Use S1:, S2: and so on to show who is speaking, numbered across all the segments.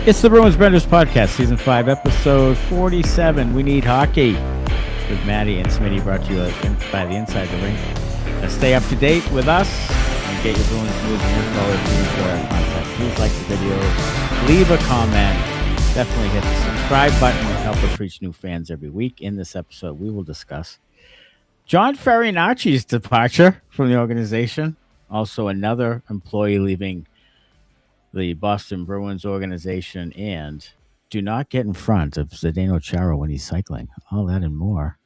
S1: It's the Bruins Benders Podcast, Season 5, Episode 47. We Need Hockey with Maddie and Smitty, brought to you by the Inside the Ring. Stay up to date with us and get your Bruins news and info if you enjoy our content. Please like the video, leave a comment, definitely hit the subscribe button to help us reach new fans every week. In this episode, we will discuss John Farinacci's departure from the organization, also another employee leaving the Boston Bruins organization, and do not get in front of Zdeno Chara when he's cycling. All that and more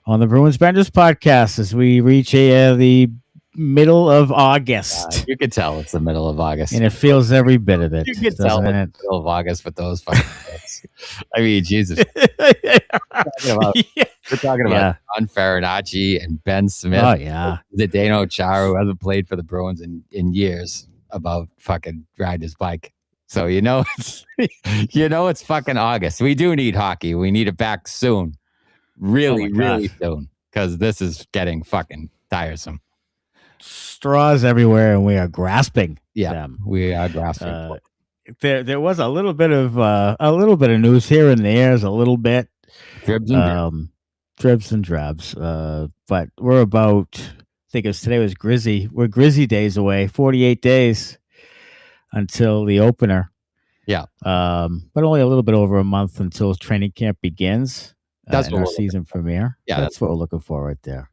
S1: on the Bruins Benders Podcast as we reach the middle of August.
S2: You could tell it's the middle of August.
S1: And it feels every bit of it.
S2: You could tell it's the middle of August with those fucking things. I mean, Jesus. We're talking about John Farinacci and Ben Smith.
S1: Oh, yeah.
S2: Zdeno Chara, who hasn't played for the Bruins in years, about fucking ride his bike. So it's fucking August. We do need hockey. We need it back soon. Really soon. Because this is getting fucking tiresome.
S1: Straws everywhere, and we are grasping them.
S2: We are grasping.
S1: There was a little bit of news here and there. There's a little bit dribs and drabs. But we're about, I think today was Grizzy. We're Grizzy days away, 48 days until the opener. Yeah. But only a little bit over a month until training camp begins. That's our season premiere. Yeah, that's what we're looking for right there.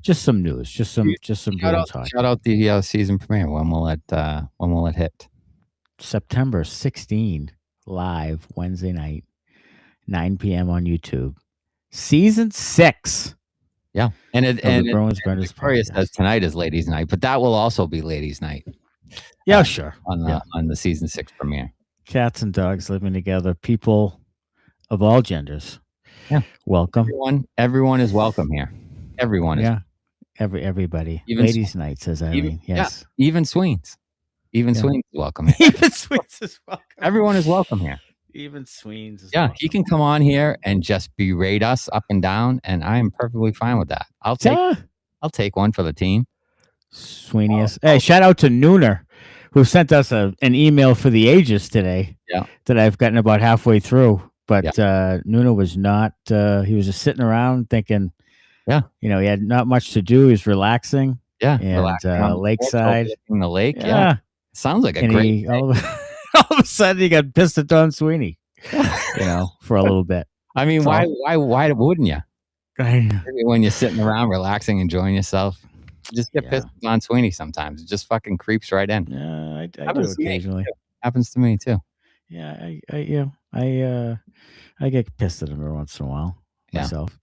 S1: Just some news, just some Bruins talk.
S2: Shout out the season premiere. When will it hit?
S1: September 16, live Wednesday night, 9 p.m. on YouTube. Season 6.
S2: Yeah, and
S1: the Bruins Benders
S2: Victoria says tonight is ladies' night, but that will also be ladies' night.
S1: Yeah, sure.
S2: On the season 6 premiere.
S1: Cats and dogs living together, people of all genders.
S2: Yeah,
S1: welcome.
S2: Everyone is welcome here. Everyone is.
S1: Yeah, everybody. Even ladies' night, says Irene. Yes,
S2: even Sweens. Even Sweens is welcome here.
S1: Even Sweens is welcome.
S2: Everyone is welcome here.
S1: Even Sweens is welcome.
S2: He can come on here and just berate us up and down, and I am perfectly fine with that. I'll take one for the team.
S1: Sweeney is. Hey, shout out to Nooner, who sent us an email for the ages today.
S2: Yeah,
S1: that I've gotten about halfway through. But Nooner was not. He was just sitting around thinking.
S2: Yeah,
S1: he had not much to do. He's relaxing.
S2: Yeah,
S1: and lakeside
S2: in the lake. Yeah, sounds like a great.
S1: All of a sudden, he got pissed at Don Sweeney. For a little bit.
S2: I mean, why wouldn't you? When you're sitting around relaxing, enjoying yourself, just get pissed at Don Sweeney sometimes. It just fucking creeps right in.
S1: Yeah, I do occasionally.
S2: Happens to me too.
S1: Yeah, I get pissed at him every once in a while myself.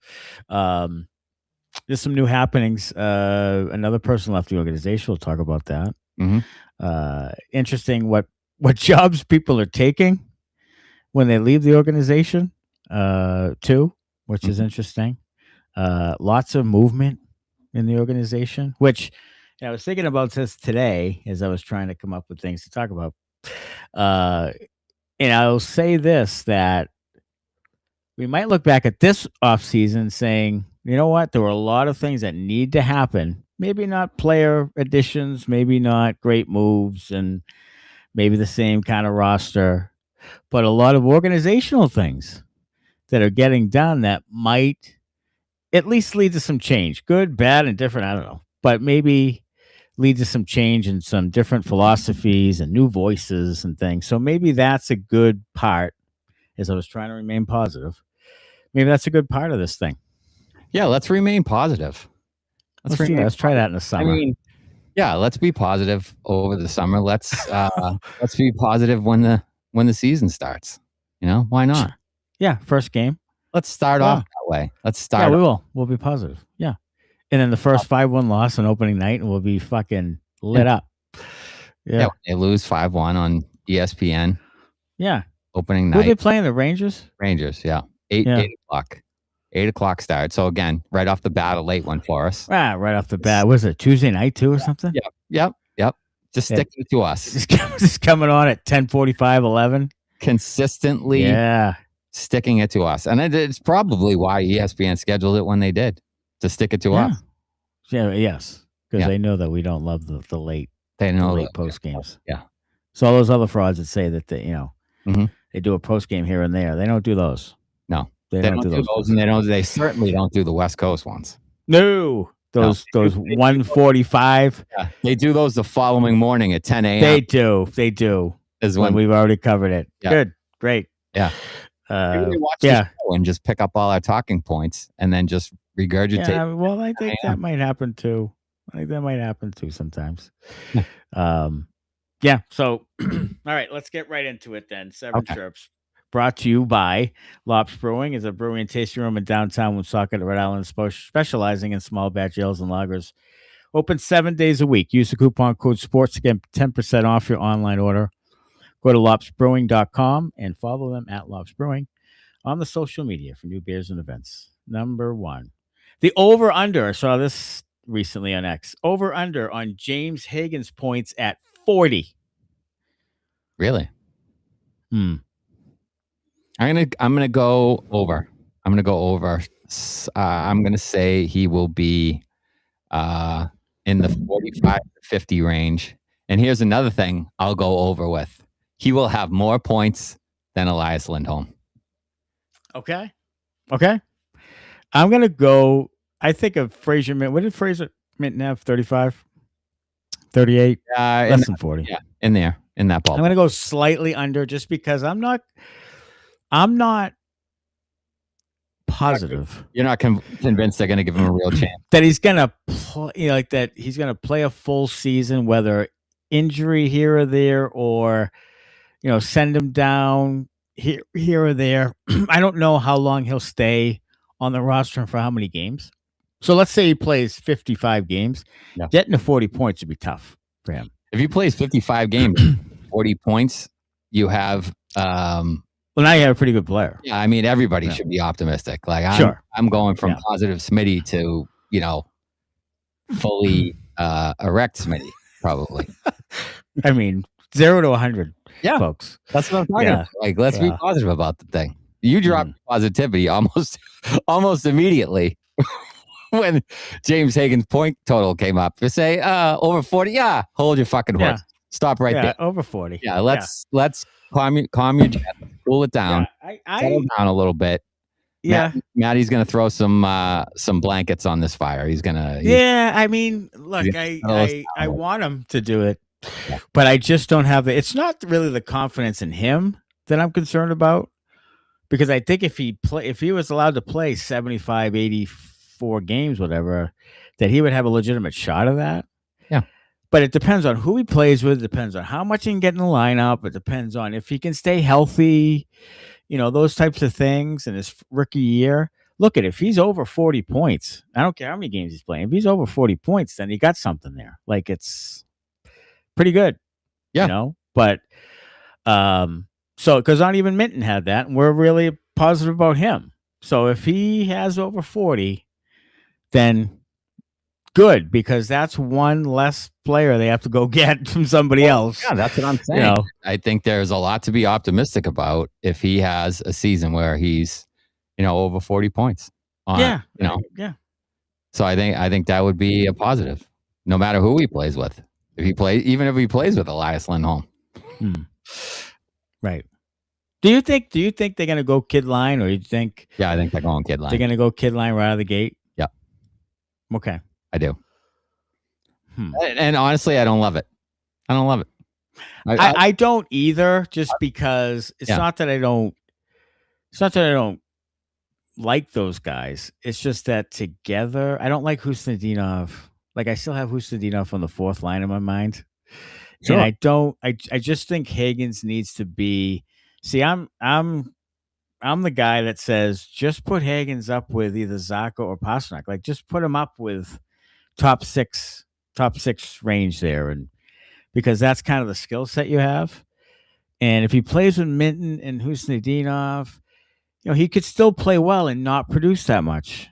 S1: There's some new happenings. Another person left the organization. We'll talk about that.
S2: Mm-hmm.
S1: Interesting what jobs people are taking when they leave the organization, too, which is interesting. Lots of movement in the organization, which I was thinking about this today as I was trying to come up with things to talk about. And I'll say this, that we might look back at this offseason saying, you know what? There were a lot of things that need to happen. Maybe not player additions, maybe not great moves, and maybe the same kind of roster, but a lot of organizational things that are getting done that might at least lead to some change. Good, bad, and different, I don't know. But maybe lead to some change and some different philosophies and new voices and things. So maybe that's a good part, as I was trying to remain positive. Maybe that's a good part of this thing.
S2: Yeah, let's remain positive.
S1: Let's try that in the summer.
S2: I mean, let's be positive over the summer. Let's be positive when the season starts. Why not?
S1: Yeah, first game.
S2: Let's start off that way. Let's start.
S1: Yeah, we will. We'll be positive. Yeah. And then the first 5-1 loss on opening night, and we'll be fucking lit up.
S2: Yeah. They lose 5-1 on ESPN.
S1: Yeah.
S2: Opening night.
S1: Who are they playing? The Rangers?
S2: Rangers, yeah. 8 o'clock. 8 o'clock start. So again, right off the bat, a late one for us.
S1: Right off the bat. Was it Tuesday night too or something?
S2: Yep. Just stick it to us.
S1: Just coming on at 10:45, 11.
S2: Consistently sticking it to us. And it's probably why ESPN scheduled it when they did, to stick it to us.
S1: Yeah, yes. Because they know that we don't love the late
S2: late
S1: post games.
S2: Yeah.
S1: So all those other frauds that say that They do a post game here and there. They don't do those.
S2: No,
S1: they don't do those,
S2: and they certainly don't do the West Coast ones.
S1: No, those 1:45.
S2: Yeah, they do those the following morning at 10 a.m.
S1: They do.
S2: Is
S1: when we've already covered it.
S2: Yeah.
S1: Good, great.
S2: Yeah. Watch the show and just pick up all our talking points and then just regurgitate.
S1: Yeah, well, I think that might happen too. Sometimes. Yeah. So, all right, let's get right into it then. Seven Chirps, brought to you by Lops Brewing, is a brewing and tasting room in downtown Woonsocket, Rhode Island, specializing in small batch ales and lagers. Open 7 days a week. Use the coupon code SPORTS to get 10% off your online order. Go to lopsbrewing.com and follow them at Lops Brewing on the social media for new beers and events. Number 1. The over-under, I saw this recently on X. Over-under on James Hagens points at 40.
S2: Really? I'm gonna go over. I'm gonna say he will be in the 45 to 50 range. And here's another thing I'll go over with. He will have more points than Elias Lindholm.
S1: Okay. I'm going to go, I think of Fraser Minton. What did Fraser Minton have? 35? 38? Less than 40.
S2: Yeah, in that ball.
S1: I'm going to go slightly under just because I'm not positive.
S2: You're not convinced they're going to give him a real chance.
S1: That he's going to play, that he's going to play a full season, whether injury here or there or, send him down here or there. I don't know how long he'll stay on the roster and for how many games. So let's say he plays 55 games. Yeah. Getting to 40 points would be tough for him.
S2: If he plays 55 games, 40 points, you have
S1: well, now you have a pretty good player.
S2: Yeah, I mean, everybody should be optimistic. Like I'm going from positive Smitty to, fully erect Smitty, probably.
S1: I mean, 0 to 100. Yeah, folks.
S2: That's what I'm talking about. Like, let's be positive about the thing. You dropped positivity almost immediately when James Hagen's point total came up. You say, over 40. Yeah, hold your fucking horse. Stop right there.
S1: Over 40.
S2: Yeah, let's calm your jet, cool it down, settle down a little bit.
S1: Yeah,
S2: Maddie's gonna throw some blankets on this fire. He's gonna.
S1: I mean, look, I want him to do it. But I just don't have it's not really the confidence in him that I'm concerned about, because I think if he was allowed to play 75, 84 games, whatever, that he would have a legitimate shot of that.
S2: Yeah.
S1: But it depends on who he plays with. It depends on how much he can get in the lineup. It depends on if he can stay healthy, those types of things in his rookie year. Look if he's over 40 points, I don't care how many games he's playing. If he's over 40 points, then he got something there. Like, it's pretty good. But so because not even Minton had that, and we're really positive about him. So if he has over 40, then good, because that's one less player they have to go get from somebody else.
S2: Yeah, that's what I'm saying. I think there's a lot to be optimistic about if he has a season where he's, over 40 points.
S1: Yeah.
S2: So I think that would be a positive, no matter who he plays with. Even if he plays with Elias Lindholm.
S1: Right. Do you think they're gonna go kid line, or do you think?
S2: Yeah, I think they're going kid line.
S1: They're gonna go kid line right out of the gate.
S2: Yeah.
S1: Okay.
S2: I do. And honestly, I don't love it.
S1: I don't either, just because it's not that I don't. It's not that I don't like those guys. It's just that together, I don't like Husnudinov. Like, I still have Husnudinov on the fourth line in my mind. Sure. And I don't. I just think Hagens needs to be. See, I'm the guy that says just put Hagens up with either Zacha or Pastrnak. Like, just put him up with top six range there, and because that's kind of the skill set you have. And if he plays with Minton and Husnudinov, he could still play well and not produce that much.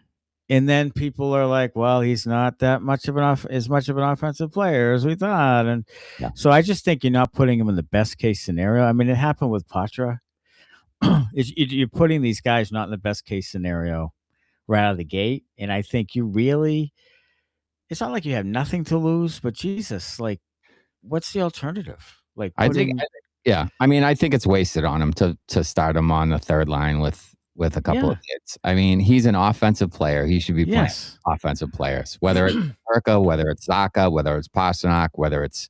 S1: And then people are like, well, he's not that much of as much of an offensive player as we thought. And so I just think you're not putting him in the best case scenario. I mean, it happened with Poitras. You're putting these guys not in the best case scenario right out of the gate. And I think it's not like you have nothing to lose, but Jesus, like, what's the alternative? Like,
S2: I think Yeah. I mean, I think it's wasted on him to start him on the third line with a couple of kids. I mean, he's an offensive player. He should be playing offensive players, whether it's Peterka, whether it's Zacha, whether it's Pastrnak, whether it's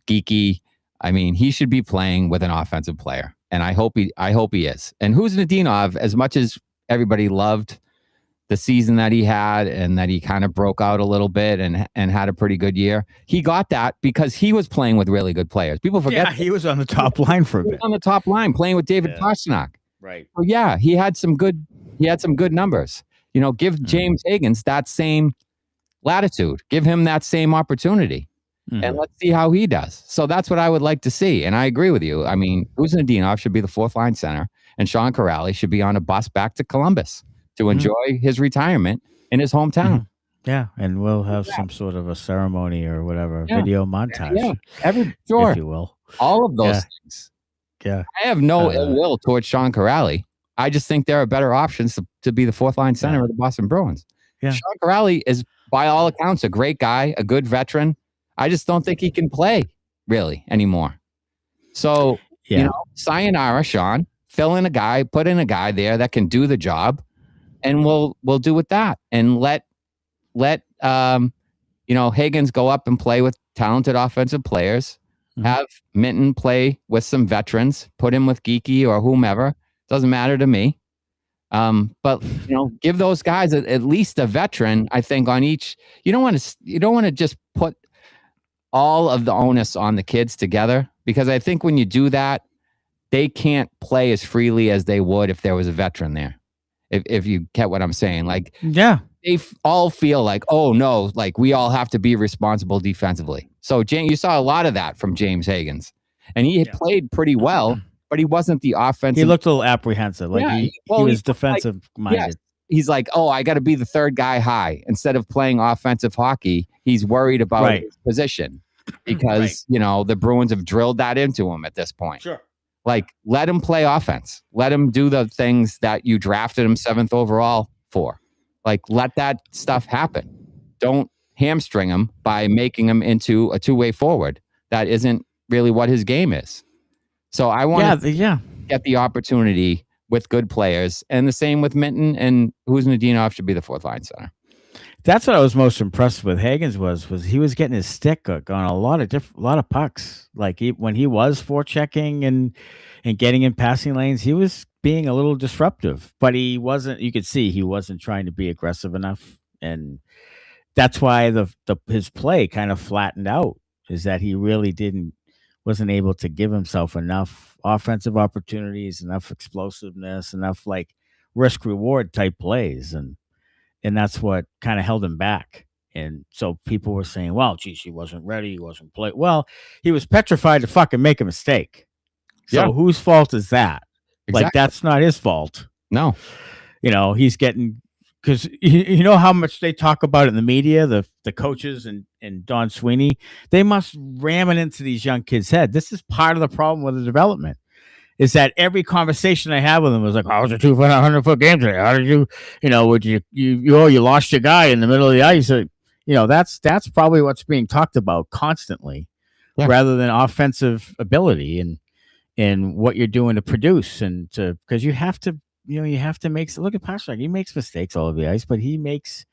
S2: Geekie. I mean, he should be playing with an offensive player. And I hope he is. And who's Nadinov, as much as everybody loved the season that he had and that he kind of broke out a little bit and had a pretty good year. He got that because he was playing with really good players. People forget
S1: he was on the top line for a bit.
S2: On the top line playing with David Pastrnak.
S1: Right.
S2: So yeah, he had some good numbers. You know, give James Hagens that same latitude. Give him that same opportunity. And let's see how he does. So that's what I would like to see. And I agree with you. I mean, Nadinov should be the fourth line center, and Sean Kuraly should be on a bus back to Columbus to enjoy his retirement in his hometown.
S1: Yeah, and we'll have some sort of a ceremony or whatever, video montage, if you will.
S2: All of those things.
S1: Yeah.
S2: I have no ill will towards Sean Kuraly. I just think there are better options to be the fourth line center of the Boston Bruins. Yeah. Sean Kuraly is, by all accounts, a great guy, a good veteran. I just don't think he can play really anymore. So, you know, sayonara, Sean. Put in a guy there that can do the job, and we'll do with that. And let Hagens go up and play with talented offensive players. Have Minton play with some veterans. Put him with Geekie or whomever. Doesn't matter to me. But give those guys at least a veteran. I think on each. You don't want to just put all of the onus on the kids together, because I think when you do that, they can't play as freely as they would if there was a veteran there. If you get what I'm saying, they all feel like, oh no, like we all have to be responsible defensively. So you saw a lot of that from James Hagens, and he had played pretty well, but he wasn't the offensive.
S1: He looked a little apprehensive, he was defensive minded. Yes.
S2: He's like, oh, I got to be the third guy high instead of playing offensive hockey. He's worried about his position because the Bruins have drilled that into him at this point.
S1: Sure.
S2: Like, let him play offense. Let him do the things that you drafted him 7th overall for. Like, let that stuff happen. Don't hamstring him by making him into a two-way forward. That isn't really what his game is. So I want to get the opportunity with good players, and the same with Minton, and Nadinov should be the fourth line center.
S1: That's what I was most impressed with Hagens was he was getting his stick on a lot of pucks. Like when he was forechecking and getting in passing lanes, he was being a little disruptive, but he wasn't. You could see he wasn't trying to be aggressive enough, and that's why his play kind of flattened out. Is that he really wasn't able to give himself enough offensive opportunities, enough explosiveness, enough like risk reward type plays, and that's what kind of held him back. And so people were saying, well, geez, he wasn't ready. He wasn't playing. Well, he was petrified to fucking make a mistake. So whose fault is that? Exactly. Like, that's not his fault.
S2: No.
S1: He's getting, because you know how much they talk about it in the media, the coaches and Don Sweeney, they must ram it into these young kids' head. This is part of the problem with the development. Is that every conversation I have with them was like, "How was a 200-foot game today? How did you lost your guy in the middle of the ice?" That's probably what's being talked about constantly, rather than offensive ability and what you're doing to produce because you have to make. Look at Pastrnak; he makes mistakes all over the ice, but he makes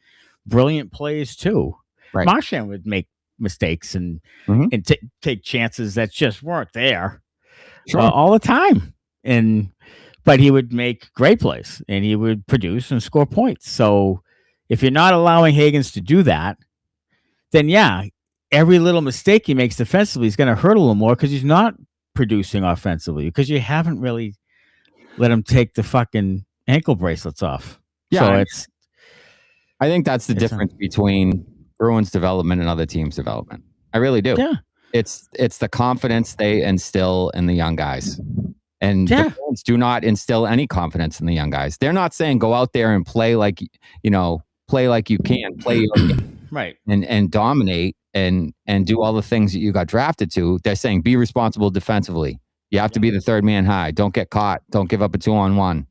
S1: brilliant plays too. Right. Marchand would make mistakes and take chances that just weren't there. Sure. All the time, but he would make great plays and he would produce and score points. So if you're not allowing Hagens to do that, then every little mistake he makes defensively is going to hurt a little more because he's not producing offensively, because you haven't really let him take the fucking ankle bracelets off. Yeah, so
S2: I think that's the difference between Bruins development and other teams' development. I really do. Yeah. It's the confidence they instill in the young guys. And the Bruins do not instill any confidence in the young guys. They're not saying go out there and play like you can, play your game.
S1: Right.
S2: And dominate and do all the things that you got drafted to. They're saying be responsible defensively. You have to be the third man high. Don't get caught. Don't give up a 2-on-1.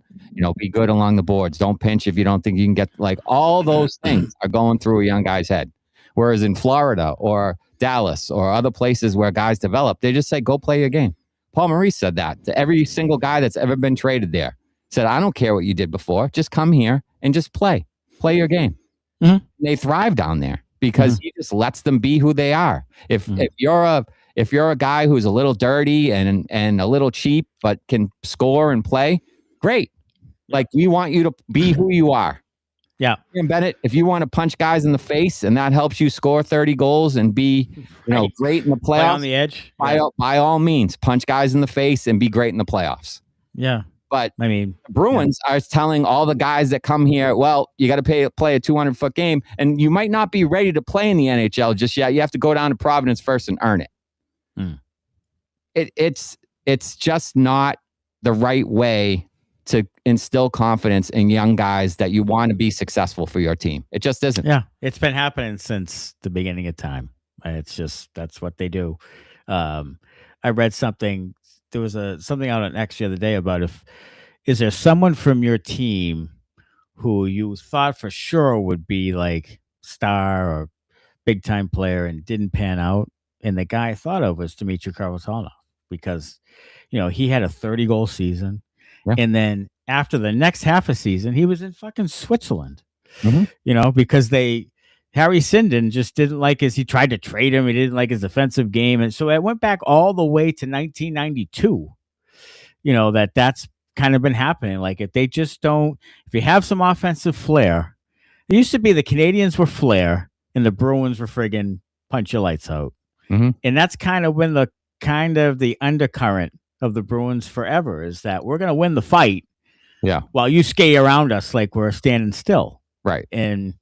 S2: Be good along the boards. Don't pinch if you don't think you can get, like, all those things are going through a young guy's head. Whereas in Florida or Dallas or other places where guys develop, they just say, go play your game. Paul Maurice said that to every single guy that's ever been traded there. Said, I don't care what you did before. Just come here and just play your game.
S1: Mm-hmm.
S2: They thrive down there because he just lets them be who they are. If you're a guy who's a little dirty and a little cheap but can score and play, great. Like, we want you to be who you are.
S1: Yeah.
S2: And Bennett, if you want to punch guys in the face and that helps you score 30 goals and be, great in the playoffs,
S1: play on the edge,
S2: by all means, punch guys in the face and be great in the playoffs.
S1: Yeah.
S2: But
S1: I mean,
S2: Bruins are telling all the guys that come here, well, you got to play a 200-foot game, and you might not be ready to play in the NHL just yet. You have to go down to Providence first and earn it. It's just not the right way to instill confidence in young guys that you want to be successful for your team. It just isn't.
S1: Yeah, it's been happening since the beginning of time. It's just, that's what they do. I read something. There was something out on X the other day about is there someone from your team who you thought for sure would be like star or big time player and didn't pan out? And the guy I thought of was Dmitry Korpisalo, because he had a 30-goal season, and then after the next half a season, he was in fucking Switzerland. Because Harry Sinden just didn't like he tried to trade him. He didn't like his defensive game. And so it went back all the way to 1992, that's kind of been happening. Like, if you have some offensive flair, it used to be the Canadians were flair and the Bruins were friggin' punch your lights out. And that's kind of when the undercurrent of the Bruins forever is that we're going to win the fight.
S2: Yeah.
S1: While you skate around us like we're standing still.
S2: Right.
S1: And,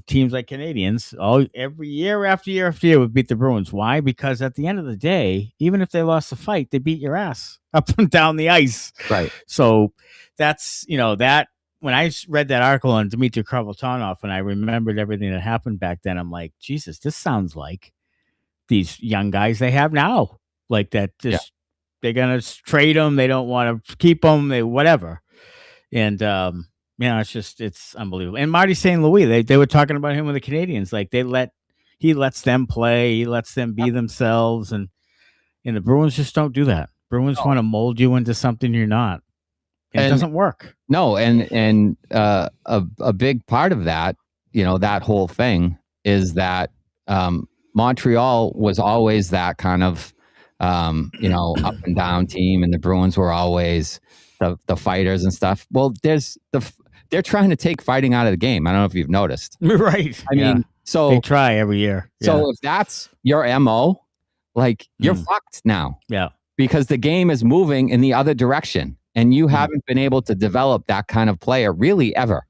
S1: teams like Canadians every year after year after year would beat the Bruins. Why? Because at the end of the day, even if they lost the fight, they beat your ass up and down the ice.
S2: Right.
S1: So that's, that when I read that article on Dmitry Korpisalo and I remembered everything that happened back then, I'm like, Jesus, this sounds like these young guys they have now. Like that, they're going to trade them. They don't want to keep them. Whatever. And, it's unbelievable. And Marty St. Louis, they were talking about him with the Canadians. Like, he lets them play, he lets them be themselves, and the Bruins just don't do that. Bruins want to mold you into something you're not. And it doesn't work. No,
S2: and a big part of that, that whole thing is that Montreal was always that kind of up and down team, and the Bruins were always the fighters and stuff. Well, they're trying to take fighting out of the game. I don't know if you've noticed.
S1: Right.
S2: I mean, so
S1: they try every year.
S2: So if that's your MO, like, you're fucked now.
S1: Yeah.
S2: Because the game is moving in the other direction, and you haven't been able to develop that kind of player really ever.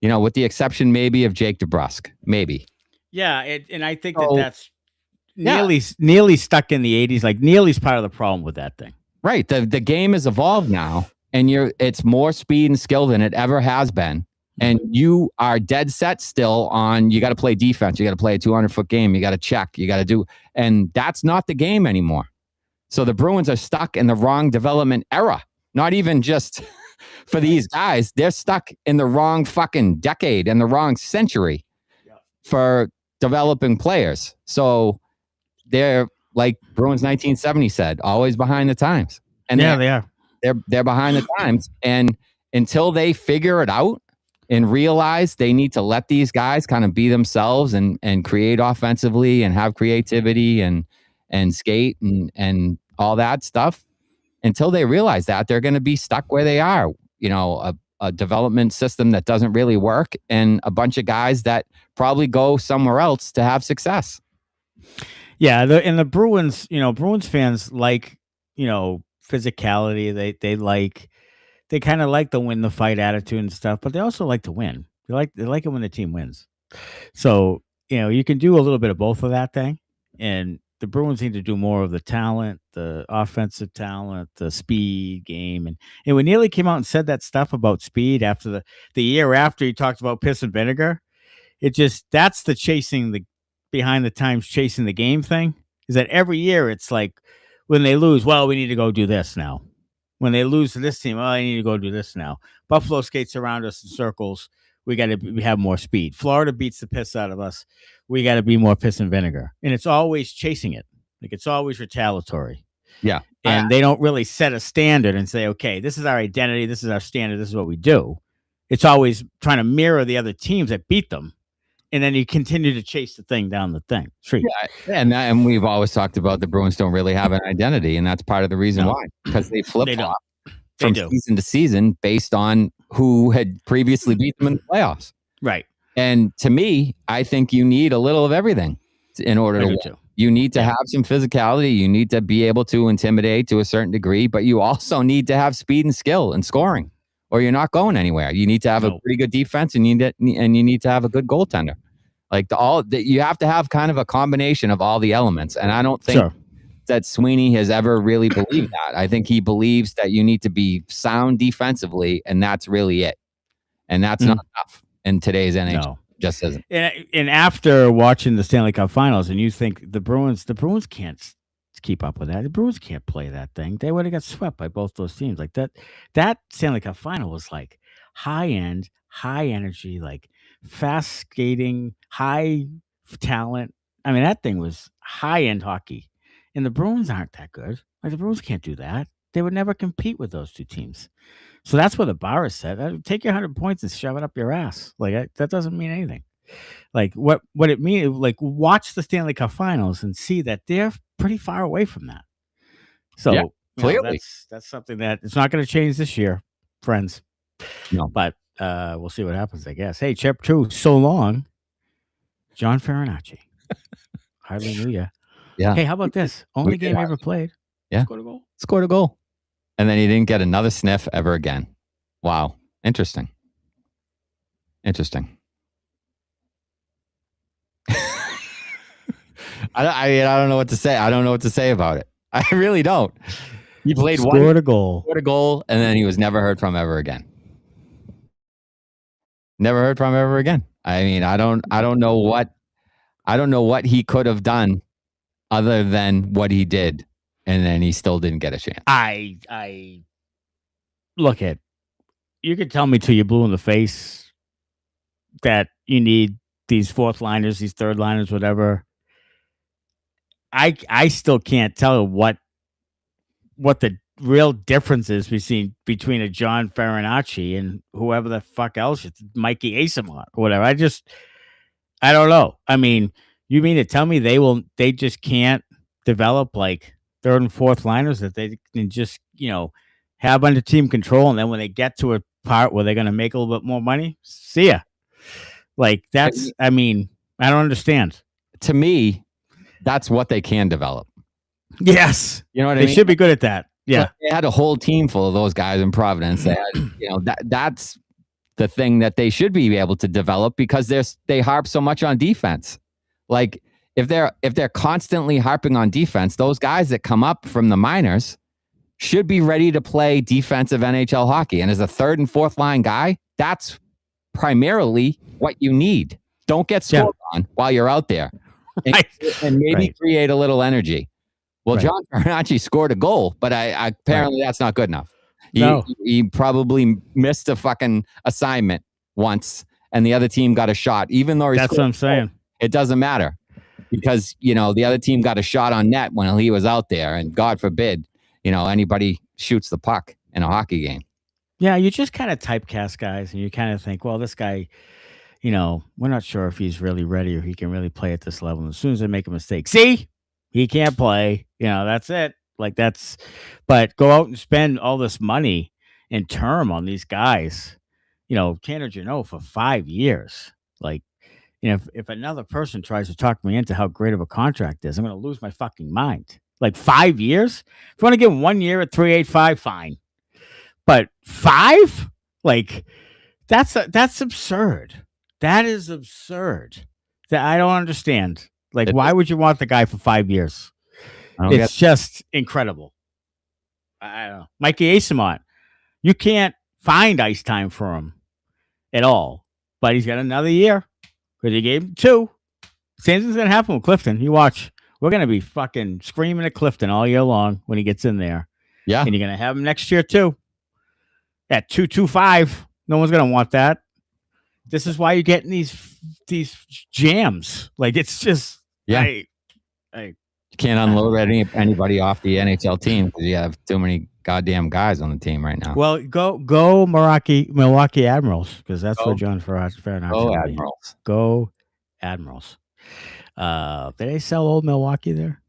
S2: With the exception maybe of Jake DeBrusk, maybe.
S1: Yeah, and I think that's Neely's stuck in the 80s. Like, Neely's part of the problem with that thing.
S2: Right. The game has evolved now, and it's more speed and skill than it ever has been. And you are dead set still on, you got to play defense. You got to play a 200-foot game. You got to check. You got to do, and that's not the game anymore. So the Bruins are stuck in the wrong development era. Not even just for these guys. They're stuck in the wrong fucking decade and the wrong century for developing players. So they're, like Bruins 1970 said, always behind the times. And
S1: they are.
S2: They're behind the times. And until they figure it out and realize they need to let these guys kind of be themselves and create offensively and have creativity and skate and all that stuff, until they realize that, they're going to be stuck where they are. A development system that doesn't really work, and a bunch of guys that probably go somewhere else to have success.
S1: Yeah, the Bruins, Bruins fans like, physicality. They kind of like the win the fight attitude and stuff, but they also like to win. They like it when the team wins. So, you can do a little bit of both of that thing, and the Bruins need to do more of the talent, the offensive talent, the speed game. And when Neely came out and said that stuff about speed after the year after he talked about piss and vinegar, that's the chasing the behind the times chasing the game thing, is that every year it's like when they lose, well, we need to go do this now. When they lose to this team, I need to go do this now. Buffalo skates around us in circles. We have more speed. Florida beats the piss out of us. We got to be more piss and vinegar. And it's always chasing it. Like, it's always retaliatory.
S2: Yeah.
S1: And they don't really set a standard and say, okay, this is our identity. This is our standard. This is what we do. It's always trying to mirror the other teams that beat them. And then you continue to chase the thing down the thing. Street.
S2: Yeah, and we've always talked about the Bruins don't really have an identity, and that's part of the reason why, because they flip-flop from season to season based on who had previously beat them in the playoffs.
S1: Right.
S2: And to me, I think you need a little of everything in order to win. You need to have some physicality. You need to be able to intimidate to a certain degree, but you also need to have speed and skill and scoring, or you're not going anywhere. You need to have a pretty good defense, and you need to have a good goaltender. Like you have to have kind of a combination of all the elements. And I don't think that Sweeney has ever really believed that. I think he believes that you need to be sound defensively, and that's really it. And that's not enough in today's NHL. No. Just isn't.
S1: And after watching the Stanley Cup Finals, and you think the Bruins can't keep up with that. The Bruins can't play that thing. They would have got swept by both those teams. Like that Stanley Cup Final was like high end, high energy, like fast skating, high talent. I mean, that thing was high end hockey. And the Bruins aren't that good. Like the Bruins can't do that. They would never compete with those two teams. So that's where the bar is set. Take your 100 points and shove it up your ass. Like that doesn't mean anything. Like what it means, like watch the Stanley Cup Finals and see that they're pretty far away from that. So
S2: clearly,
S1: that's something that it's not going to change this year, friends.
S2: No,
S1: but we'll see what happens, I guess. Hey, Chip 2, so long, John Farinacci. Hallelujah.
S2: Yeah.
S1: Hey, how about this? Only game I ever played.
S2: Yeah.
S1: Scored a goal.
S2: And then he didn't get another sniff ever again. Wow. Interesting. I don't know what to say. I don't know what to say about it. I really don't. He played
S1: scored a goal,
S2: and then he was never heard from ever again. Never heard from ever again. I mean, I don't know what he could have done other than what he did, and then he still didn't get a chance.
S1: I look at. You could tell me till you're blue in the face that you need these fourth liners, these third liners, whatever. I still can't tell what the real difference is between a John Farinacci and whoever the fuck else, it's Mikey Eyssimont or whatever. I don't know. I mean, you mean to tell me they just can't develop like third and fourth liners that they can just, have under team control, and then when they get to a part where they're going to make a little bit more money, see ya. Like that's, I mean, I don't understand.
S2: To me, that's what they can develop.
S1: Yes.
S2: You know what I mean?
S1: They should be good at that. Yeah.
S2: So they had a whole team full of those guys in Providence. They had, that's the thing that they should be able to develop, because they harp so much on defense. Like if they're constantly harping on defense, those guys that come up from the minors should be ready to play defensive NHL hockey. And as a third and fourth line guy, that's primarily what you need. Don't get scored on while you're out there. And maybe create a little energy. Well, John Farinacci scored a goal, but apparently that's not good enough. He probably missed a fucking assignment once, and the other team got a shot. Even though
S1: that's what I'm saying.
S2: It doesn't matter, because the other team got a shot on net when he was out there, and God forbid, anybody shoots the puck in a hockey game.
S1: Yeah, you just kind of typecast guys, and you kind of think, well, this guy. We're not sure if he's really ready or he can really play at this level. And as soon as they make a mistake, see, he can't play. That's it. But go out and spend all this money and term on these guys. Tanner Jeannot for 5 years. If another person tries to talk me into how great of a contract is, I'm going to lose my fucking mind. 5 years? If you want to give him 1 year at $385, fine. But 5? That's absurd. That is absurd. That I don't understand. Why would you want the guy for 5 years? It's just incredible. I don't know. Mikey Eyssimont, you can't find ice time for him at all. But he's got another year because he gave him 2. Same thing's going to happen with Clifton. You watch. We're going to be fucking screaming at Clifton all year long when he gets in there.
S2: Yeah.
S1: And you're going to have him next year too. At 2.25. No one's going to want that. This is why you're getting these jams. It's just,
S2: You can't unload anybody off the NHL team because you have too many goddamn guys on the team right now.
S1: Well, go Milwaukee Admirals, because that's where John Fairnox
S2: Go Admirals.
S1: Go Admirals. Did they sell old Milwaukee there?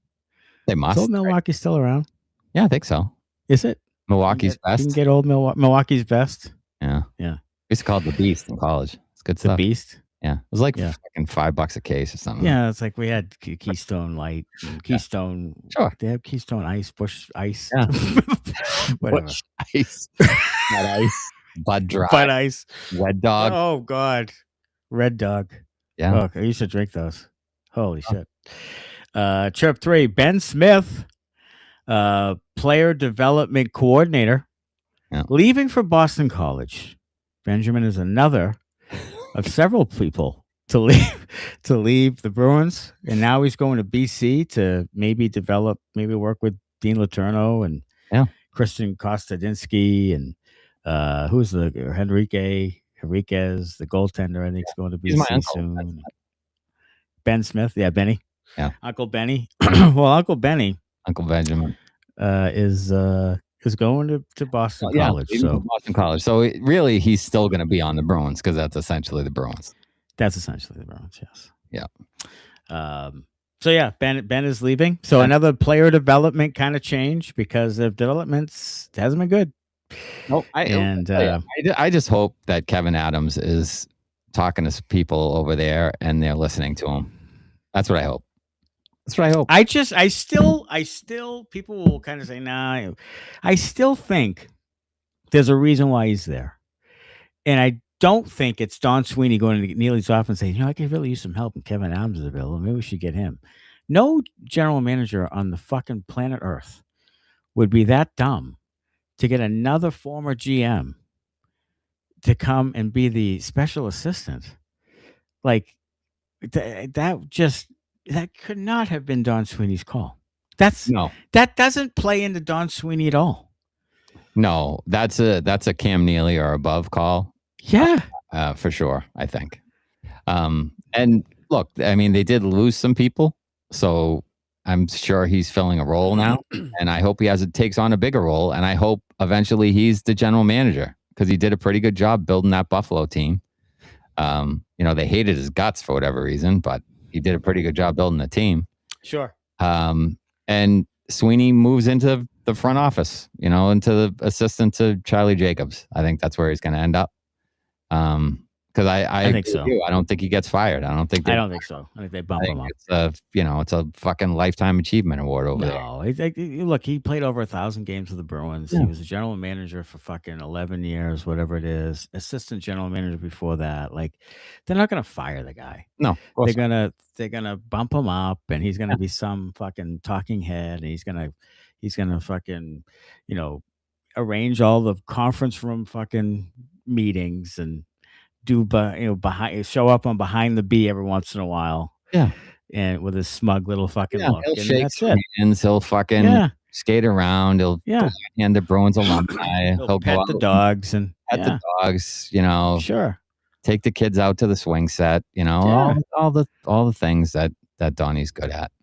S2: They must.
S1: Is old Milwaukee still around?
S2: Yeah, I think so.
S1: Is it?
S2: Milwaukee's best?
S1: You can get old Milwaukee's best.
S2: Yeah.
S1: Yeah.
S2: We used to call it the Beast in college. It's good stuff.
S1: The Beast?
S2: Yeah. It was like fucking $5 a case or something.
S1: Yeah, it's like we had Keystone Light, and Keystone.
S2: Sure.
S1: They have Keystone Ice, Bush Ice.
S2: Yeah.
S1: Whatever.
S2: Bush Ice. Bud Ice. Bud Dry.
S1: Bud Ice.
S2: Red Dog.
S1: Oh, God. Red Dog.
S2: Yeah.
S1: Oh, I used to drink those. Holy shit. Chirp 3, Ben Smith, player development coordinator, leaving for Boston College. Benjamin is another of several people to leave the Bruins, and now he's going to BC to maybe work with Dean Letourneau and Christian Kostadinsky and who's the Henriquez, the goaltender. I think is going to BC soon. Ben Smith, Benny, Uncle Benny. Well, Uncle Benny,
S2: Uncle Benjamin,
S1: is going to Boston College. So
S2: Boston College. So really, he's still going to be on the Bruins because that's essentially the Bruins.
S1: That's essentially the Bruins. Yes.
S2: Yeah.
S1: So Ben is leaving. So another player development kind of change because the developments hasn't been good.
S2: Nope. I just hope that Kevin Adams is talking to people over there and they're listening to him. That's what I hope. I still people will kind of say, nah, I still think there's a reason why he's there. And I don't think it's Don Sweeney going to Neely's office and saying, I could really use some help and Kevin Adams is available. Maybe we should get him. No general manager on the fucking planet Earth would be that dumb to get another former GM to come and be the special assistant. Like that could not have been Don Sweeney's call. That doesn't play into Don Sweeney at all. No, that's a Cam Neely or above call.
S1: Yeah,
S2: for sure. I think. And look, I mean, they did lose some people, so I'm sure he's filling a role now, and I hope he takes on a bigger role, and I hope eventually he's the general manager because he did a pretty good job building that Buffalo team. They hated his guts for whatever reason, but he did a pretty good job building the team.
S1: Sure.
S2: And Sweeney moves into the front office, into the assistant to Charlie Jacobs. I think that's where he's going to end up. Because I think so. I don't think he gets fired. I don't think
S1: so. I think they bump him up.
S2: It's a fucking lifetime achievement award over there.
S1: No, look, he played over 1,000 games with the Bruins. Yeah. He was a general manager for fucking 11 years, whatever it is. Assistant general manager before that. Like, they're not gonna fire the guy.
S2: No,
S1: they're gonna bump him up, and he's gonna be some fucking talking head, and he's gonna fucking arrange all the conference room fucking meetings and show up on behind the B every once in a while.
S2: Yeah.
S1: And with his smug little fucking look.
S2: He'll shake hands, he'll fucking skate around, he'll hand the Bruins alumni.
S1: He'll pet the dogs and
S2: the dogs,
S1: Sure.
S2: Take the kids out to the swing set, all the things that Donnie's good at.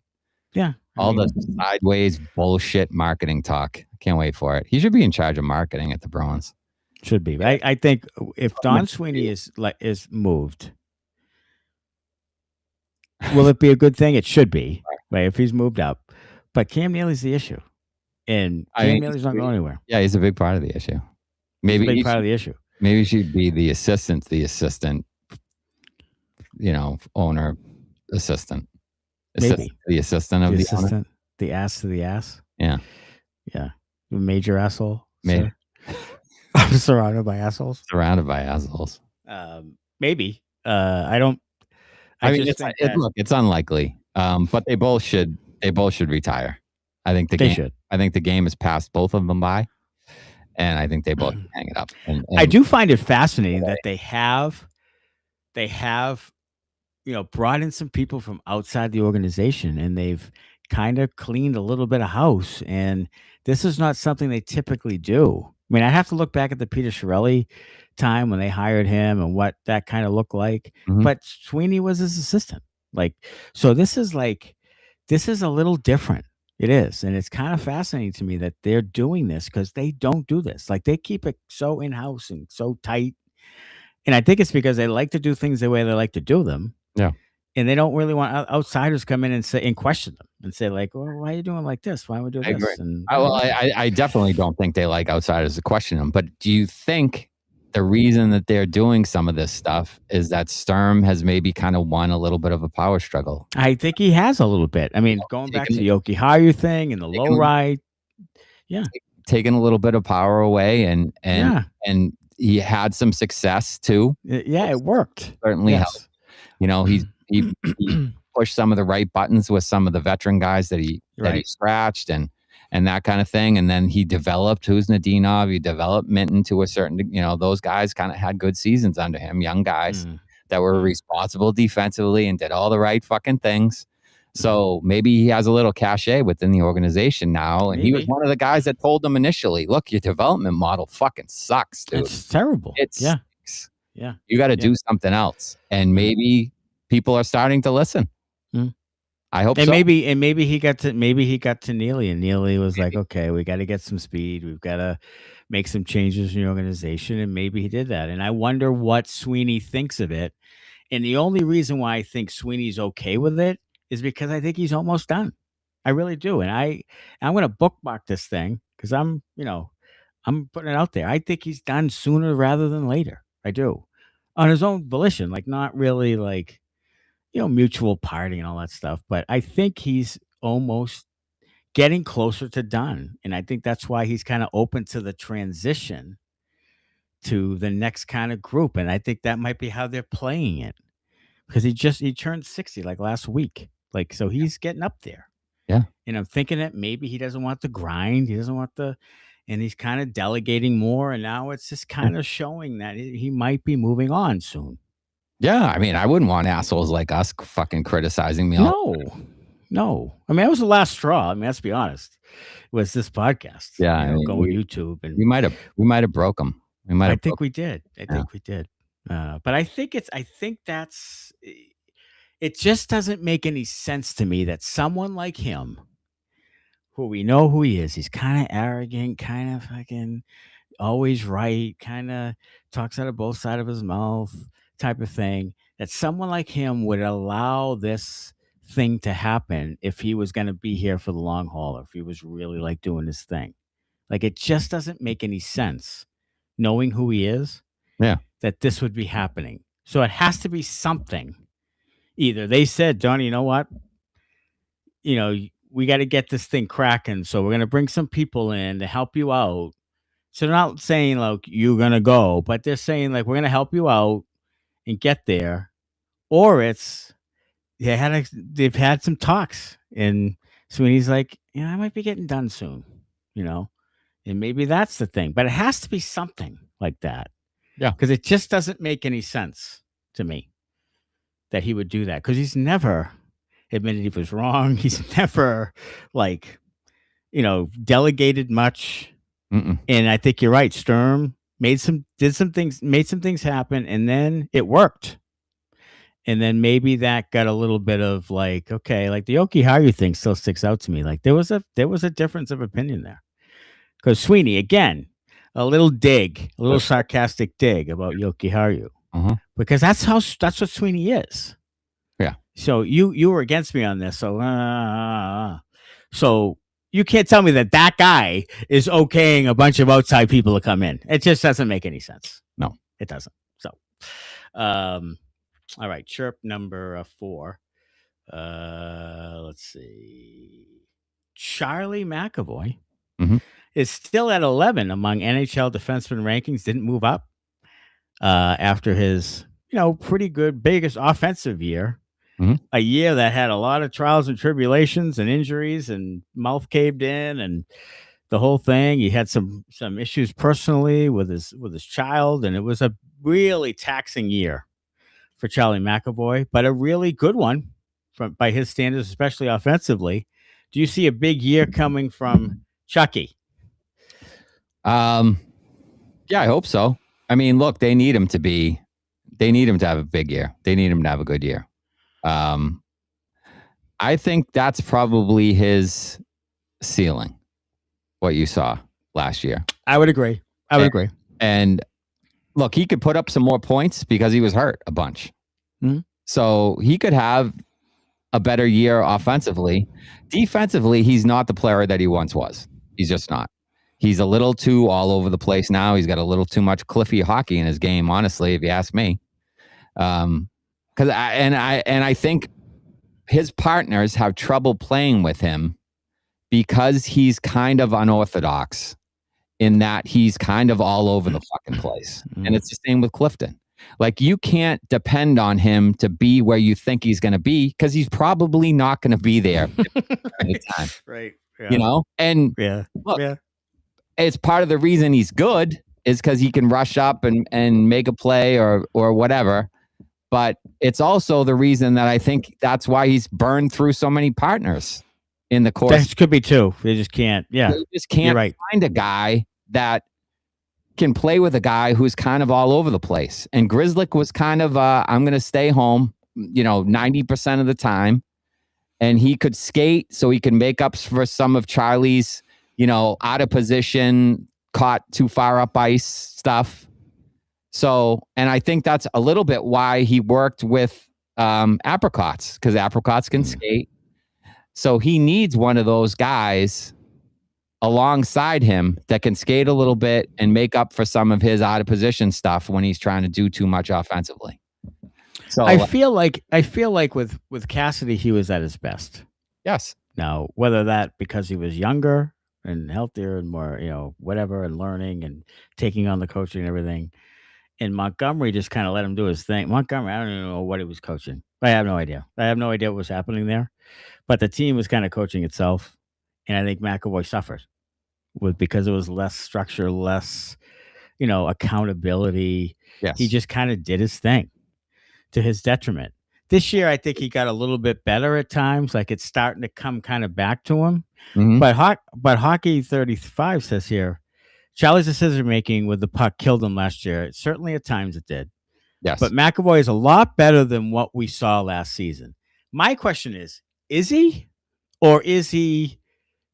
S1: Yeah.
S2: The sideways bullshit marketing talk. Can't wait for it. He should be in charge of marketing at the Bruins.
S1: Should be. I think if Don Sweeney is moved, will it be a good thing? It should be, right? If he's moved up. But Cam Neely's the issue. And Cam Neely's not going anywhere.
S2: Yeah, he's a big part of the issue. Maybe
S1: he's a big part of the issue.
S2: Maybe he should be the assistant, owner assistant.
S1: Maybe.
S2: The assistant of the
S1: assistant,
S2: owner.
S1: The ass to the ass.
S2: Yeah.
S1: Yeah. Major asshole.
S2: Maybe.
S1: I'm surrounded by assholes. Maybe. I don't.
S2: It's unlikely. But they both should retire. I think the game has passed both of them by, and I think they both hang it up. And
S1: I do find it fascinating that they have, brought in some people from outside the organization, and they've kind of cleaned a little bit of house. And this is not something they typically do. I mean, I have to look back at the Peter Chiarelli time when they hired him and what that kind of looked like. Mm-hmm. But Sweeney was his assistant. So this is this is a little different. It is. And it's kind of fascinating to me that they're doing this because they don't do this. Like they keep it so in-house and so tight. And I think it's because they like to do things the way they like to do them.
S2: Yeah.
S1: And they don't really want outsiders come in and say and question them and say like, well, why are you doing like this? Why would we do
S2: I
S1: this?
S2: agree.
S1: And
S2: I definitely don't think they like outsiders to question them. But do you think the reason that they're doing some of this stuff is that Sturm has maybe kind of won a little bit of a power struggle?
S1: I think he has a little bit. I mean, going back to the Jokiharju thing and the Lohrei,
S2: taking a little bit of power away, and he had some success too.
S1: Yeah, it worked.
S2: Certainly helped. You know, he pushed some of the right buttons with some of the veteran guys that he scratched and that kind of thing. And then he developed Nadinov, he developed Minton to a certain, you know, those guys kind of had good seasons under him, young guys that were responsible defensively and did all the right fucking things. So maybe he has a little cachet within the organization now. And he was one of the guys that told them initially, look, your development model fucking sucks, dude.
S1: It's terrible.
S2: Sucks.
S1: Yeah.
S2: You got to do something else. And maybe people are starting to listen. I hope so.
S1: Maybe he got to Neely, and Neely was like, okay, we got to get some speed. We've got to make some changes in the organization. And maybe he did that. And I wonder what Sweeney thinks of it. And the only reason why I think Sweeney's okay with it is because I think he's almost done. I really do. And I'm going to bookmark this thing because I'm putting it out there. I think he's done sooner rather than later. I do. On his own volition, like not really like, mutual parting and all that stuff. But I think he's almost getting closer to done. And I think that's why he's kind of open to the transition to the next kind of group. And I think that might be how they're playing it. Because he turned 60 like last week. Like, so he's getting up there.
S2: Yeah.
S1: And I'm thinking that maybe he doesn't want the grind. He doesn't want and he's kind of delegating more. And now it's just kind of showing that he might be moving on soon.
S2: Yeah, I mean, I wouldn't want assholes like us fucking criticizing me.
S1: No. I mean, that was the last straw. I mean, let's be honest. It was this podcast.
S2: Yeah,
S1: going YouTube, and
S2: we might have broke them.
S1: I think we did. Think we did. But I think that's. It just doesn't make any sense to me that someone like him, who we know who he is, he's kind of arrogant, kind of fucking always right, kind of talks out of both sides of his mouth. Type of thing, that someone like him would allow this thing to happen if he was going to be here for the long haul, or if he was really like doing this thing. Like, it just doesn't make any sense, knowing who he is, that this would be happening. So it has to be something. Either they said, Donnie, you know what? We got to get this thing cracking. So we're going to bring some people in to help you out. So they're not saying like, you're going to go, but they're saying like, we're going to help you out and get there. Or it's they've had some talks, and Sweeney's like, I might be getting done soon, and maybe that's the thing. But it has to be something like that.
S2: Yeah.
S1: Because it just doesn't make any sense to me that he would do that, because he's never admitted he was wrong. He's never delegated much.
S2: Mm-mm.
S1: And I think you're right. Sturm made some things happen, and then it worked. And then maybe that got a little bit of like, okay, like the Jokiharju thing still sticks out to me. Like there was a difference of opinion there. Because Sweeney, again, a little sarcastic dig about Jokiharju. Because that's what Sweeney is.
S2: Yeah.
S1: So you were against me on this. So you can't tell me that guy is okaying a bunch of outside people to come in. It just doesn't make any sense.
S2: No,
S1: it doesn't. So, all right. Chirp number 4. Let's see. Charlie McAvoy is still at 11 among NHL defenseman rankings. Didn't move up after his, pretty good, biggest offensive year. A year that had a lot of trials and tribulations and injuries, and mouth caved in and the whole thing. He had some issues personally with his child, and it was a really taxing year for Charlie McAvoy, but a really good one by his standards, especially offensively. Do you see a big year coming from Chucky?
S2: Yeah, I hope so. I mean, look, they need him to have a big year. They need him to have a good year. I think that's probably his ceiling, what you saw last year.
S1: I would agree.
S2: And look, he could put up some more points because he was hurt a bunch.
S1: Mhm.
S2: So he could have a better year offensively. Defensively, he's not the player that he once was. He's just not. He's a little too all over the place now. He's got a little too much Cliffy hockey in his game, honestly, if you ask me. I think his partners have trouble playing with him because he's kind of unorthodox in that he's kind of all over the fucking place. And it's the same with Clifton. Like, you can't depend on him to be where you think he's going to be because he's probably not going to be there any time.
S1: Right.
S2: You know? And look, it's part of the reason he's good is because he can rush up and make a play or whatever. But it's also the reason that I think that's why he's burned through so many partners in the course.
S1: That could be too. They just can't. Yeah.
S2: They just can't find a guy that can play with a guy who's kind of all over the place. And Grzelcyk was kind of, I'm going to stay home, 90% of the time. And he could skate so he can make up for some of Charlie's, out of position, caught too far up ice stuff. So, and I think that's a little bit why he worked with Apricots, because Apricots can skate. So he needs one of those guys alongside him that can skate a little bit and make up for some of his out of position stuff when he's trying to do too much offensively. So
S1: I feel like with Cassidy, he was at his best.
S2: Yes.
S1: Now, whether that because he was younger and healthier and more, whatever, and learning and taking on the coaching and everything. And Montgomery just kind of let him do his thing. Montgomery, I don't even know what he was coaching. I have no idea. what was happening there. But the team was kind of coaching itself. And I think McAvoy suffered because it was less structure, less, accountability.
S2: Yes.
S1: He just kind of did his thing to his detriment. This year, I think he got a little bit better at times. Like, it's starting to come kind of back to him.
S2: Mm-hmm.
S1: But Hockey 35 says here, Charlie's decision making with the puck killed him last year. Certainly at times it did.
S2: Yes.
S1: But McAvoy is a lot better than what we saw last season. My question is he? Or is he,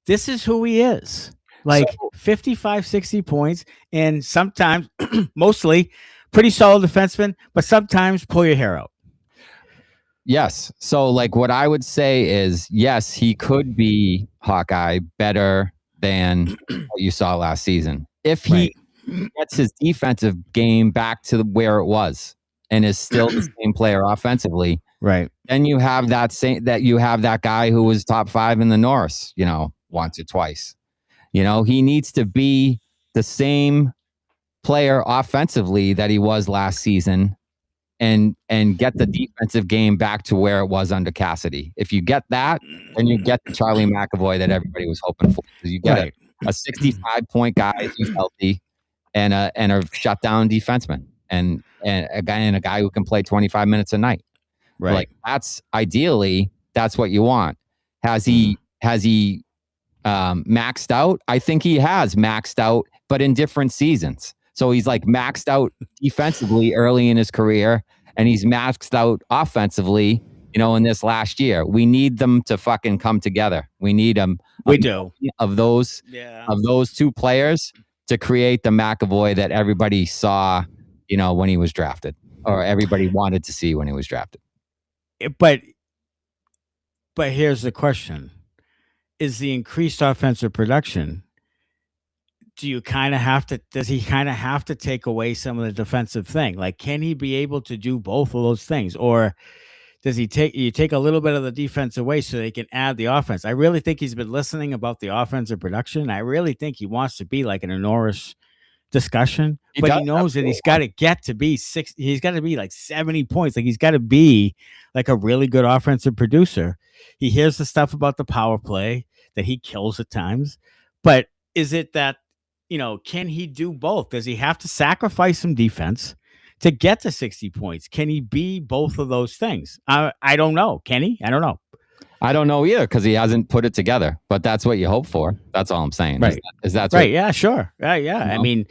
S1: this is who he is? Like 55, 60 points, and sometimes, mostly, pretty solid defenseman, but sometimes pull your hair out.
S2: Yes. So, like, what I would say is, yes, he could be Hawkeye better than what you saw last season. If he gets his defensive game back to where it was and is still the same player offensively,
S1: right?
S2: Then you have that guy who was top 5 in the Norris, once or twice. He needs to be the same player offensively that he was last season and get the defensive game back to where it was under Cassidy. If you get that, then you get the Charlie McAvoy that everybody was hoping for. You get a 65-point guy who's healthy and a shutdown defenseman and a guy who can play 25 minutes a night.
S1: Right.
S2: Like, that's ideally, that's what you want. Has he maxed out? I think he has maxed out, but in different seasons. So he's like maxed out defensively early in his career, and he's maxed out offensively, in this last year. We need them to fucking come together. We need them.
S1: We do.
S2: Of those two players to create the McAvoy that everybody saw, when he was drafted, or everybody wanted to see when he was drafted.
S1: But here's the question. Is the increased offensive production, does he kind of have to take away some of the defensive thing? Like, can he be able to do both of those things? Or does you take a little bit of the defense away so they can add the offense? I really think he's been listening about the offensive production. I really think he wants to be like in a Norris discussion, but he knows that he's got to get to be he's got to be like 70 points. Like, he's got to be like a really good offensive producer. He hears the stuff about the power play that he kills at times, but is it that, can he do both? Does he have to sacrifice some defense to get to 60 points? Can he be both of those things? I don't know. Can he? I don't know.
S2: I don't know either, because he hasn't put it together, but that's what you hope for. That's all I'm saying.
S1: Right.
S2: Is that
S1: right. Yeah, sure. Yeah. I mean,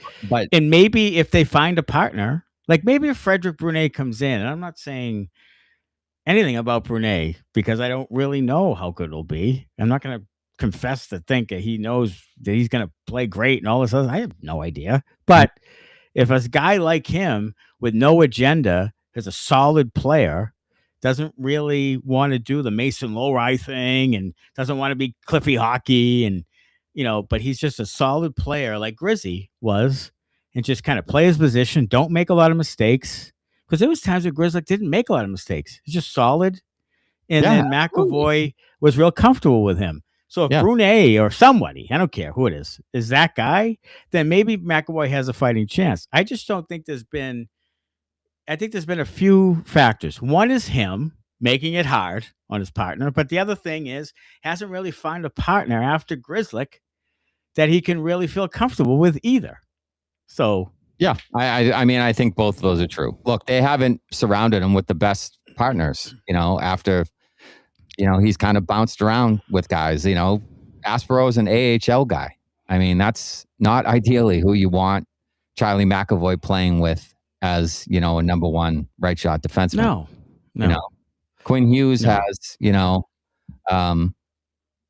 S1: and maybe if they find a partner, like maybe if Frederick Brunet comes in, and I'm not saying anything about Brunei because I don't really know how good it'll be. I'm not going to confess to think that he knows that he's going to play great and all this other. I have no idea. But if a guy like him with no agenda is a solid player, doesn't really want to do the Mason Lohrei thing and doesn't want to be Cliffy hockey and, but he's just a solid player like Grizzy was and just kind of play his position, don't make a lot of mistakes. Because there was times where Grizzly didn't make a lot of mistakes. He's just solid. And then McAvoy was real comfortable with him. So if Brunei or somebody, I don't care who it is that guy, then maybe McAvoy has a fighting chance. I just don't think I think there's been a few factors. One is him making it hard on his partner. But the other thing is hasn't really found a partner after Grizzly that he can really feel comfortable with either. So
S2: yeah, I mean, I think both of those are true. Look, they haven't surrounded him with the best partners, after, he's kind of bounced around with guys, Aspero's an AHL guy. I mean, that's not ideally who you want Charlie McAvoy playing with as, a number one right shot defenseman.
S1: No.
S2: Quinn Hughes has,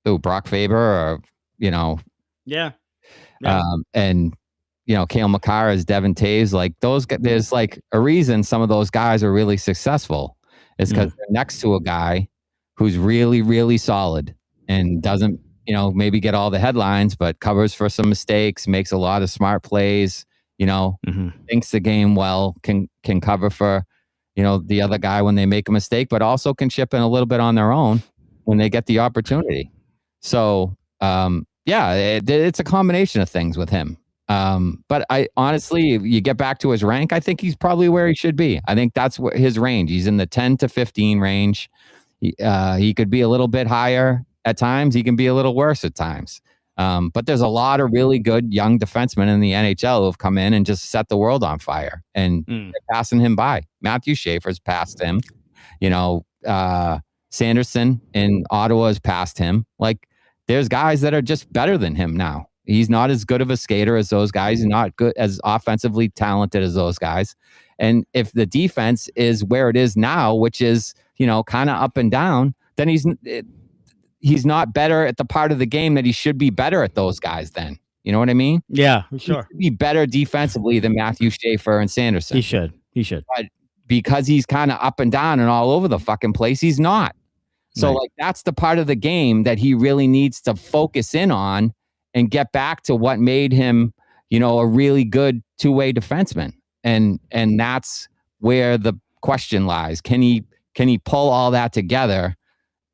S2: Brock Faber or, and Cale Makar is Devin Taves, like those. There's like a reason some of those guys are really successful. Is because they're next to a guy who's really, really solid and doesn't, maybe get all the headlines, but covers for some mistakes, makes a lot of smart plays. Thinks the game well, can cover for, the other guy when they make a mistake, but also can chip in a little bit on their own when they get the opportunity. So, it's a combination of things with him. But I honestly, if you get back to his rank, I think he's probably where he should be. I think that's what his range. He's in the 10 to 15 range. He could be a little bit higher at times. He can be a little worse at times. But there's a lot of really good young defensemen in the NHL who have come in and just set the world on fire, and they're passing him by. Matthew Schaefer's passed him. Sanderson in Ottawa has passed him. Like, there's guys that are just better than him now. He's not as good of a skater as those guys. He's not good as offensively talented as those guys. And if the defense is where it is now, which is, kind of up and down, then he's not better at the part of the game that he should be better at those guys then. You know what I mean?
S1: Yeah, sure.
S2: He should be better defensively than Matthew Schaefer and Sanderson.
S1: He should.
S2: But because he's kind of up and down and all over the fucking place, he's not. So like that's the part of the game that he really needs to focus in on and get back to what made him, a really good two-way defenseman. And that's where the question lies. Can he pull all that together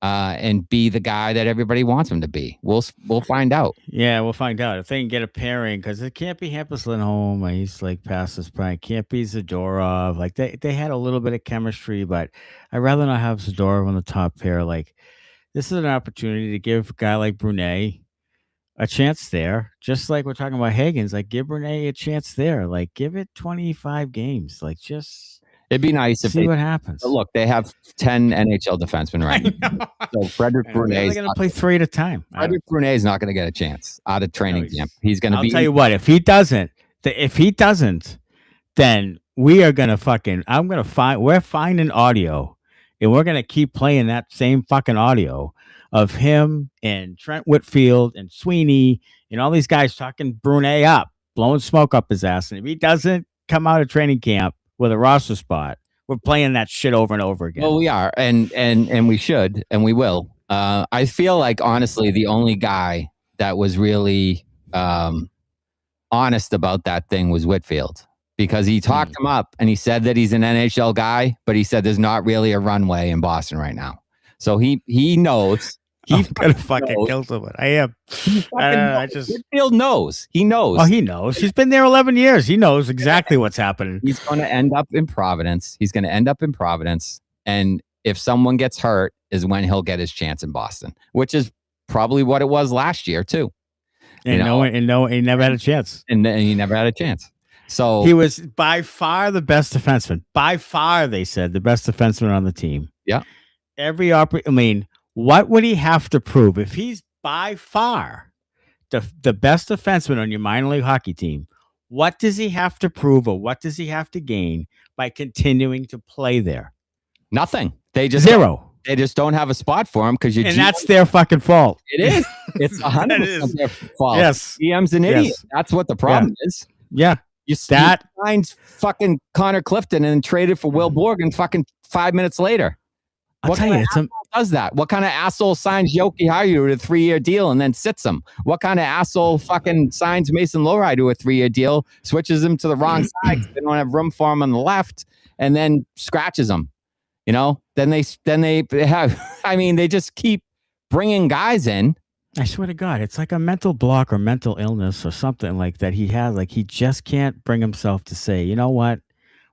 S2: and be the guy that everybody wants him to be? We'll find out.
S1: Yeah, we'll find out if they can get a pairing, because it can't be Hampus Lindholm. He's like past this prime. Can't be Zadorov. Like they had a little bit of chemistry, but I'd rather not have Zadorov on the top pair. Like, this is an opportunity to give a guy like Brunei a chance there, just like we're talking about Hagens. Like, give Brunei a chance there. Like, give it 25 games. Like, just
S2: it'd be nice if
S1: see what happens.
S2: Look, they have 10 NHL defensemen right now. So Frederick Brunei is
S1: going to play 3 at a time.
S2: Frederick Brunei is not going to get a chance out of training camp. He's going to be.
S1: I'll tell you what. If he doesn't, then we are going to we're finding audio, and we're going to keep playing that same fucking audio of him and Trent Whitfield and Sweeney and all these guys talking Brunei up, blowing smoke up his ass. And if he doesn't come out of training camp with a roster spot, we're playing that shit over and over again.
S2: Well, we are, and we should, and we will. I feel like, honestly, the only guy that was really honest about that thing was Whitfield, because he talked him up and he said that he's an NHL guy, but he said there's not really a runway in Boston right now. So he knows.
S1: He's gonna fucking kill someone. I am.
S2: Whitfield knows. He knows.
S1: Oh, he knows. He's been there 11 years. He knows exactly what's happening.
S2: He's going to end up in Providence. And if someone gets hurt is when he'll get his chance in Boston, which is probably what it was last year too.
S1: He never had a chance.
S2: And he never had a chance. So
S1: he was by far the best defenseman. By far, they said, the best defenseman on the team.
S2: Yeah.
S1: What would he have to prove if he's by far the best defenseman on your minor league hockey team? What does he have to prove, or what does he have to gain by continuing to play there?
S2: Nothing. They just
S1: zero.
S2: They just don't have a spot for him because
S1: and that's their fucking fault.
S2: It is. It's 100% their fault.
S1: Yes.
S2: GM's an idiot. That's what the problem is.
S1: Yeah.
S2: You signed fucking Connor Clifton and traded for Will Borgen fucking 5 minutes later.
S1: I'll tell you,
S2: does that? What kind of asshole signs Georgii to a 3-year deal and then sits him? What kind of asshole fucking signs Mason Lohrei to a 3-year deal, switches him to the wrong side? They don't have room for him on the left, and then scratches him. You know, then they have. I mean, they just keep bringing guys in.
S1: I swear to God, it's like a mental block or mental illness or something like that he has. Like he just can't bring himself to say, you know what?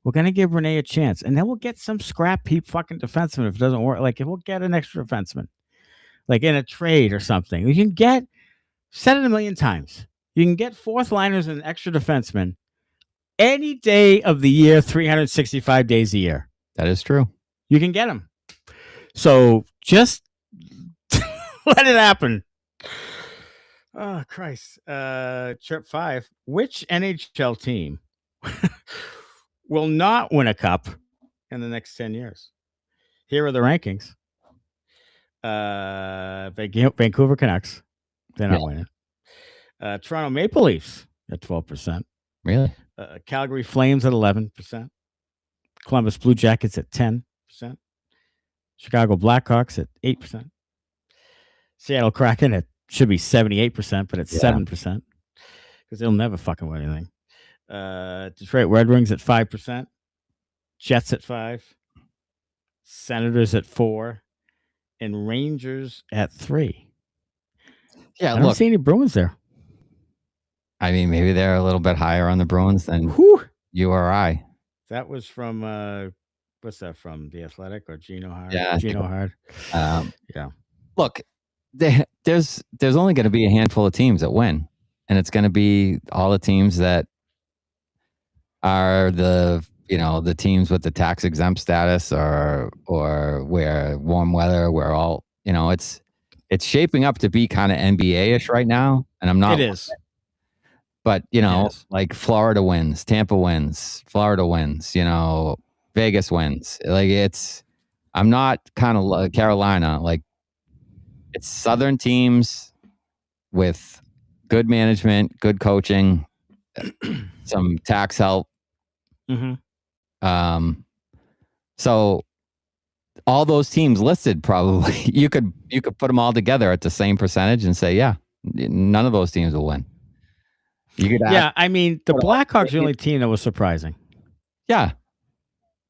S1: We're going to give Renee a chance, and then we'll get some scrap heap fucking defenseman if it doesn't work. Like, we'll get an extra defenseman, like in a trade or something. You can get, said it a million times, you can get fourth liners and extra defensemen any day of the year, 365 days a year.
S2: That is true.
S1: You can get them. So just let it happen. Oh, Christ. Chirp 5. Which NHL team will not win a cup in the next 10 years? Here are the rankings. Vancouver Canucks. They're not winning. Toronto Maple Leafs at 12%.
S2: Really?
S1: Calgary Flames at 11%. Columbus Blue Jackets at 10%. Chicago Blackhawks at 8%. Seattle Kraken should be 78%, but it's 7% because they'll never fucking win anything. Detroit Red Wings at 5%, Jets at 5%, Senators at 4%, and Rangers at 3%.
S2: Yeah,
S1: I don't see any Bruins there.
S2: I mean, maybe they're a little bit higher on the Bruins than you or I.
S1: That was from what's that from? The Athletic or Gino Hard?
S2: Yeah,
S1: Gino Hard. Yeah.
S2: Look, there's only going to be a handful of teams that win, and it's going to be all the teams that are the teams with the tax exempt status or where warm weather, where all it's shaping up to be kind of NBA-ish right now, and I'm not.
S1: It is.
S2: But like Florida wins, Tampa wins, Florida wins, Vegas wins. Like I'm not kind of like Carolina. Like it's Southern teams with good management, good coaching, some tax help.
S1: Mm-hmm.
S2: So all those teams listed, probably you could put them all together at the same percentage and say, yeah, none of those teams will win.
S1: I mean, the Blackhawks are the only team that was surprising.
S2: Yeah.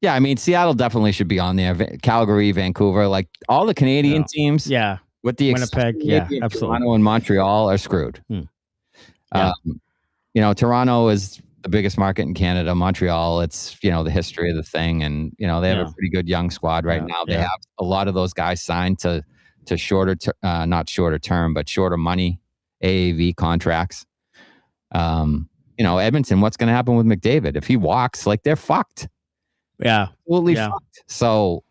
S2: Yeah, I mean, Seattle definitely should be on there. Calgary, Vancouver, like all the Canadian teams.
S1: Yeah.
S2: With the
S1: Winnipeg, absolutely.
S2: Toronto and Montreal are screwed.
S1: Yeah.
S2: Toronto is the biggest market in Canada. Montreal, it's, the history of the thing. And, they have a pretty good young squad right now. They have a lot of those guys signed to shorter, not shorter term, but shorter money, AAV contracts. Edmonton, what's going to happen with McDavid? If he walks, like they're fucked.
S1: Yeah.
S2: Absolutely fucked. So,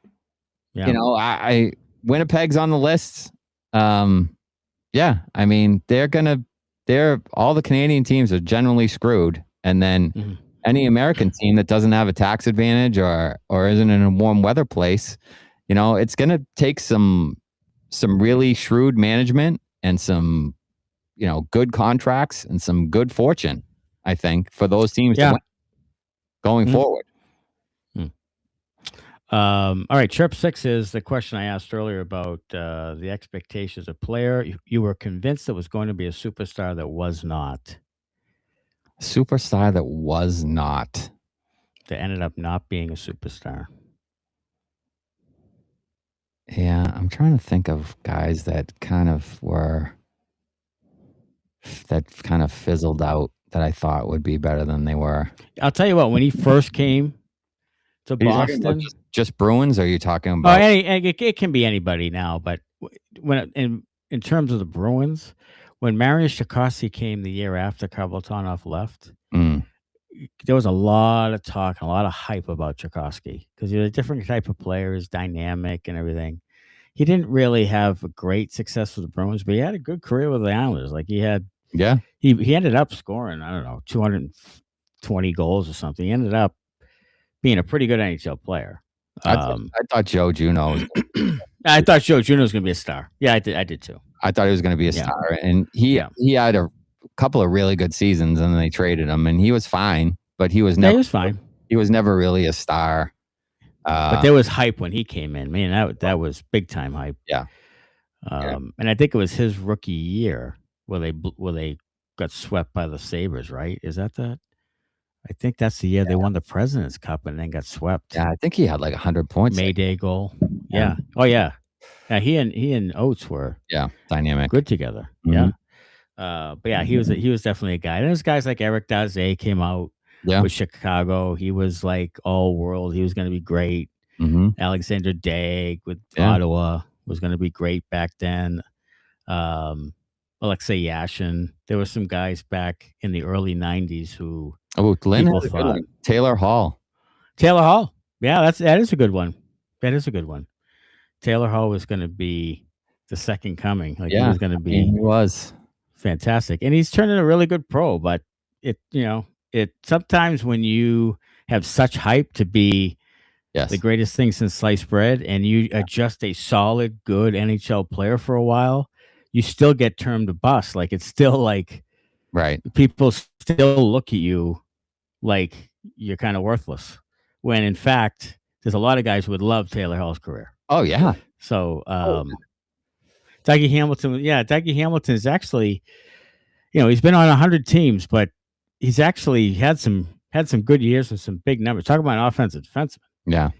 S2: I Winnipeg's on the list. I mean, all the Canadian teams are generally screwed. And then any American team that doesn't have a tax advantage or isn't in a warm weather place, it's going to take some really shrewd management and some, good contracts and some good fortune, I think, for those teams to win going forward.
S1: All right. Chirp 6 is the question I asked earlier about the expectations of player. You were convinced it was going to be a superstar that was not.
S2: Superstar that was not.
S1: That ended up not being a superstar.
S2: Yeah, I'm trying to think of guys that kind of fizzled out that I thought would be better than they were.
S1: I'll tell you what, when he first came to Boston,
S2: just Bruins, or are you talking about?
S1: It can be anybody now, but when in terms of the Bruins, when Mariusz Czerkawski came the year after Karbotanov left, there was a lot of talk, a lot of hype about Czerkawski because he's a different type of player, he's dynamic and everything. He didn't really have a great success with the Bruins, but he had a good career with the Islanders. Like he ended up scoring, I don't know, 220 goals or something. He ended up being a pretty good NHL player.
S2: I thought Joe Juno was
S1: I thought Joe Juno was going to be a star. Yeah, I did too.
S2: I thought he was going to be a star, and he had a couple of really good seasons, and then they traded him, and he was fine, but he was never
S1: fine.
S2: He was never really a star.
S1: But there was hype when he came in. Man, that was big time hype.
S2: Yeah.
S1: And I think it was his rookie year where they got swept by the Sabres, right? Is that that? I think that's the year they won the President's Cup and then got swept.
S2: Yeah, I think he had like 100 points.
S1: Mayday goal. Yeah. Oh yeah. Yeah, he and Oates were
S2: dynamic,
S1: good together.
S2: Mm-hmm.
S1: Yeah. But yeah, he was definitely a guy. And there's guys like Eric Daze came out with Chicago. He was like all world. He was going to be great.
S2: Mm-hmm.
S1: Alexander Dag with Ottawa was going to be great back then. Alexei Yashin. There were some guys back in the early 90s who people thought.
S2: Taylor Hall.
S1: Yeah, that is a good one. Taylor Hall was going to be the second coming. Like he was going to be.
S2: He was
S1: fantastic, and he's turning a really good pro. But it sometimes when you have such hype to be the greatest thing since sliced bread, and you are just a solid, good NHL player for a while, you still get termed a bust. Like it's still like,
S2: right?
S1: People still look at you like you're kind of worthless, when in fact there's a lot of guys who would love Taylor Hall's career.
S2: Oh yeah.
S1: So Dougie Hamilton is actually, he's been on 100 teams, but he's actually had some good years with some big numbers. Talk about an offensive defenseman.
S2: Yeah.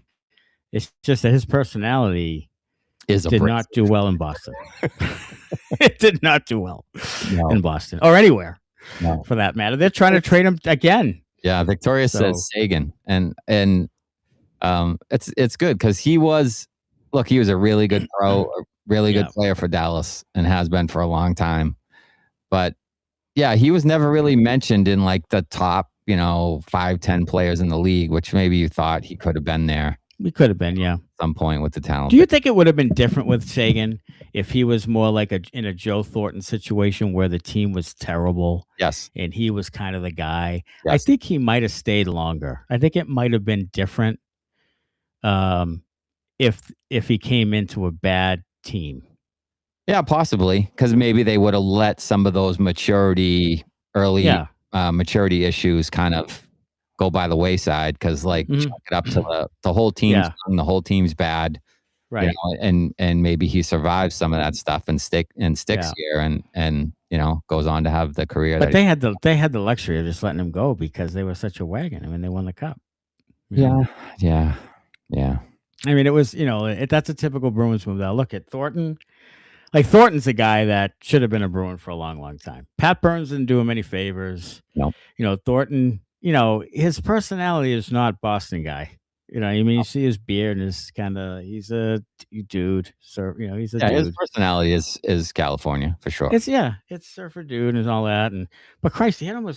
S1: It's just that his personality did not do well in Boston. It did not do well in Boston or anywhere for that matter. They're trying to trade him again.
S2: Yeah, Victoria says Sagan, and it's good because he was a really good pro, a really good player for Dallas, and has been for a long time. But yeah, he was never really mentioned in like the top 5-10 players in the league, which maybe you thought he could have been there.
S1: He could have been,
S2: at some point with the talent.
S1: Do you think it would have been different with Sagan if he was more like in a Joe Thornton situation where the team was terrible?
S2: Yes.
S1: And he was kind of the guy.
S2: Yes.
S1: I think he might have stayed longer. I think it might have been different if he came into a bad team.
S2: Yeah, possibly, because maybe they would have let some of those maturity issues kind of go by the wayside, because chalk it up to the whole team's the whole team's bad,
S1: right?
S2: And maybe he survives some of that stuff and sticks here and goes on to have the career.
S1: But they had the luxury of just letting him go because they were such a wagon. I mean, they won the cup.
S2: Yeah.
S1: I mean, it was that's a typical Bruins move. Now look at Thornton. Like Thornton's a guy that should have been a Bruin for a long, long time. Pat Burns didn't do him any favors.
S2: No.
S1: Thornton, his personality is not Boston guy. You see his beard and he's a dude. So, he's a dude.
S2: His personality is California for sure.
S1: It's surfer dude and all that. But Christ, he had what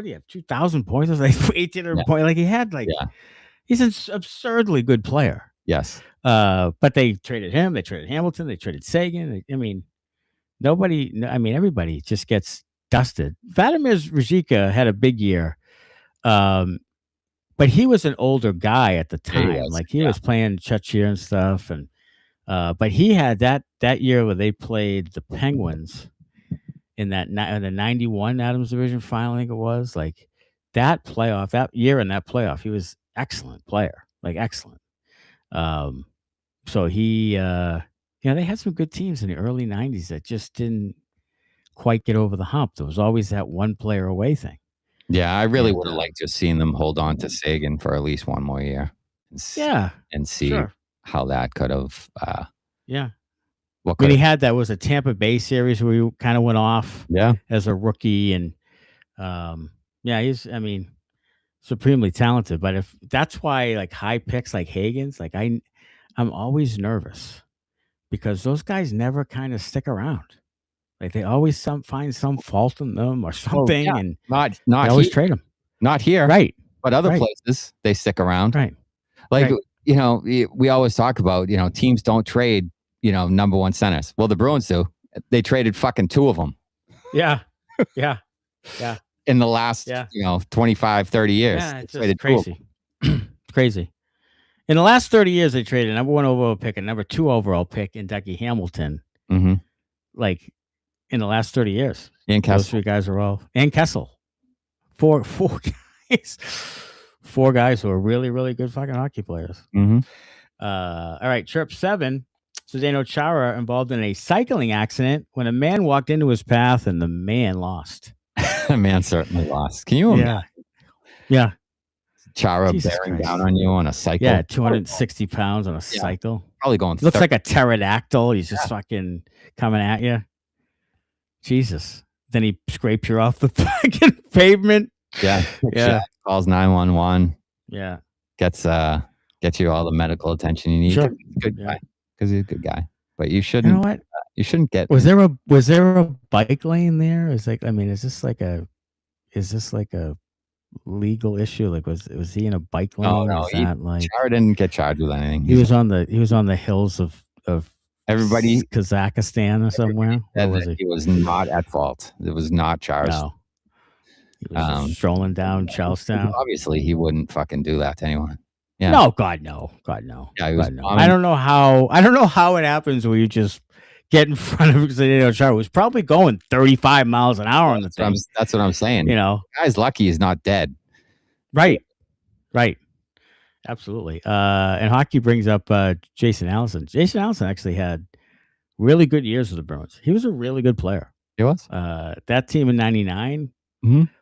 S1: do you have? 2,000 points? It was like 1,800 points. Like he had he's an absurdly good player.
S2: Yes.
S1: But they traded him. They traded Hamilton. They traded Sagan. Everybody just gets dusted. Vladimir Ruzicka had a big year, but he was an older guy at the time. He was playing Chachir and stuff, and but he had that year where they played the Penguins in the 91 Adams Division final. I think it was that year in that playoff. He was excellent player, excellent. So he, they had some good teams in the early 90s that just didn't quite get over the hump. There was always that one player away thing.
S2: Yeah, I really would have liked just seeing them hold on to Sagan for at least one more year. And see how that could have.
S1: He had that was a Tampa Bay series where he kind of went off. As a rookie, and he's supremely talented. But if that's why high picks like Hagens, I'm always nervous because those guys never kind of stick around. They always find some fault in them or something, and
S2: not
S1: they always trade them.
S2: Not here,
S1: right?
S2: But other places they stick around,
S1: right?
S2: We always talk about teams don't trade number one centers. Well, the Bruins do. They traded fucking 2 of them.
S1: Yeah.
S2: In the last 25, 30 years.
S1: Yeah, it's just crazy. Crazy. In the last 30 years, they traded number 1 overall pick and number 2 overall pick in Dougie Hamilton.
S2: Mm-hmm.
S1: Like in the last 30 years.
S2: And Kessel.
S1: Those 3 guys are all. And Kessel. Four guys. 4 guys who are really, really good fucking hockey players.
S2: Mm-hmm.
S1: All right. Chirp 7. Zdeno Chara involved in a cycling accident when a man walked into his path and the man lost.
S2: The man certainly lost. Can you imagine?
S1: Yeah.
S2: Chara
S1: Jesus
S2: bearing
S1: Christ.
S2: down on you on a cycle?
S1: Yeah, 260 pounds on a cycle.
S2: Probably going.
S1: Looks like a pterodactyl. He's just fucking coming at you. Jesus. Then he scrapes you off the fucking pavement.
S2: Yeah. Calls 911.
S1: Yeah.
S2: Gets you all the medical attention you need.
S1: Sure.
S2: Good guy. Because he's a good guy. But you shouldn't.
S1: You know what?
S2: You shouldn't get.
S1: Was there a bike lane there? Is this like a legal issue? Like was he in a bike lane?
S2: No.
S1: Chara
S2: didn't get charged with anything.
S1: He was on the hills of
S2: everybody
S1: Kazakhstan or somewhere.
S2: He was not at fault. It was not Chara's.
S1: No. He was just strolling down Charlestown.
S2: Obviously, he wouldn't fucking do that to anyone. Yeah.
S1: No, God no.
S2: Yeah, he was.
S1: No. I don't know how it happens where you just get in front of Zdeno Chara, who's probably going 35 miles an hour on the thing.
S2: That's what I'm saying.
S1: You know,
S2: the guy's lucky he's not dead.
S1: Right. Absolutely. And hockey brings up Jason Allison. Jason Allison actually had really good years with the Bruins. He was a really good player.
S2: He was.
S1: That team in '99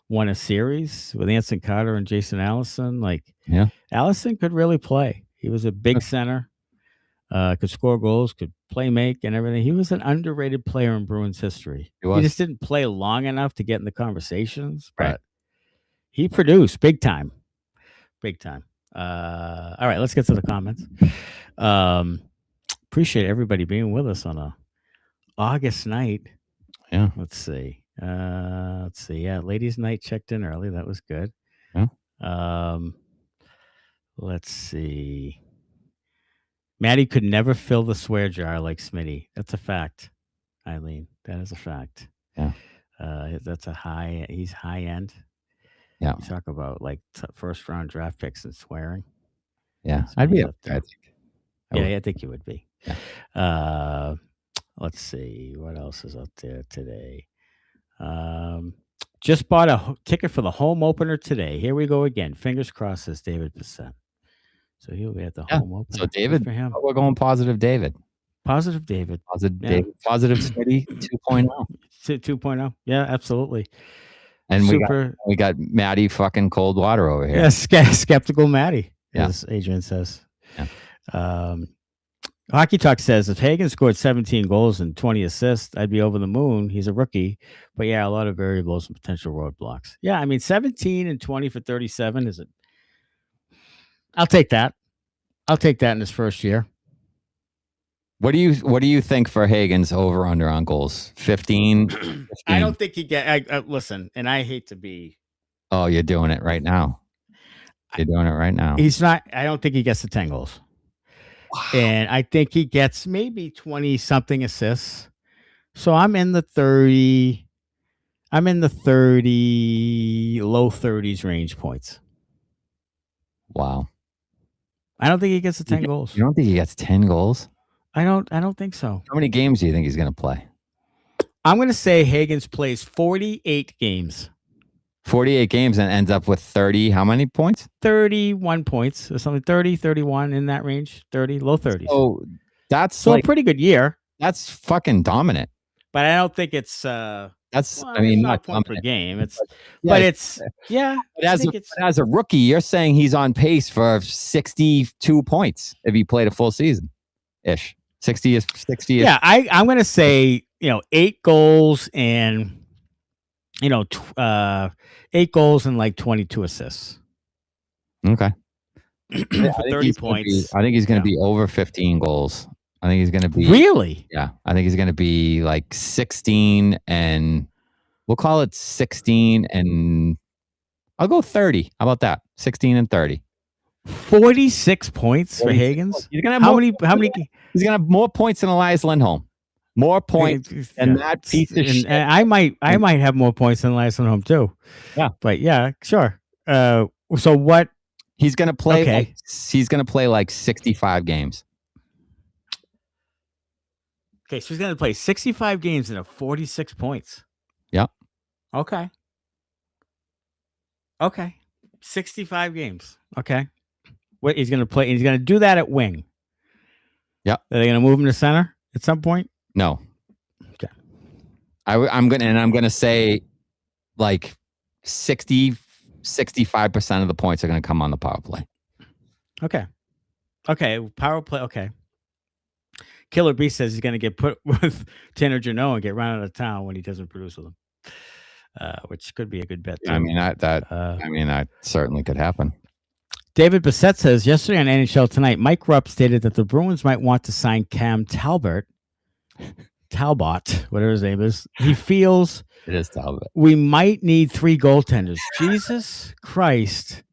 S1: won a series with Anson Carter and Jason Allison. Allison could really play. He was a big center. Could score goals, could play make and everything. He was an underrated player in Bruins history. He just didn't play long enough to get in the conversations, but he produced big time. All right, let's get to the comments. Appreciate everybody being with us on a August night.
S2: Yeah.
S1: Let's see. Yeah, ladies' night checked in early. That was good.
S2: Yeah.
S1: Let's see. Maddie could never fill the swear jar like Smitty. That's a fact, Eileen. That is a fact.
S2: Yeah.
S1: That's he's high end.
S2: Yeah.
S1: You talk about like first round draft picks and swearing.
S2: Yeah. I'd be up there.
S1: I think you would be.
S2: Yeah.
S1: Let's see. What else is up there today? Just bought a ticket for the home opener today. Here we go again. Fingers crossed, says David Bissett. So he'll be at the home opener.
S2: So David,
S1: for him.
S2: We're going positive David.
S1: Positive David.
S2: David. Positive Smitty 2.0.
S1: 2.0. Yeah, absolutely.
S2: And we got Maddie fucking cold water over here.
S1: Yeah, skeptical Maddie, as Adrian says.
S2: Yeah.
S1: Hockey Talk says if Hagens scored 17 goals and 20 assists, I'd be over the moon. He's a rookie, but a lot of variables and potential roadblocks. Yeah, I mean 17 and 20 for 37 is it? I'll take that. In his first year.
S2: What do you think for Hagens over under on goals? 15?
S1: I don't think he listen, and I hate to be.
S2: Oh, you're doing it right now. You're doing it right now.
S1: He's not. I don't think he gets the 10 goals. Wow. And I think he gets maybe 20 something assists. So I'm in the 30. I'm in the 30, low 30s range points.
S2: Wow.
S1: I don't think he gets the 10 goals.
S2: You don't think he gets 10 goals?
S1: I don't think so.
S2: How many games do you think he's going to play?
S1: I'm going to say Hagens plays 48 games.
S2: 48 games and ends up with 30. How many points?
S1: 31 points or something. 30, 31 in that range. 30, low 30s.
S2: So that's
S1: a pretty good year.
S2: That's fucking dominant.
S1: But I don't think it's
S2: not
S1: point per game. As
S2: a rookie, you're saying he's on pace for 62 points if he played a full season ish. 60 is 60.
S1: Yeah, I'm going to say 8 goals and 8 goals and like 22 assists.
S2: Okay.
S1: For 30 points.
S2: I think he's going to be over 15 goals. I think he's going to be
S1: really.
S2: Yeah, I think he's going to be like 16 and we'll call it 16 and I'll go 30. How about that? 16 and 30.
S1: 46 points for Hagens.
S2: He's gonna have
S1: how many?
S2: He's gonna have more points than Elias Lindholm. More points than that piece of shit.
S1: And I might have more points than Elias Lindholm too.
S2: Yeah,
S1: but yeah, sure. So what
S2: He's going to play.
S1: Okay.
S2: He's going to play like 65 games.
S1: Okay, so he's going to play 65 games and have 46 points.
S2: Yep.
S1: Okay. 65 games. Okay. What he's going to play? He's going to do that at wing.
S2: Yep.
S1: Are they going to move him to center at some point?
S2: No.
S1: Okay.
S2: I'm going to say like 65% of the points are going to come on the power play.
S1: Okay. Power play. Okay. Killer B says he's going to get put with Tanner Jeannot and get run out of town when he doesn't produce with him, which could be a good bet too.
S2: I mean that certainly could happen.
S1: David Bissett says yesterday on NHL Tonight, Mike Rupp stated that the Bruins might want to sign Cam Talbot, whatever his name is. He feels
S2: it is Talbot. We
S1: might need 3 goaltenders. Jesus Christ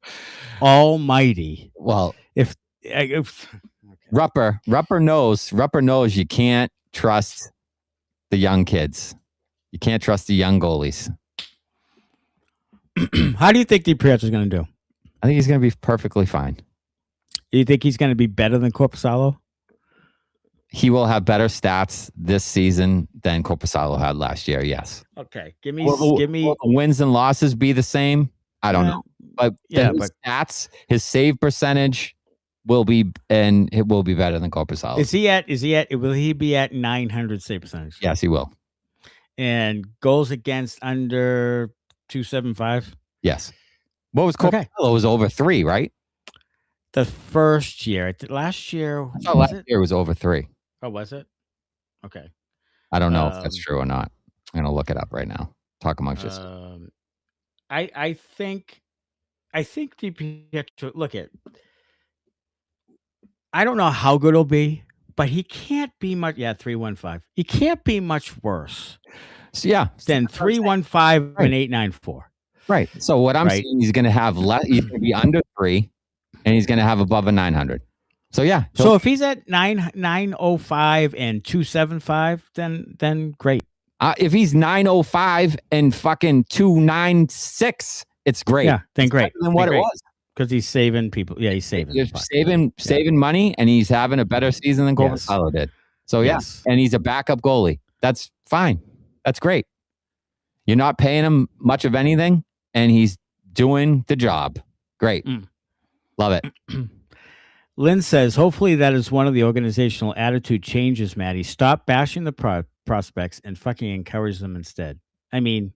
S1: Almighty!
S2: Well,
S1: if
S2: Rupper knows you can't trust the young kids. You can't trust the young goalies.
S1: How do you think Peterka is going to do?
S2: I think he's going to be perfectly fine.
S1: You think he's going to be better than Korpisalo?
S2: He will have better stats this season than Korpisalo had last year. Yes.
S1: Okay. Will
S2: the wins and losses be the same? I don't know. But his stats, his save percentage will be better than Korpisalo.
S1: Will he be at 900 save percentage?
S2: Yes, he will.
S1: And goals against under 275?
S2: Yes. What was Korpisalo? It was over 3, right?
S1: The first year. Last year.
S2: Last year was over 3.
S1: Oh, was it? Okay.
S2: I don't know if that's true or not. I'm going to look it up right now. Talk amongst us.
S1: I think Peterka, look at. I don't know how good he'll be, but he can't be much. Yeah, 315. He can't be much worse.
S2: So, yeah,
S1: than 315 and 894.
S2: Right. So what I'm saying, he's going to have less. He's going to be under 3, and he's going to have above a 900. So yeah.
S1: So if he's at 905 and 275, then great.
S2: If he's 905 and fucking 296, it's great.
S1: Yeah, then great.
S2: Than what it was.
S1: Because he's saving people. Yeah, he's saving.
S2: Saving money, and he's having a better season than Korpisalo did. So yes, and he's a backup goalie. That's fine. That's great. You're not paying him much of anything, and he's doing the job. Great. Love it.
S1: Lynn says, hopefully that is one of the organizational attitude changes, Maddie. Stop bashing the prospects and fucking encourage them instead. I mean,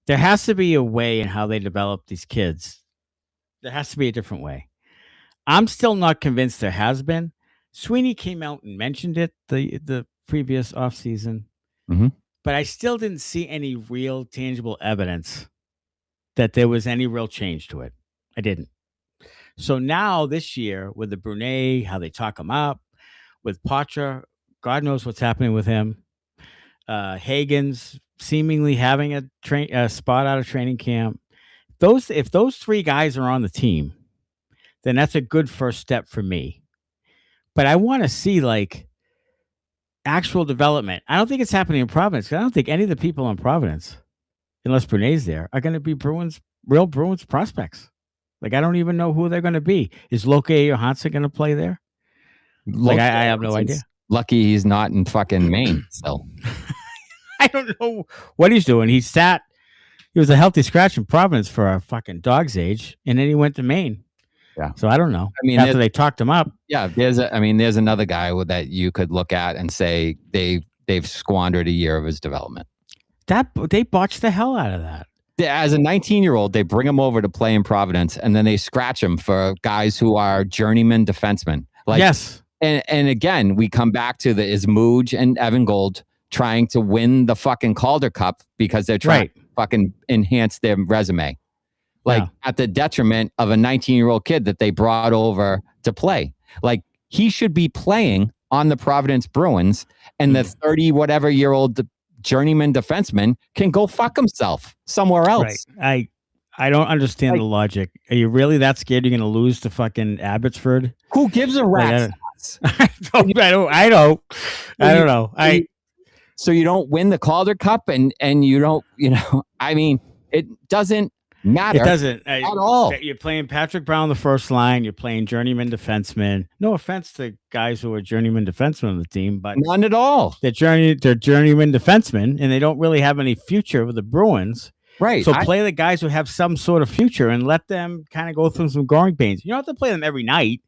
S1: there has to be a way in how they develop these kids. There has to be a different way. I'm still not convinced there has been. Sweeney came out and mentioned it the previous offseason, but I still didn't see any real tangible evidence that there was any real change to it. I didn't. So now this year with the Brunet, how they talk him up, with Poitras, God knows what's happening with him. Hagens seemingly having a spot out of training camp. If those 3 guys are on the team, then that's a good first step for me. But I want to see like actual development. I don't think it's happening in Providence. I don't think any of the people in Providence, unless Brunet's there, are going to be real Bruins prospects. Like, I don't even know who they're going to be. Is Lohrei or Hansen going to play there? Like, I have no idea.
S2: Lucky he's not in fucking Maine still.
S1: I don't know what he's doing. He was a healthy scratch in Providence for a fucking dog's age, and then he went to Maine. Yeah. So I don't know. I mean, after they talked him up.
S2: Yeah, there's another guy that you could look at and say they've squandered a year of his development.
S1: They botched the hell out of that.
S2: As a 19-year-old, they bring him over to play in Providence, and then they scratch him for guys who are journeyman defensemen. Like,
S1: yes.
S2: And again, we come back to the Ismooj and Evan Gold trying to win the fucking Calder Cup because they're trying to fucking enhance their resume. Like, at the detriment of a 19-year-old kid that they brought over to play. Like, he should be playing on the Providence Bruins, and the 30-whatever-year-old journeyman defenseman can go fuck himself somewhere else.
S1: Right. I don't understand the logic. Are you really that scared you're going to lose to fucking Abbotsford?
S2: Who gives a rat's ass?
S1: I don't know.
S2: So you don't win the Calder Cup and you don't, I mean, it doesn't matter.
S1: It doesn't
S2: at all.
S1: You're playing Patrick Brown on the first line. You're playing journeyman defensemen. No offense to guys who are journeyman defensemen on the team, but
S2: none at all.
S1: They're journeyman defensemen, and they don't really have any future with the Bruins.
S2: Right.
S1: So play the guys who have some sort of future and let them kind of go through some growing pains. You don't have to play them every night,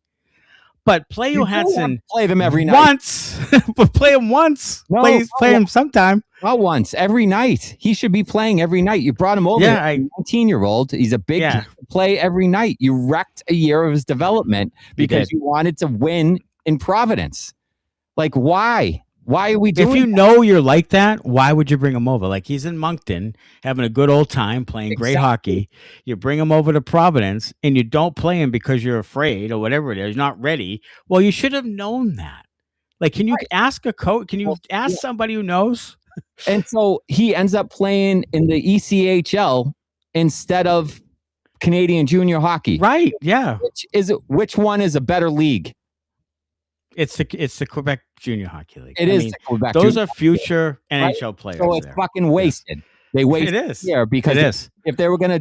S1: but play Johansson.
S2: Play them every night
S1: once, but play him once. No, play him sometime.
S2: Not once, every night. He should be playing every night. You brought him over.
S1: Yeah,
S2: a 19-year-old. He's a big kid to play every night. You wrecked a year of his development because you wanted to win in Providence. Like, why? Why are we doing
S1: If you know you're like that, why would you bring him over? Like, he's in Moncton having a good old time playing great hockey. You bring him over to Providence and you don't play him because you're afraid or whatever it is, not ready. Well, you should have known that. Like, can you ask a coach? Can you ask somebody who knows?
S2: And so he ends up playing in the ECHL instead of Canadian junior hockey.
S1: Right. Yeah.
S2: Which one is a better league?
S1: It's the Quebec Junior Hockey League.
S2: It is the Quebec.
S1: Those are future NHL players.
S2: So it's fucking wasted. They wasted
S1: it is.
S2: Here because if they were gonna,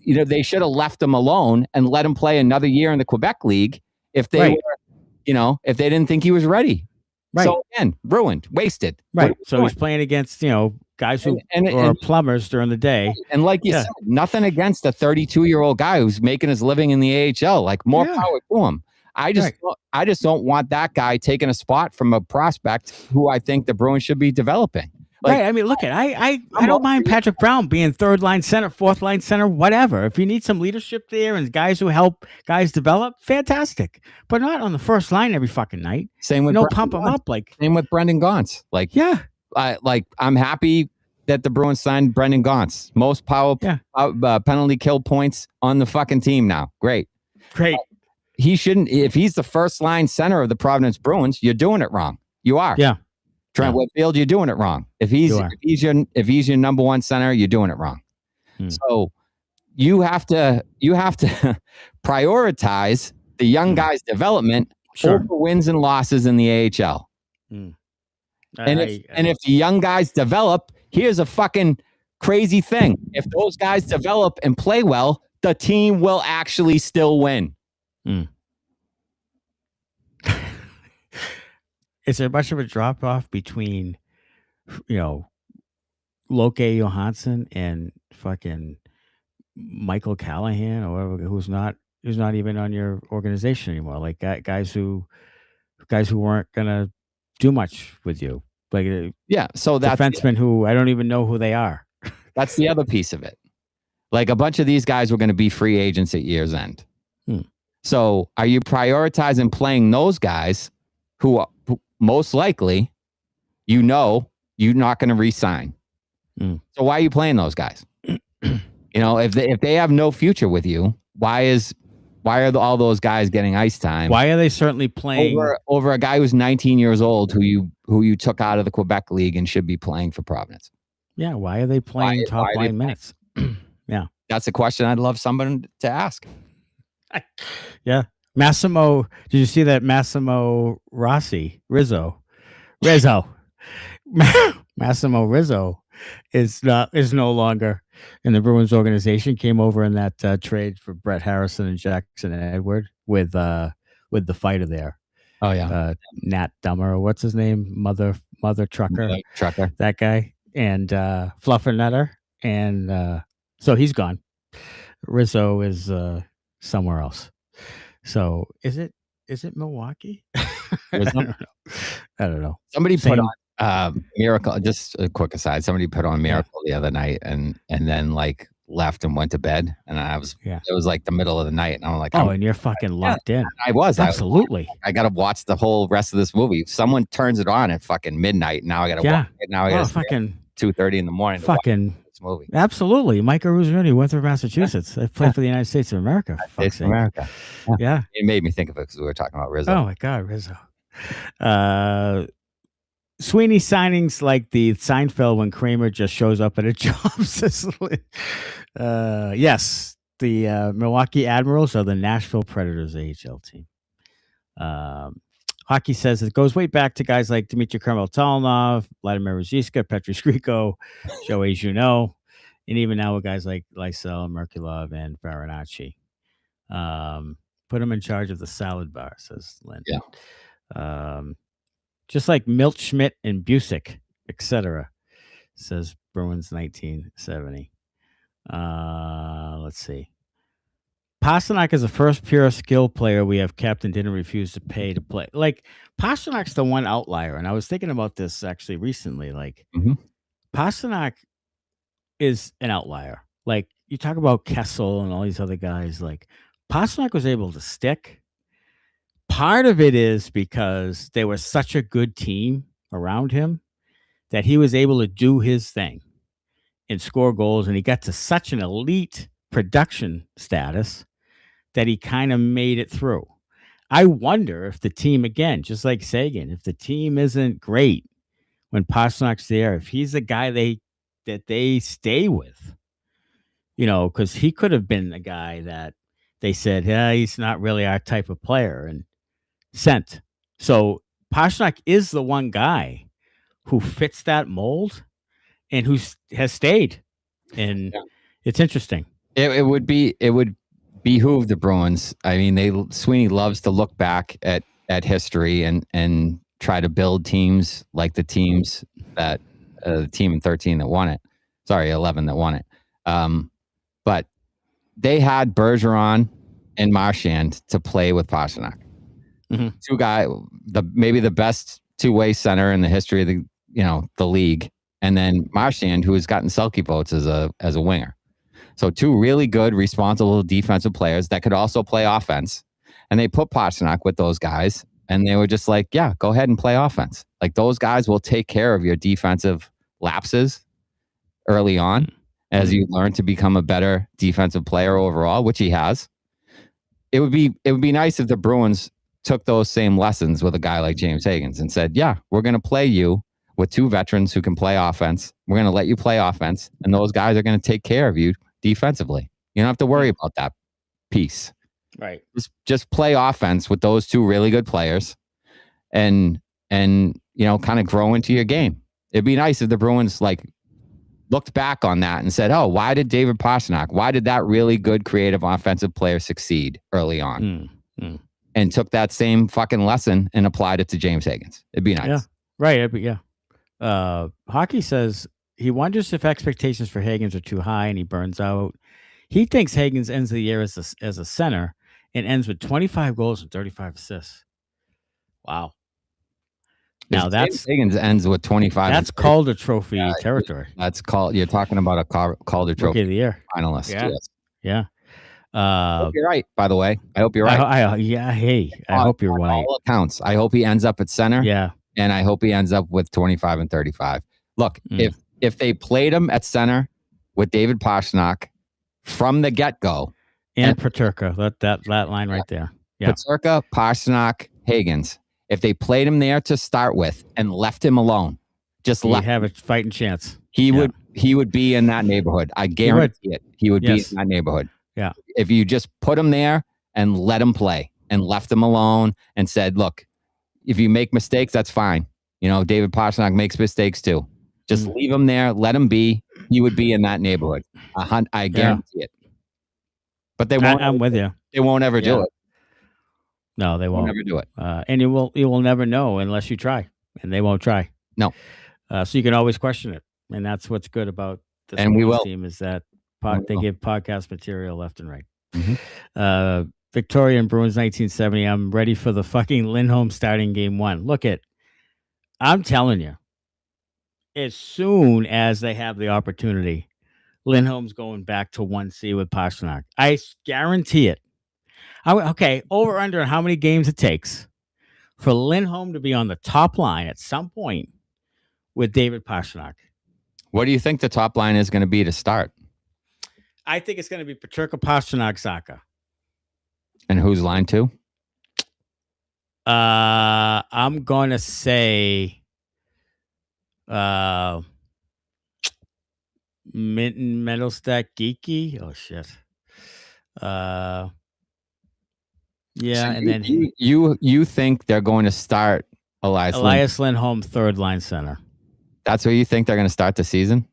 S2: they should have left them alone and let him play another year in the Quebec League. If they were, if they didn't think he was ready. Right. So again, ruined, wasted.
S1: Right. So he's playing against, guys who are plumbers during the day.
S2: And like you said, nothing against a 32-year-old guy who's making his living in the AHL. Like, more power to him. I just don't want that guy taking a spot from a prospect who I think the Bruins should be developing. Like,
S1: right. I mean, look I don't mind Patrick Brown being third line center, fourth line center, whatever. If you need some leadership there and guys who help guys develop, fantastic. But not on the first line every fucking night.
S2: Same with
S1: pump him up. Like,
S2: same with Brendan Gaunce. Like, I'm happy that the Bruins signed Brendan Gaunce. Most penalty kill points on the fucking team now. Great. He shouldn't. If he's the first line center of the Providence Bruins, you're doing it wrong. You are.
S1: Yeah.
S2: Trent Whitfield, you're doing it wrong. If he's your number one center, you're doing it wrong. So you have to prioritize the young guys' development over wins and losses in the AHL. And if the young guys develop, here's a fucking crazy thing: if those guys develop and play well, the team will actually still win.
S1: Is there much of a drop off between, Lohrei Johansson and fucking Michael Callahan or whatever, who's not even on your organization anymore? Like guys who weren't gonna do much with you. Like
S2: so that's
S1: defensemen who I don't even know who they are.
S2: That's the other piece of it. Like, a bunch of these guys were going to be free agents at year's end. So are you prioritizing playing those guys who most likely, you're not going to re-sign? So why are you playing those guys? If they have no future with you, why are all those guys getting ice time?
S1: Why are they certainly playing
S2: over a guy who's 19 years old who you took out of the Quebec League and should be playing for Providence?
S1: Yeah, why are they playing top line minutes? Yeah,
S2: that's a question I'd love someone to ask.
S1: Yeah. Massimo, did you see that Massimo Rizzo? Massimo Rizzo is no longer in the Bruins organization. Came over in that trade for Brett Harrison and Jackson and Edward with the fighter there.
S2: Oh yeah.
S1: Nat Dummer, or what's his name? Mother Trucker. That guy. And Fluffernutter. And so he's gone. Rizzo is somewhere else. So is it Milwaukee? I don't know.
S2: Somebody put on Miracle. Just a quick aside. Somebody put on Miracle the other night and then like left and went to bed. And it was like the middle of the night. And I'm like,
S1: and you're fucking locked in.
S2: I was.
S1: Absolutely.
S2: I got to watch the whole rest of this movie. If someone turns it on at fucking midnight. Now I got to watch it. Now I got to fucking 2:30 in the morning.
S1: Fucking
S2: movie.
S1: Absolutely. Micah Ruzzioni, Winthrop, Massachusetts. I played for the United States of America.
S2: America.
S1: Yeah.
S2: It made me think of it because we were talking about Rizzo.
S1: Oh my God, Rizzo. Sweeney signings like the Seinfeld when Kramer just shows up at a job. Yes, the Milwaukee Admirals are the Nashville Predators AHL team. Hockey says it goes way back to guys like Dmitry Kreml-Talanov, Vladimir Ruzicka, Petri Skriko, Joey Juneau, And even now with guys like Lysell, Merkulov, and Farinacci. Put him in charge of the salad bar, says Lynn.
S2: Yeah.
S1: Just like Milt Schmidt and Busick, etc., says Bruins 1970. Let's see. Pastrnak is the first pure skill player we have kept and didn't refuse to pay to play. Like, Pasternak's the one outlier, and I was thinking about this actually recently. Like, Pastrnak is an outlier. Like, you talk about Kessel and all these other guys. Like, Pastrnak was able to stick. Part of it is because they were such a good team around him that he was able to do his thing and score goals, and he got to such an elite production status that he kind of made it through. I wonder if the team, again, just like Seguin, if the team isn't great when Pasternak's there, if he's the guy that they stay with, because he could have been a guy that they said, yeah, he's not really our type of player, and sent. So Pastrnak is the one guy who fits that mold and who has stayed. And it's interesting.
S2: It would behoove the Bruins. I mean, Sweeney loves to look back at history and try to build teams like the teams that the team in 13 that won it. Sorry, 11 that won it. But they had Bergeron and Marchand to play with Pastrnak. Two guys, maybe the best two-way center in the history of the league, and then Marchand, who has gotten Selke votes as a winger. So two really good, responsible defensive players that could also play offense. And they put Pastrnak with those guys, and they were just like, yeah, go ahead and play offense. Like, those guys will take care of your defensive lapses early on as you learn to become a better defensive player overall, which he has. It would be nice if the Bruins took those same lessons with a guy like James Hagens and said, yeah, we're going to play you with two veterans who can play offense. We're going to let you play offense, and those guys are going to take care of you defensively. You don't have to worry about that piece.
S1: Right.
S2: Just play offense with those two really good players and kind of grow into your game. It'd be nice if the Bruins looked back on that and said, oh, why did David Pastrnak, why did that really good creative offensive player succeed early on? And took that same fucking lesson and applied it to James Hagens. It'd be nice.
S1: Yeah. Right. Yeah. Hockey says he wonders if expectations for Hagens are too high and he burns out. He thinks Hagens ends the year as a center and ends with 25 goals and 35 assists. Wow. Now
S2: Hagens ends with 25.
S1: That's Calder Trophy territory.
S2: You're talking about a Calder Trophy
S1: Rookie of the Year
S2: finalist.
S1: Yeah.
S2: Yes.
S1: Yeah.
S2: I hope you're right, by the way. I hope you're right.
S1: I hope you're right.
S2: All accounts. I hope he ends up at center.
S1: Yeah.
S2: And I hope he ends up with 25 and 35. Look, if they played him at center with David Pastrnak from the get-go.
S1: And Peterka, that line right there. Yeah.
S2: Peterka, Pastrnak, Hagens. If they played him there to start with and left him alone, he'd
S1: have a fighting chance.
S2: He would be in that neighborhood. I guarantee it. He would be in that neighborhood.
S1: Yeah.
S2: If you just put him there and let him play and left him alone and said, look, if you make mistakes, that's fine. David Pastrnak makes mistakes too. Just leave him there. Let him be. He would be in that neighborhood. I guarantee it. But they won't.
S1: I'm with you.
S2: They won't ever do it.
S1: No, they won't.
S2: They'll never do it.
S1: And you will never know unless you try, and they won't try.
S2: No.
S1: So you can always question it, and that's what's good about this team is that they give podcast material left and right. Victorian Bruins 1970. I'm ready for the fucking Lindholm starting game 1. I'm telling you, as soon as they have the opportunity, Lindholm's going back to 1C with Pastrnak. I guarantee it. Over under how many games it takes for Lindholm to be on the top line at some point with David Pastrnak.
S2: What do you think the top line is going to be to start?
S1: I think it's going to be Peterka, Pastrnak, Zacha.
S2: And who's line 2?
S1: I'm going to say Minton, Metalstack, Geekie. Oh, shit. Yeah,
S2: so
S1: and then
S2: you think they're going to start
S1: Elias Lindholm, third line center.
S2: That's where you think they're going to start the season?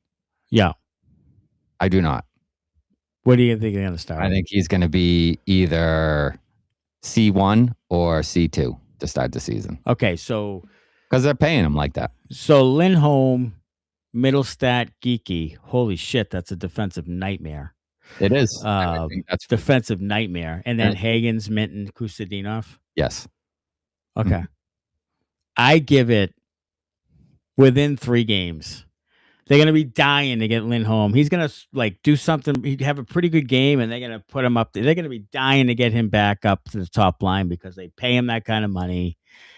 S1: Yeah.
S2: I do not.
S1: What do you think they're going to start?
S2: I think he's going to be either C1 or C2 to start the season.
S1: Okay, so
S2: because they're paying him like that.
S1: So Lindholm, Middlestat, Geekie. Holy shit, that's a defensive nightmare.
S2: It is.
S1: That's defensive nightmare. And then Hagens, Minton, Kustadinov.
S2: Yes.
S1: Okay.
S2: Mm-hmm.
S1: I give it within 3 games. They're going to be dying to get Lindholm. He's going to do something. He'd have a pretty good game, and they're going to put him up there. They're going to be dying to get him back up to the top line because they pay him that kind of money.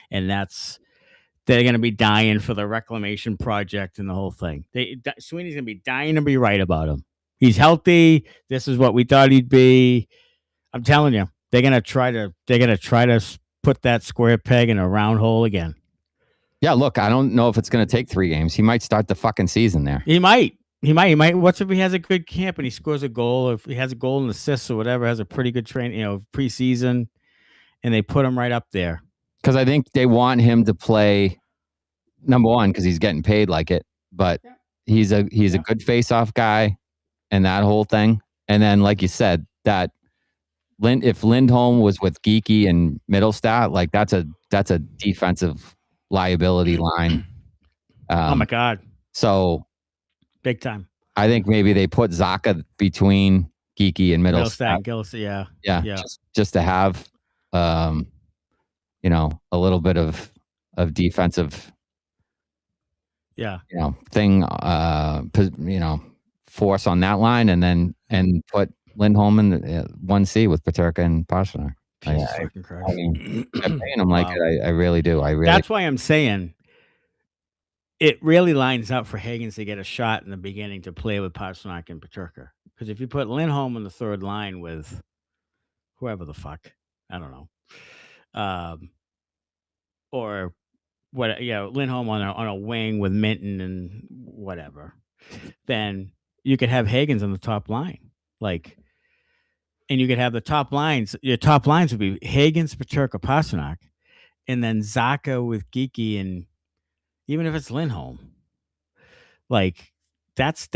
S1: And they're going to be dying for the reclamation project and the whole thing. Sweeney's going to be dying to be right about him. He's healthy. This is what we thought he'd be. I'm telling you, they're going to try to put that square peg in a round hole again.
S2: Yeah, look, I don't know if it's going to take 3 games. He might start the fucking season there.
S1: He might. What's if he has a good camp and he scores a goal, or if he has a goal and assist or whatever, has a pretty good preseason, and they put him right up there.
S2: Because I think they want him to play, number one, because he's getting paid like it, but he's a good face-off guy and that whole thing. And then, like you said, that if Lindholm was with Geekie and Middlestat, that's a defensive liability line.
S1: Oh my God.
S2: So
S1: big time. I
S2: think maybe they put Zacha between Geekie and Middlestat.
S1: Yeah.
S2: Just to have a little bit of defensive thing, force on that line, and put Lindholm in the 1C with Peterka and Pastrnak. I mean, I'm paying him like it. I really do.
S1: That's why I'm saying it really lines up for Hagens to get a shot in the beginning to play with Pastrnak and Peterka. Because if you put Lindholm on the third line with whoever the fuck, I don't know, or what? Lindholm on a wing with Minton and whatever, then you could have Hagens on the top line, and you could have the top lines. Your top lines would be Hagens, Peterka, Pastrnak, and then Zacha with Geekie, and even if it's Lindholm, that's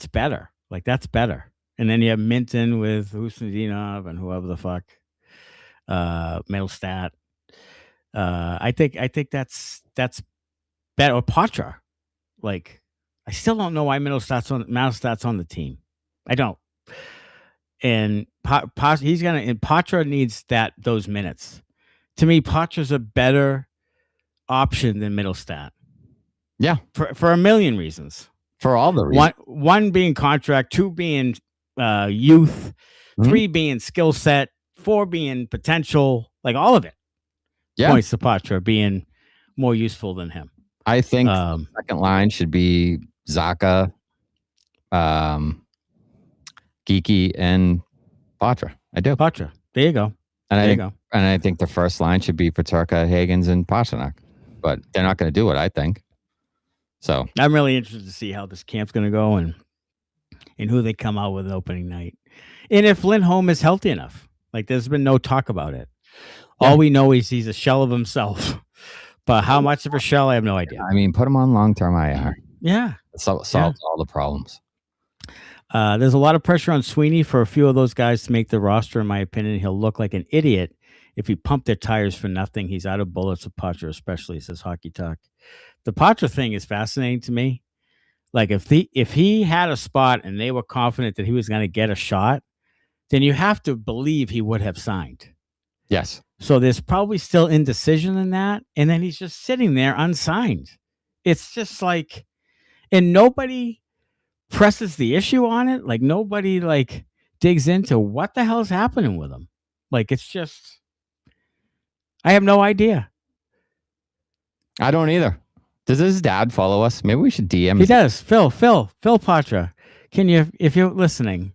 S1: better. That's better. And then you have Minton with Kustadinov and whoever the fuck, Middlestat. I think that's better. Or Poitras. I still don't know why Middlestat's on the team. I don't. And Poitras needs those minutes. To me, Poitra's a better option than Middlestat.
S2: Yeah,
S1: for a million reasons.
S2: For all the reasons.
S1: One being contract, 2 being youth, 3 being skill set, 4 being potential. All of it points to Poitras being more useful than him.
S2: I think the second line should be Zacha, Geekie, and Poitras. I do.
S1: Poitras. There you go.
S2: And I think the first line should be Peterka, Hagens, and Pastrnak. But they're not going to do it, I think. So
S1: I'm really interested to see how this camp's going to go and who they come out with opening night. And if Lindholm is healthy enough. There's been no talk about it. Yeah. All we know is he's a shell of himself. But how much of a shell, I have no idea.
S2: I mean, put him on long-term IR.
S1: Yeah.
S2: Solves all the problems.
S1: There's a lot of pressure on Sweeney for a few of those guys to make the roster. In my opinion, he'll look like an idiot if he pumped their tires for nothing. He's out of bullets with Poitras, especially, says Hockey Talk. The Poitras thing is fascinating to me. If he had a spot and they were confident that he was going to get a shot, then you have to believe he would have signed.
S2: Yes.
S1: So there's probably still indecision in that. And then he's just sitting there unsigned. It's just and nobody presses the issue on it. Nobody digs into what the hell's happening with him. It's just, I have no idea.
S2: I don't either. Does his dad follow us? Maybe we should DM.
S1: He does. Phil Poitras. Can you, if you're listening,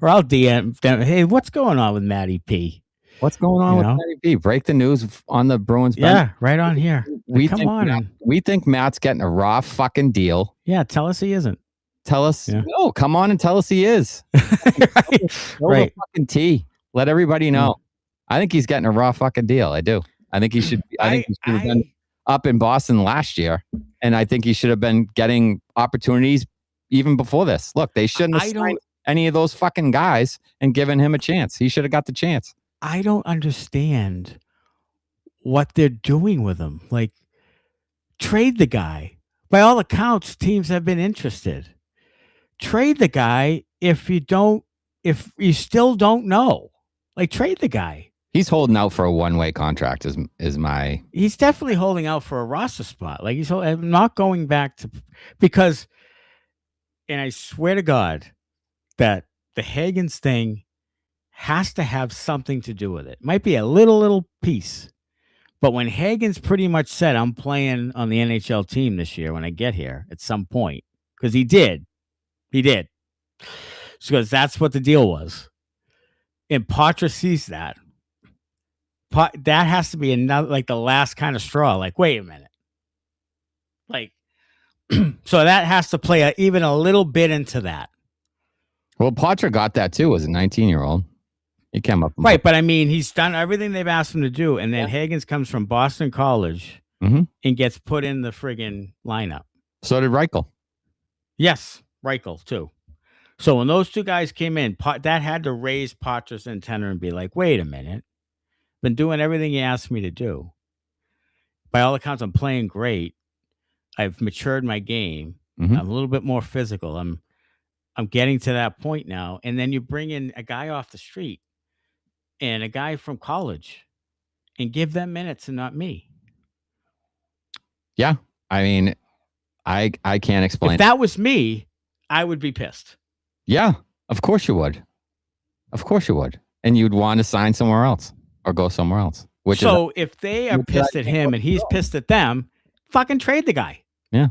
S1: or I'll DM them. Hey, what's going on with Matty P?
S2: What's going on with Matty P? Break the news on the Bruins.
S1: Yeah, right on here.
S2: We think Matt's getting a raw fucking deal.
S1: Yeah, tell us he isn't.
S2: Tell us. Yeah. No, come on and tell us he is. Right. Fucking tea. Let everybody know. I think he's getting a raw fucking deal. I do. I think he should. I think he should have been up in Boston last year, and I think he should have been getting opportunities even before this. Look, they shouldn't have signed any of those fucking guys and given him a chance. He should have got the chance.
S1: I don't understand what they're doing with him. Like, trade the guy. By all accounts, teams have been interested. Trade the guy if you still don't know. Like, trade the guy.
S2: He's holding out for a one-way contract
S1: He's definitely holding out for a roster spot. Like, I'm not going back to, because, and I swear to God that the Hagens thing has to have something to do with it. Might be a little piece. But when Hagens pretty much said, I'm playing on the NHL team this year when I get here at some point, because he did. Because that's what the deal was. And Poitras sees that. That has to be another, like, the last kind of straw. Like, wait a minute. Like, so that has to play even a little bit into that.
S2: Well, Poitras got that too as a 19-year-old. He came up.
S1: Right, but I mean, he's done everything they've asked him to do, and then Hagens comes from Boston College and gets put in the friggin' lineup.
S2: So did Reichel.
S1: Yes, Reichel too. So when those two guys came in, that had to raise Poitras' antenna and be like, wait a minute. Been doing everything he asked me to do. By all accounts, I'm playing great. I've matured my game. I'm a little bit more physical. I'm getting to that point now. And then you bring in a guy off the street and a guy from college and give them minutes and not me.
S2: Yeah. I mean, I can't explain.
S1: If that was me, I would be pissed.
S2: Yeah, of course you would. Of course you would. And you'd want to sign somewhere else or go somewhere else.
S1: If they are pissed at him and he's pissed at them, fucking trade the guy.
S2: Yeah.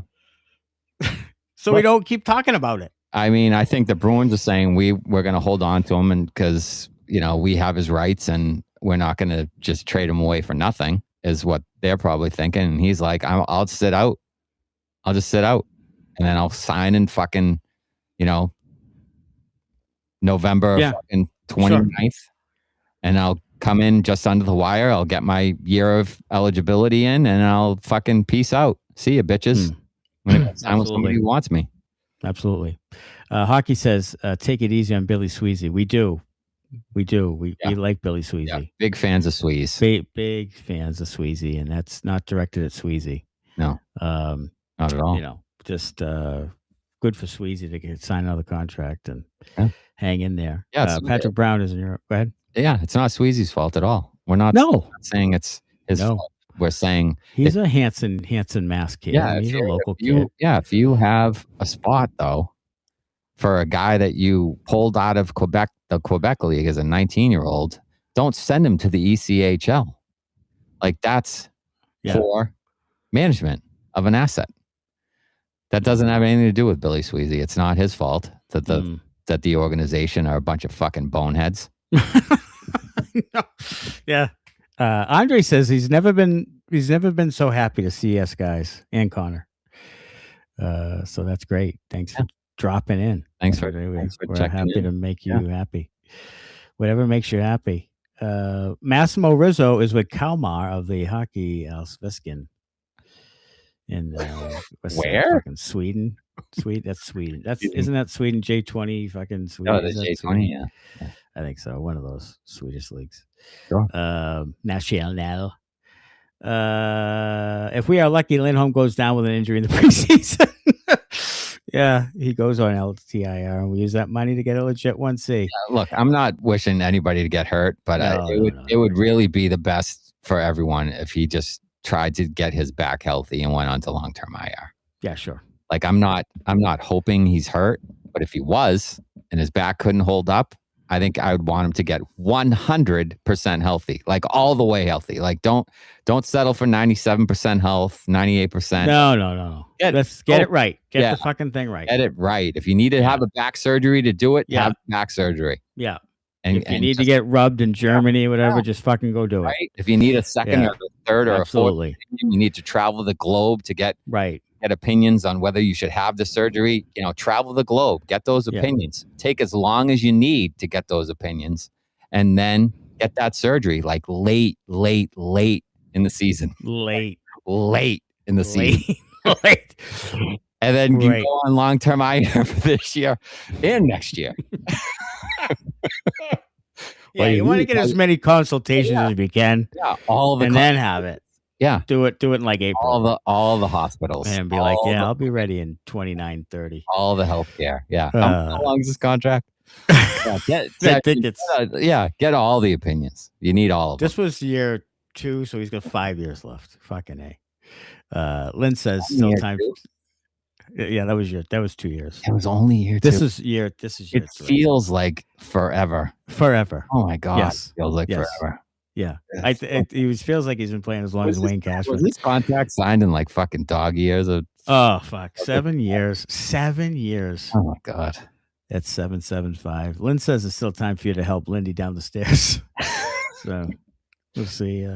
S1: So we don't keep talking about it.
S2: I mean, I think the Bruins are saying we're going to hold on to him, and because, we have his rights and we're not going to just trade him away for nothing, is what they're probably thinking. And he's like, I'll sit out. I'll just sit out, and then I'll sign in fucking, November fucking 29th, and I'll come in just under the wire. I'll get my year of eligibility in, and I'll fucking peace out. See you, bitches. When it's time when somebody wants me.
S1: Absolutely. Hockey says, take it easy on Billy Sweezy. We do. We like Billy Sweezy. Yeah.
S2: Big fans of Sweezy.
S1: Big fans of Sweezy, and that's not directed at Sweezy.
S2: No. Not at all.
S1: Just good for Sweezy to sign another contract and hang in there.
S2: Yeah,
S1: Patrick Brown is in Europe. Go ahead.
S2: Yeah, it's not Sweezy's fault at all. We're not saying it's his fault. We're saying
S1: he's a Hanson Mass kid.
S2: Yeah,
S1: he's a local kid.
S2: Yeah, if you have a spot though for a guy that you pulled out of Quebec, the Quebec League as a 19-year-old, don't send him to the ECHL. Like, that's for management of an asset. That doesn't have anything to do with Billy Sweezy. It's not his fault that the organization are a bunch of fucking boneheads.
S1: No. Yeah. Andre says he's never been so happy to see us guys and Connor. So that's great. Thanks for dropping in.
S2: Thanks for
S1: we're happy to make you happy. Whatever makes you happy. Massimo Rizzo is with Kalmar of the Hockey Allsvenskan. In
S2: where?
S1: Sweden. That's Sweden. Isn't that Sweden? J20 fucking Sweden.
S2: Oh, the J20, yeah.
S1: I think so. One of those Swedish leagues.
S2: Sure.
S1: National. If we are lucky, Lindholm goes down with an injury in the preseason. Yeah, he goes on LTIR, and we use that money to get a legit 1C.
S2: Yeah, look, I'm not wishing anybody to get hurt, but it would really be the best for everyone if he just tried to get his back healthy and went on to long-term IR.
S1: Yeah, sure.
S2: Like, I'm not hoping he's hurt, but if he was and his back couldn't hold up, I think I would want him to get 100% healthy, like all the way healthy. Like, don't settle for 97% health, 98%.
S1: No. Let's get it right. Get the fucking thing right.
S2: Get it right. If you need to have a back surgery to do it, have back surgery.
S1: Yeah. And if you need to get rubbed in Germany, whatever, just fucking go do it.
S2: Right. If you need a second or a third or a fourth opinion, you need to travel the globe to get opinions on whether you should have the surgery. Travel the globe, get those opinions. Take as long as you need to get those opinions, and then get that surgery like late in the season.
S1: Late
S2: in the season.
S1: Late.
S2: And then you
S1: Right.
S2: go on long-term IR for this year and next year.
S1: Yeah, you want to get as many consultations as you can.
S2: Yeah, all the
S1: and then have it.
S2: Yeah.
S1: Do it in like April.
S2: All the hospitals.
S1: And be like, yeah, I'll be ready in 29, 30.
S2: All the healthcare. Yeah. How long is this contract?
S1: I think it's
S2: get all the opinions. You need all of them.
S1: This was year 2, so he's got 5 years left. Fucking A. Lynn says still time. Yeah, that was 2 years.
S2: It was only year 2.
S1: This is year
S2: It
S1: 3.
S2: feels like forever.
S1: Oh
S2: my God.
S1: Yes.
S2: It feels like forever.
S1: Yeah. It feels like he's been playing as long as Wayne Cashman.
S2: Was this contract signed in like fucking dog years?
S1: Oh, fuck. 7 years. 7 years.
S2: Oh, my God.
S1: That's 775. Lynn says it's still time for you to help Lindy down the stairs. So we'll see.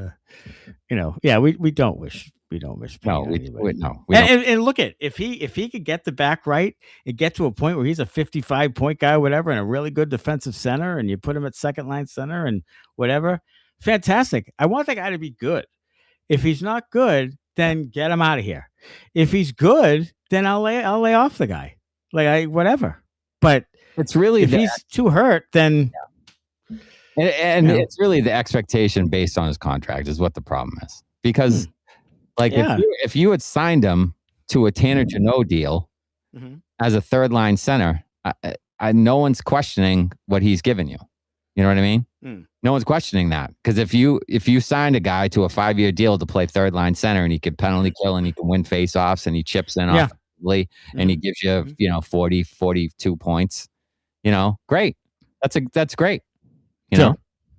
S1: We don't wish. We don't wish.
S2: No.
S1: And look at if he could get the back right and get to a point where he's a 55-point guy, or whatever, and a really good defensive center, and you put him at second line center and whatever, fantastic. I want that guy to be good. If he's not good, then get him out of here. If he's good, then I'll lay off the guy. Whatever. But
S2: it's really
S1: if he's too hurt, then
S2: it's really the expectation based on his contract is what the problem is. Because if you had signed him to a Tanner Jeannot deal as a third line center, no one's questioning what he's given you. You know what I mean? No one's questioning that, because if you signed a guy to a 5-year deal to play third line center and he can penalty kill and he can win faceoffs and he chips in offensively and he gives you 40, 42 points, great. That's great. You know,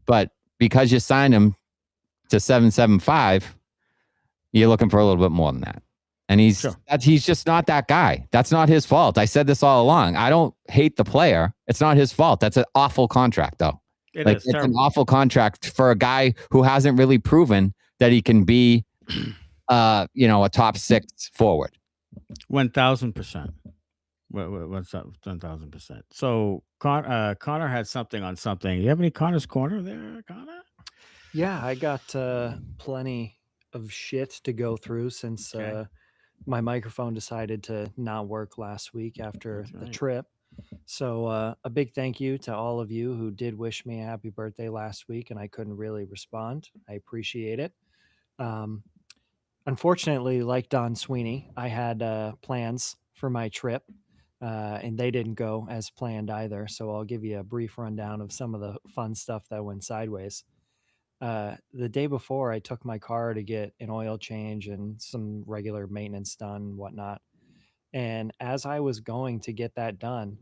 S2: but because you signed him to 775, you're looking for a little bit more than that. And he's just not that guy. That's not his fault. I said this all along. I don't hate the player. It's not his fault. That's an awful contract, though. It's an awful contract for a guy who hasn't really proven that he can be, a top 6 forward.
S1: 1,000%. What's up? 1,000%. So Connor had something on something. You have any Connor's Corner there, Connor?
S3: Yeah, I got plenty of shit to go through since my microphone decided to not work last week after the trip. So a big thank you to all of you who did wish me a happy birthday last week, and I couldn't really respond. I appreciate it. Unfortunately, like Don Sweeney, I had plans for my trip, and they didn't go as planned either. So I'll give you a brief rundown of some of the fun stuff that went sideways. The day before, I took my car to get an oil change and some regular maintenance done and whatnot. And as I was going to get that done,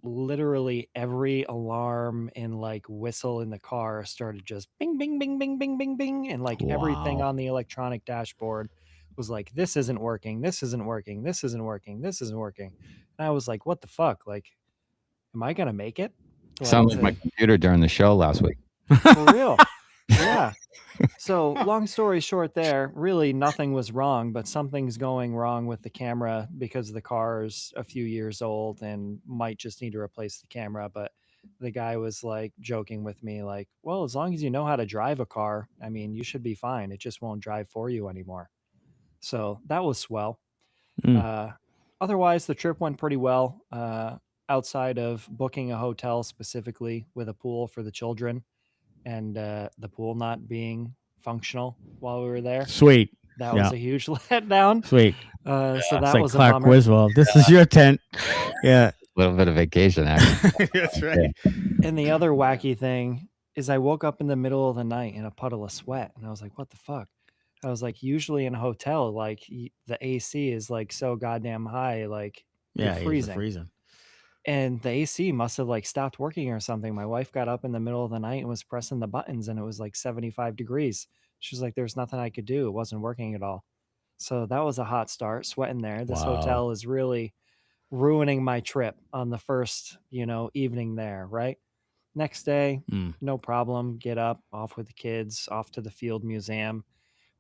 S3: literally every alarm and whistle in the car started just bing, bing, bing, bing, bing, bing, bing. And everything on the electronic dashboard was like, this isn't working. This isn't working. This isn't working. This isn't working. And I was like, what the fuck? Am I going to make it?
S2: Sounds like my computer during the show last week.
S3: For real. Yeah. So long story short there, really nothing was wrong, but something's going wrong with the camera because the car is a few years old and might just need to replace the camera. But the guy was joking with me well, as long as you know how to drive a car, I mean, you should be fine. It just won't drive for you anymore. So that was swell. Otherwise, the trip went pretty well. Outside of booking a hotel specifically with a pool for the children, and the pool not being functional while we were there.
S1: Sweet.
S3: That was a huge letdown.
S1: Sweet.
S3: So that
S1: it's
S3: was
S1: Clark
S3: a bummer.
S1: Griswold. This is your tent. Yeah.
S2: A little bit of vacation action.
S1: That's right.
S3: And the other wacky thing is I woke up in the middle of the night in a puddle of sweat. And I was like, what the fuck? I was like, usually in a hotel, the AC is so goddamn high. You're freezing. And the AC must have stopped working or something. My wife got up in the middle of the night and was pressing the buttons, and it was 75 degrees. She was like, there's nothing I could do. It wasn't working at all. So that was a hot start, sweating there. This hotel is really ruining my trip on the first, evening there, right? Next day, no problem. Get up, off with the kids, off to the Field Museum.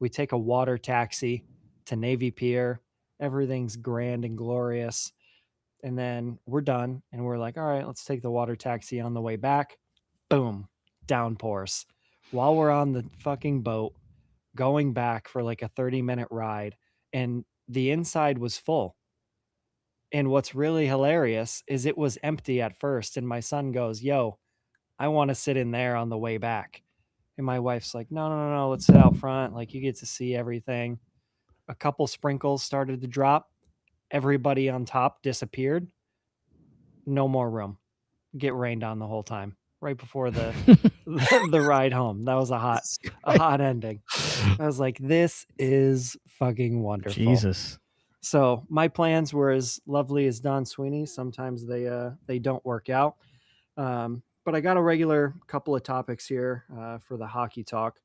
S3: We take a water taxi to Navy Pier. Everything's grand and glorious. And then we're done, and we're like, all right, let's take the water taxi on the way back. Boom, downpours. While we're on the fucking boat, going back for a 30-minute ride, and the inside was full. And what's really hilarious is it was empty at first. And my son goes, yo, I want to sit in there on the way back. And my wife's like, no, let's sit out front. Like, you get to see everything. A couple sprinkles started to drop. Everybody on top disappeared. No more room. Get rained on the whole time. Right before the the ride home. That was a hot ending. I was like, this is fucking wonderful.
S1: Jesus.
S3: So my plans were as lovely as Don Sweeney. Sometimes they don't work out. But I got a regular couple of topics here for the hockey talk.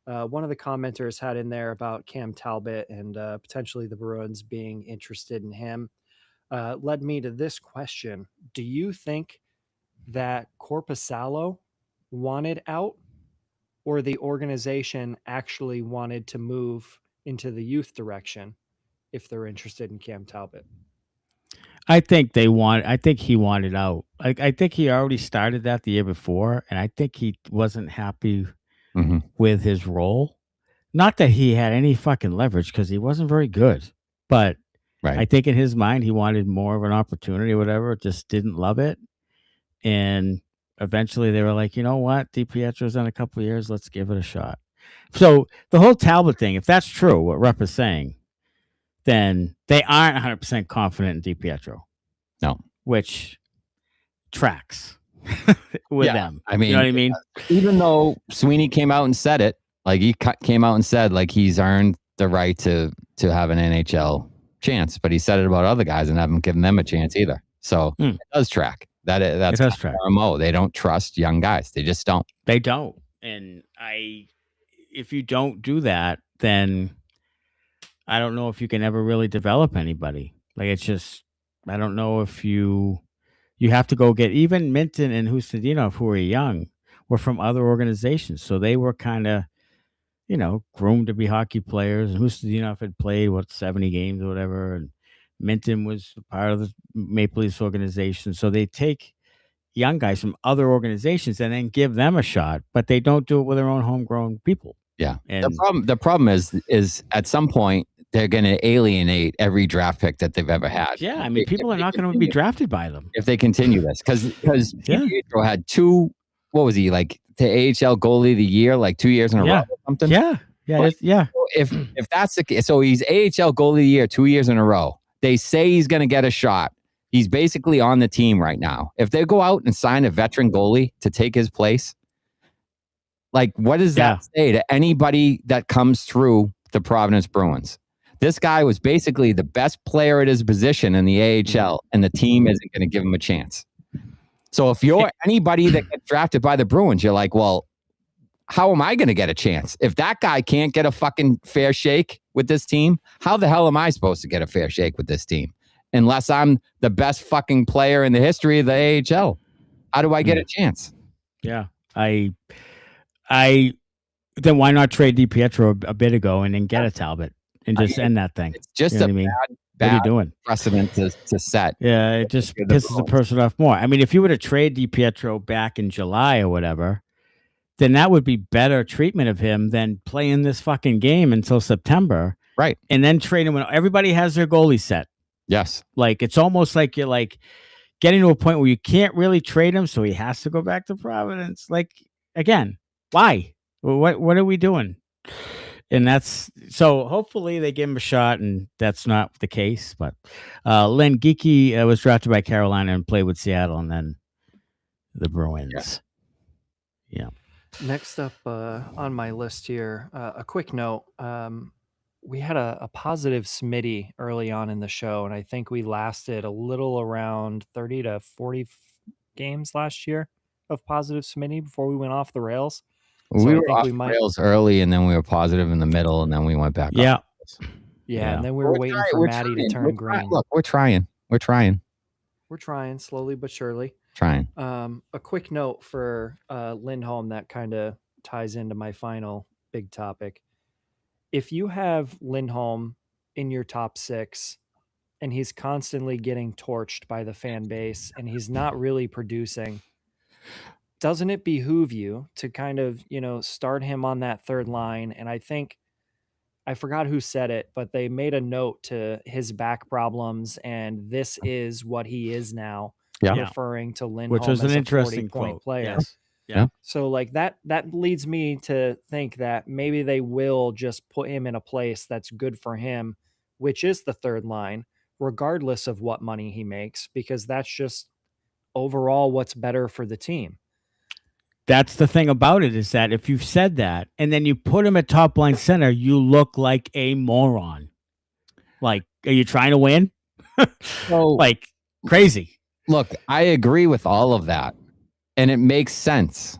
S3: One of the commenters had in there about Cam Talbot and potentially the Bruins being interested in him. Led me to this question. Do you think that Korpisalo wanted out, or the organization actually wanted to move into the youth direction if they're interested in Cam Talbot?
S1: I think he wanted out. I think he already started that the year before, and I think he wasn't happy with his role. Not that he had any fucking leverage, because he wasn't very good, but I think in his mind he wanted more of an opportunity or whatever, just didn't love it. And eventually they were like, you know what, DiPietro's in a couple of years, let's give it a shot. So the whole Talbot thing, if that's true, what Rep is saying, then they aren't 100% confident in DiPietro.
S2: No.
S1: Which tracks with them.
S2: I mean,
S1: you know what I mean?
S2: Even though Sweeney came out and said it, like he came out and said like he's earned the right to have an NHL chance, but he said it about other guys and haven't given them a chance either. So it does track. That's RMO. They don't trust young guys. They just don't.
S1: They don't. And if you don't do that, then I don't know if you can ever really develop anybody. Like, it's just, I don't know if you have to go get, even Minton and Hustadinov, who are young, were from other organizations. So they were kind of, groomed to be hockey players. And Hustadinov had played, 70 games or whatever. And Minton was part of the Maple Leafs organization. So they take young guys from other organizations and then give them a shot, but they don't do it with their own homegrown people.
S2: Yeah.
S1: And
S2: the problem is at some point they're going to alienate every draft pick that they've ever had.
S1: Yeah, I mean, people are not going to be drafted by them
S2: if they continue this, because Pietro had two. What was he, like, the AHL goalie of the year, like 2 years in a row or something?
S1: Yeah.
S2: If that's the case, so he's AHL goalie of the year 2 years in a row. They say he's going to get a shot. He's basically on the team right now. If they go out and sign a veteran goalie to take his place, like, what does that say to anybody that comes through the Providence Bruins? This guy was basically the best player at his position in the AHL, and the team isn't going to give him a chance. So if you're anybody that gets drafted by the Bruins, you're like, well, how am I going to get a chance? If that guy can't get a fucking fair shake with this team, how the hell am I supposed to get a fair shake with this team? Unless I'm the best fucking player in the history of the AHL. How do I get a chance?
S1: Yeah. Then why not trade DiPietro a bit ago and then get a Talbot and just end that thing?
S2: It's just
S1: a bad what are you doing?
S2: Precedent to set.
S1: Yeah, it just pisses the person off more. I mean, if you were to trade DiPietro back in July or whatever, then that would be better treatment of him than playing this fucking game until September.
S2: Right.
S1: And then trade him when everybody has their goalie set.
S2: Yes.
S1: Like, it's almost like you're like getting to a point where you can't really trade him, so he has to go back to Providence. Like, again, why? What are we doing? And that's so hopefully they give him a shot, and that's not the case. But Len Geekie was drafted by Carolina and played with Seattle, and then the Bruins. Yeah.
S3: Next up on my list here, a quick note. We had a positive Smitty early on in the show, and I think we lasted a little around 30 to 40 games last year of positive Smitty before we went off the rails.
S2: So we were off the rails early, and then we were positive in the middle, and then we went back up.
S3: Yeah, and then we were waiting for Maddie to turn green.
S2: Look, we're trying. We're trying
S3: slowly but surely. A quick note for Lindholm that kind of ties into my final big topic. If you have Lindholm in your top six and he's constantly getting torched by the fan base and he's not really producing, doesn't it behoove you to kind of, start him on that third line? And I think I forgot who said it, but they made a note to his back problems, and this is what he is now,
S2: Yeah.
S3: referring to Lindholm
S1: Which was
S3: as
S1: an
S3: a
S1: interesting
S3: 40-point
S1: quote.
S3: player.
S1: Yes.
S2: Yeah.
S3: So like that leads me to think that maybe they will just put him in a place that's good for him, which is the third line, regardless of what money he makes, because that's just overall what's better for the team.
S1: That's the thing about it, is that if you've said that and then you put him at top line center, you look like a moron. Like, are you trying to win?
S2: So,
S1: Like crazy.
S2: look, I agree with all of that, and it makes sense.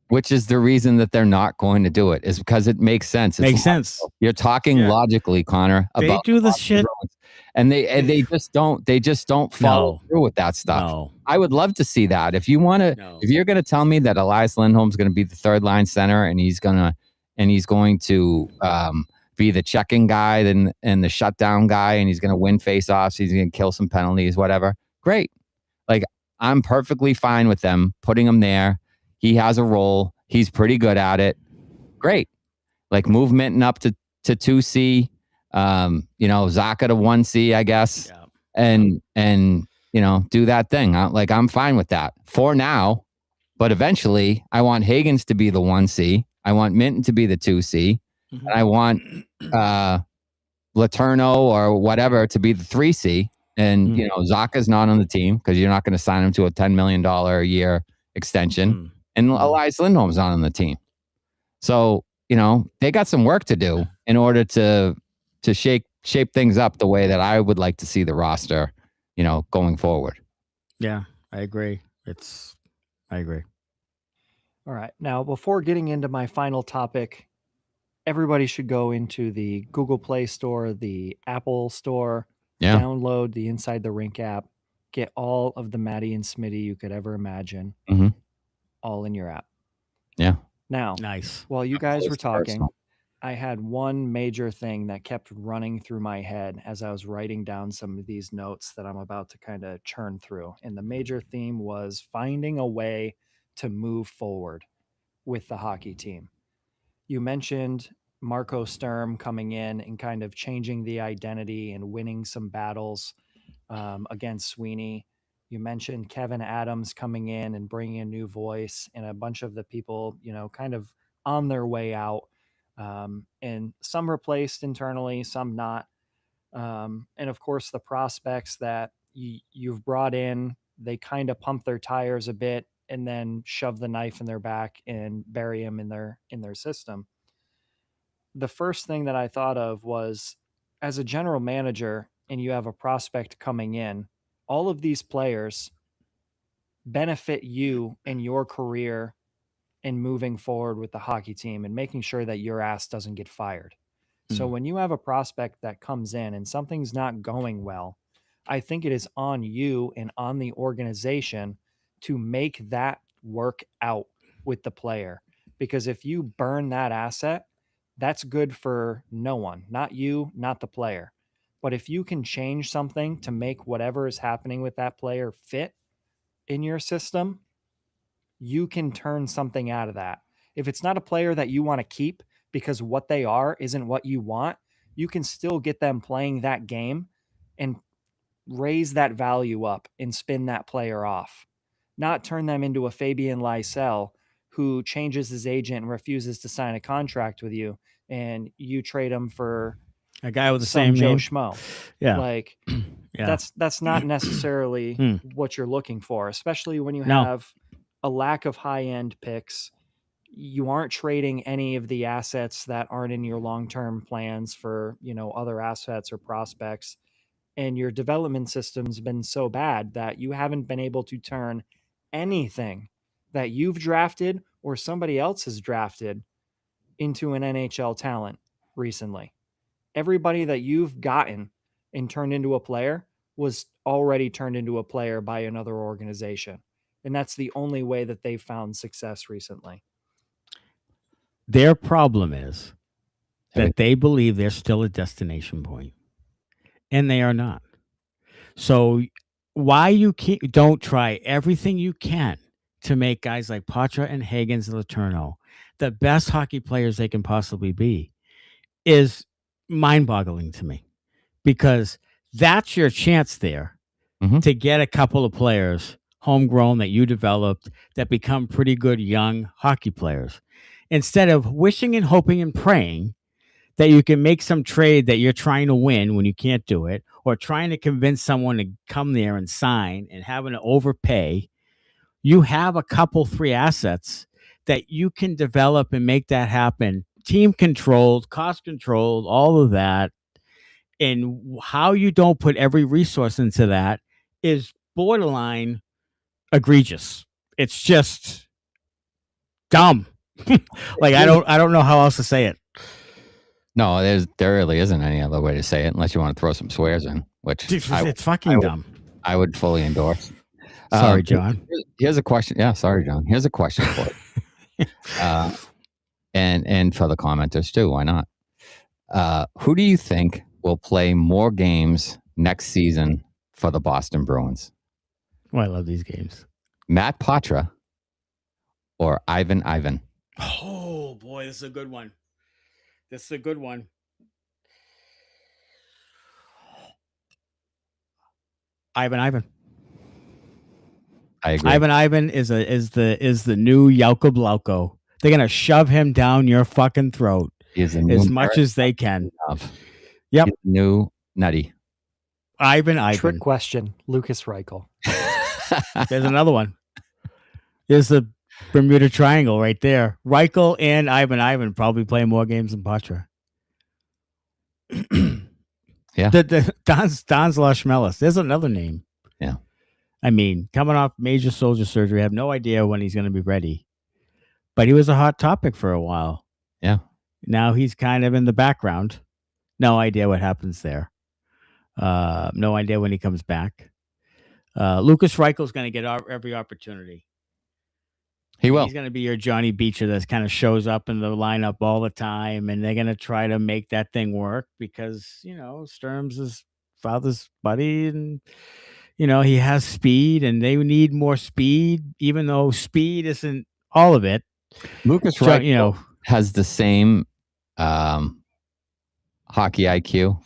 S2: Which is the reason that they're not going to do it, is because it makes sense. It's
S1: Makes sense.
S2: logical. You're talking
S1: Yeah.
S2: logically, Connor.
S1: They
S2: About
S1: do
S2: the
S1: this
S2: Boston
S1: shit.
S2: Bruins. And they just don't. They just don't follow
S1: No.
S2: through with that stuff.
S1: No.
S2: I would love to see that. If you want to,
S1: No.
S2: if you're going to tell me that Elias Lindholm's going to be the third line center and he's going to be the checking guy and the shutdown guy, and he's going to win faceoffs, he's going to kill some penalties, whatever. Great. Like, I'm perfectly fine with them putting him there. He has a role. He's pretty good at it. Great. Like, move Minton up to 2C. Zacha to 1C, I guess.
S1: Yeah.
S2: And do that thing. I'm fine with that for now, but eventually I want Hagens to be the 1C. I want Minton to be the 2C.
S1: Mhm.
S2: And I want Letourneau or whatever to be the 3C. And, Zacha's not on the team because you're not going to sign him to a $10 million a year extension.
S1: Mhm.
S2: And Elias Lindholm's not on the team. So, they got some work to do in order to shape things up the way that I would like to see the roster, going forward.
S1: Yeah, I agree. I agree.
S3: All right. Now, before getting into my final topic, everybody should go into the Google Play Store, the Apple Store, download the Inside the Rink app, get all of the Maddie and Smitty you could ever imagine, all in your app.
S2: Yeah.
S3: Now,
S1: Nice.
S3: while you guys were talking,
S2: personal.
S3: I had one major thing that kept running through my head as I was writing down some of these notes that I'm about to kind of churn through. And the major theme was finding a way to move forward with the hockey team. You mentioned Marco Sturm coming in and kind of changing the identity and winning some battles against Sweeney. You mentioned Kevin Adams coming in and bringing a new voice, and a bunch of the people, kind of on their way out. And some replaced internally, some not. And of course, the prospects that you've brought in, they kind of pump their tires a bit and then shove the knife in their back and bury them in their system. The first thing that I thought of was, as a general manager and you have a prospect coming in, all of these players benefit you in your career in moving forward with the hockey team and making sure that your ass doesn't get fired. So when you have a prospect that comes in and something's not going well, I think it is on you and on the organization to make that work out with the player. Because if you burn that asset, that's good for no one, not you, not the player. But if you can change something to make whatever is happening with that player fit in your system, you can turn something out of that. If it's not a player that you want to keep because what they are isn't what you want, you can still get them playing that game and raise that value up and spin that player off. Not turn them into a Fabian Lysell who changes his agent and refuses to sign a contract with you, and you trade him for
S1: A guy with the
S3: some
S1: same
S3: Joe
S1: name.
S3: Schmo.
S1: Yeah.
S3: Like,
S1: Yeah.
S3: that's not necessarily what you're looking for, especially when you
S1: No.
S3: have a lack of high-end picks. You aren't trading any of the assets that aren't in your long-term plans for, other assets or prospects. And your development system's been so bad that you haven't been able to turn anything that you've drafted or somebody else has drafted into an NHL talent recently. Everybody that you've gotten and turned into a player was already turned into a player by another organization. And that's the only way that they've found success recently.
S1: Their problem is that they believe they're still a destination point, and they are not. So why you don't try everything you can to make guys like Poitras and Hagens and Letourneau the best hockey players they can possibly be is mind-boggling to me, because that's your chance there to get a couple of players homegrown that you developed that become pretty good young hockey players, instead of wishing and hoping and praying that you can make some trade that you're trying to win when you can't do it, or trying to convince someone to come there and sign and having to overpay. You have a couple, 3 assets that you can develop and make that happen. Team controlled, cost controlled, all of that. And how you don't put every resource into that is borderline egregious. It's just dumb. Like, I don't know how else to say it.
S2: No, there really isn't any other way to say it, unless you want to throw some swears in, which
S1: it's fucking dumb.
S2: I would fully endorse.
S1: Sorry, John.
S2: Here's a question. Yeah, sorry, John. Here's a question for you. And for the commenters too. Why not? Who do you think will play more games next season for the Boston Bruins?
S1: Oh, I love these games.
S2: Matt Poitras or Ivan?
S1: Oh boy, this is a good one. Ivan.
S2: I agree.
S1: Ivan is the new Jakob Lauko. They're gonna shove him down your fucking throat as much as they can. Yep.
S2: New nutty.
S1: Ivan.
S3: Trick question. Lucas Reichel.
S1: There's another one. There's the Bermuda Triangle right there. Reichel and Ivan probably play more games than Poitras.
S2: Yeah.
S1: The Don's Schmelis. There's another name.
S2: Yeah.
S1: I mean, coming off major soldier surgery, I have no idea when he's going to be ready. But he was a hot topic for a while.
S2: Yeah.
S1: Now he's kind of in the background. No idea what happens there. No idea when he comes back. Lucas Reichel's going to get every opportunity.
S2: He will.
S1: He's going to be your Johnny Beecher that kind of shows up in the lineup all the time, and they're going to try to make that thing work because, Sturm's his father's buddy, and, he has speed, and they need more speed, even though speed isn't all of it.
S2: Lucas Reichel has the same hockey IQ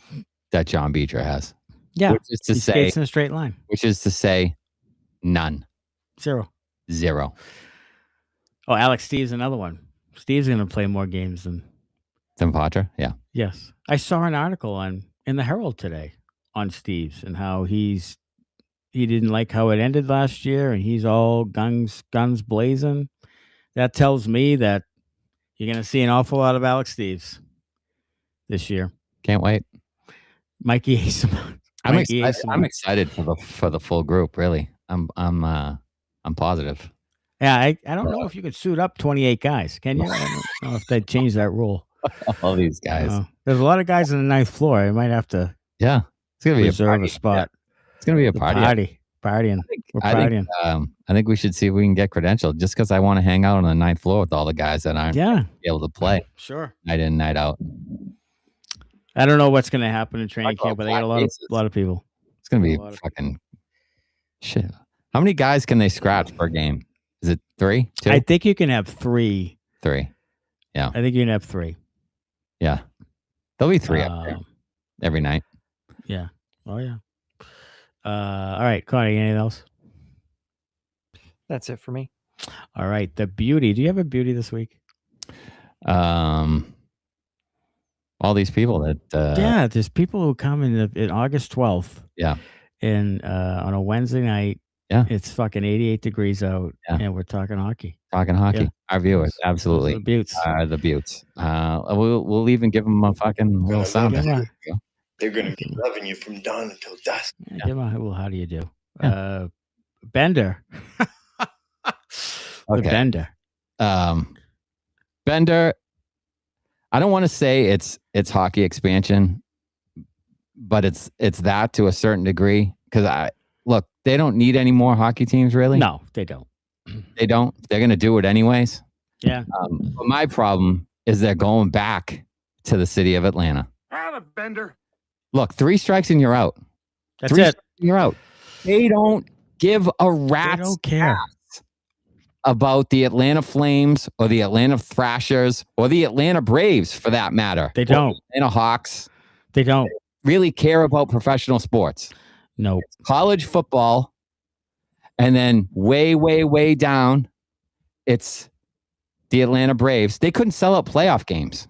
S2: that John Beecher has.
S1: Yeah.
S2: Which is to
S1: he
S2: say,
S1: skates in a straight line.
S2: Which is to say, none.
S1: Zero. Oh, Alex Steve's another one. Steve's going to play more games than
S2: Poitras. Yeah.
S1: Yes. I saw an article in the Herald today on Steve's and how he didn't like how it ended last year, and he's all guns blazing. That tells me that you're going to see an awful lot of Alex Steves this year.
S2: Can't wait.
S1: Mikey Eyssimont.
S2: I'm excited for the full group. Really, I'm positive.
S1: Yeah, I don't know if you can suit up 28 guys. Can you? I don't know if they changed that rule.
S2: All these guys.
S1: There's a lot of guys on the ninth floor. I might have to.
S2: Yeah, it's gonna be
S1: reserve a spot.
S2: Yeah. It's gonna be a party.
S1: Partying. We're partying.
S2: I think we should see if we can get credentialed. Just because I want to hang out on the ninth floor with all the guys that aren't able to play.
S1: Sure.
S2: Night in, night out.
S1: I don't know what's going to happen in training camp, but they got a lot of people.
S2: It's going to be fucking shit. How many guys can they scratch per game? Is it 3? 2?
S1: I think you can have 3.
S2: 3. Yeah.
S1: I think you can have 3.
S2: Yeah. There'll be 3 up there every night.
S1: Yeah. Oh, yeah. All right, Connie, anything else?
S3: That's it for me.
S1: All right. The beauty. Do you have a beauty this week?
S2: All these people that
S1: there's people who come in August 12th.
S2: Yeah.
S1: And on a Wednesday night.
S2: Yeah.
S1: It's fucking 88 degrees out, and we're talking hockey.
S2: Yeah. Our viewers, absolutely.
S1: The Buttes.
S2: The Buttes. We'll even give them a fucking little sound.
S4: They're going to be loving you from dawn until dusk.
S1: Yeah. Well, how do you do? Yeah. Bender.
S2: Okay.
S1: Bender.
S2: Bender. I don't want to say it's hockey expansion, but it's that to a certain degree, because look, they don't need any more hockey teams, really.
S1: No, they don't.
S2: They don't. They're going to do it anyways.
S1: Yeah.
S2: But my problem is they're going back to the city of Atlanta.
S4: Bender.
S2: Look, 3 strikes and you're out.
S1: That's it.
S2: You're out. They don't give a rat's
S1: They don't care
S2: about the Atlanta Flames or the Atlanta Thrashers or the Atlanta Braves, for that matter.
S1: They don't.
S2: Atlanta Hawks.
S1: They don't
S2: really care about professional sports.
S1: No.
S2: College football, and then way down, it's the Atlanta Braves. They couldn't sell out playoff games.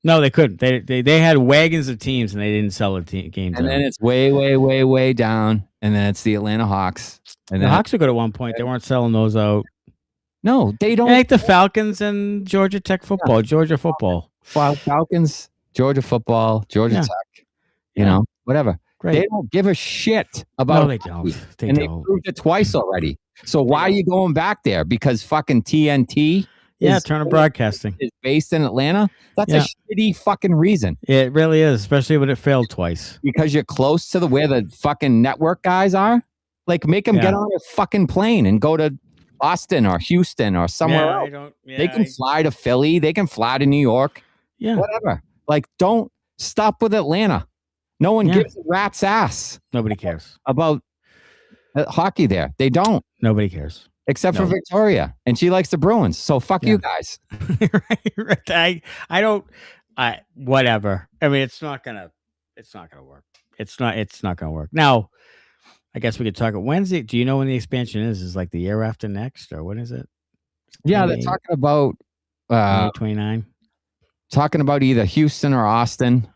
S1: No, they couldn't. They had wagons of teams, and they didn't sell the games.
S2: And then it's way down, and then it's the Atlanta Hawks. And
S1: the
S2: then
S1: Hawks are good at one point. They weren't selling those out.
S2: No, they don't.
S1: Like the Falcons and Georgia Tech football, Georgia football.
S2: Falcons, Georgia football, Georgia Tech, you know, whatever.
S1: Great.
S2: They don't give a shit about
S1: No, they don't. They
S2: They proved it twice already. So why are you going back there? Because fucking TNT
S1: Turner Broadcasting
S2: is based in Atlanta? That's a shitty fucking reason.
S1: It really is, especially when it failed twice.
S2: Because you're close to where the fucking network guys are? Like, make them get on a fucking plane and go to Boston or Houston or somewhere else. They can fly to Philly. They can fly to New York.
S1: Yeah.
S2: Whatever. Like, don't stop with Atlanta. No one gives a rat's ass.
S1: Nobody cares
S2: about hockey there. They don't.
S1: Nobody cares.
S2: Except for Victoria. And she likes the Bruins. So fuck you guys.
S1: Right. I don't. Whatever. I mean, it's not gonna work. It's not gonna work. Now, I guess we could talk. Wednesday. Do you know when the expansion is? Is like the year after next, or when is it?
S2: Yeah, they're talking about
S1: 29.
S2: Talking about either Houston or Austin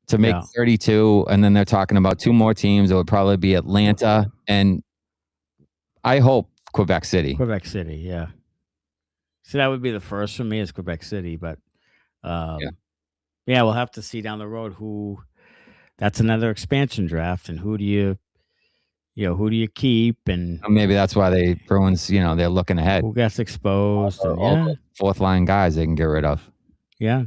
S2: to make 32, and then they're talking about 2 more teams. It would probably be Atlanta and I hope Quebec City.
S1: Quebec City, yeah. So that would be the first for me is Quebec City, but we'll have to see down the road who. That's another expansion draft, and who do you keep, and
S2: maybe that's why they Bruins, they're looking ahead.
S1: Who gets exposed, and
S2: the fourth line guys they can get rid of.
S1: Yeah.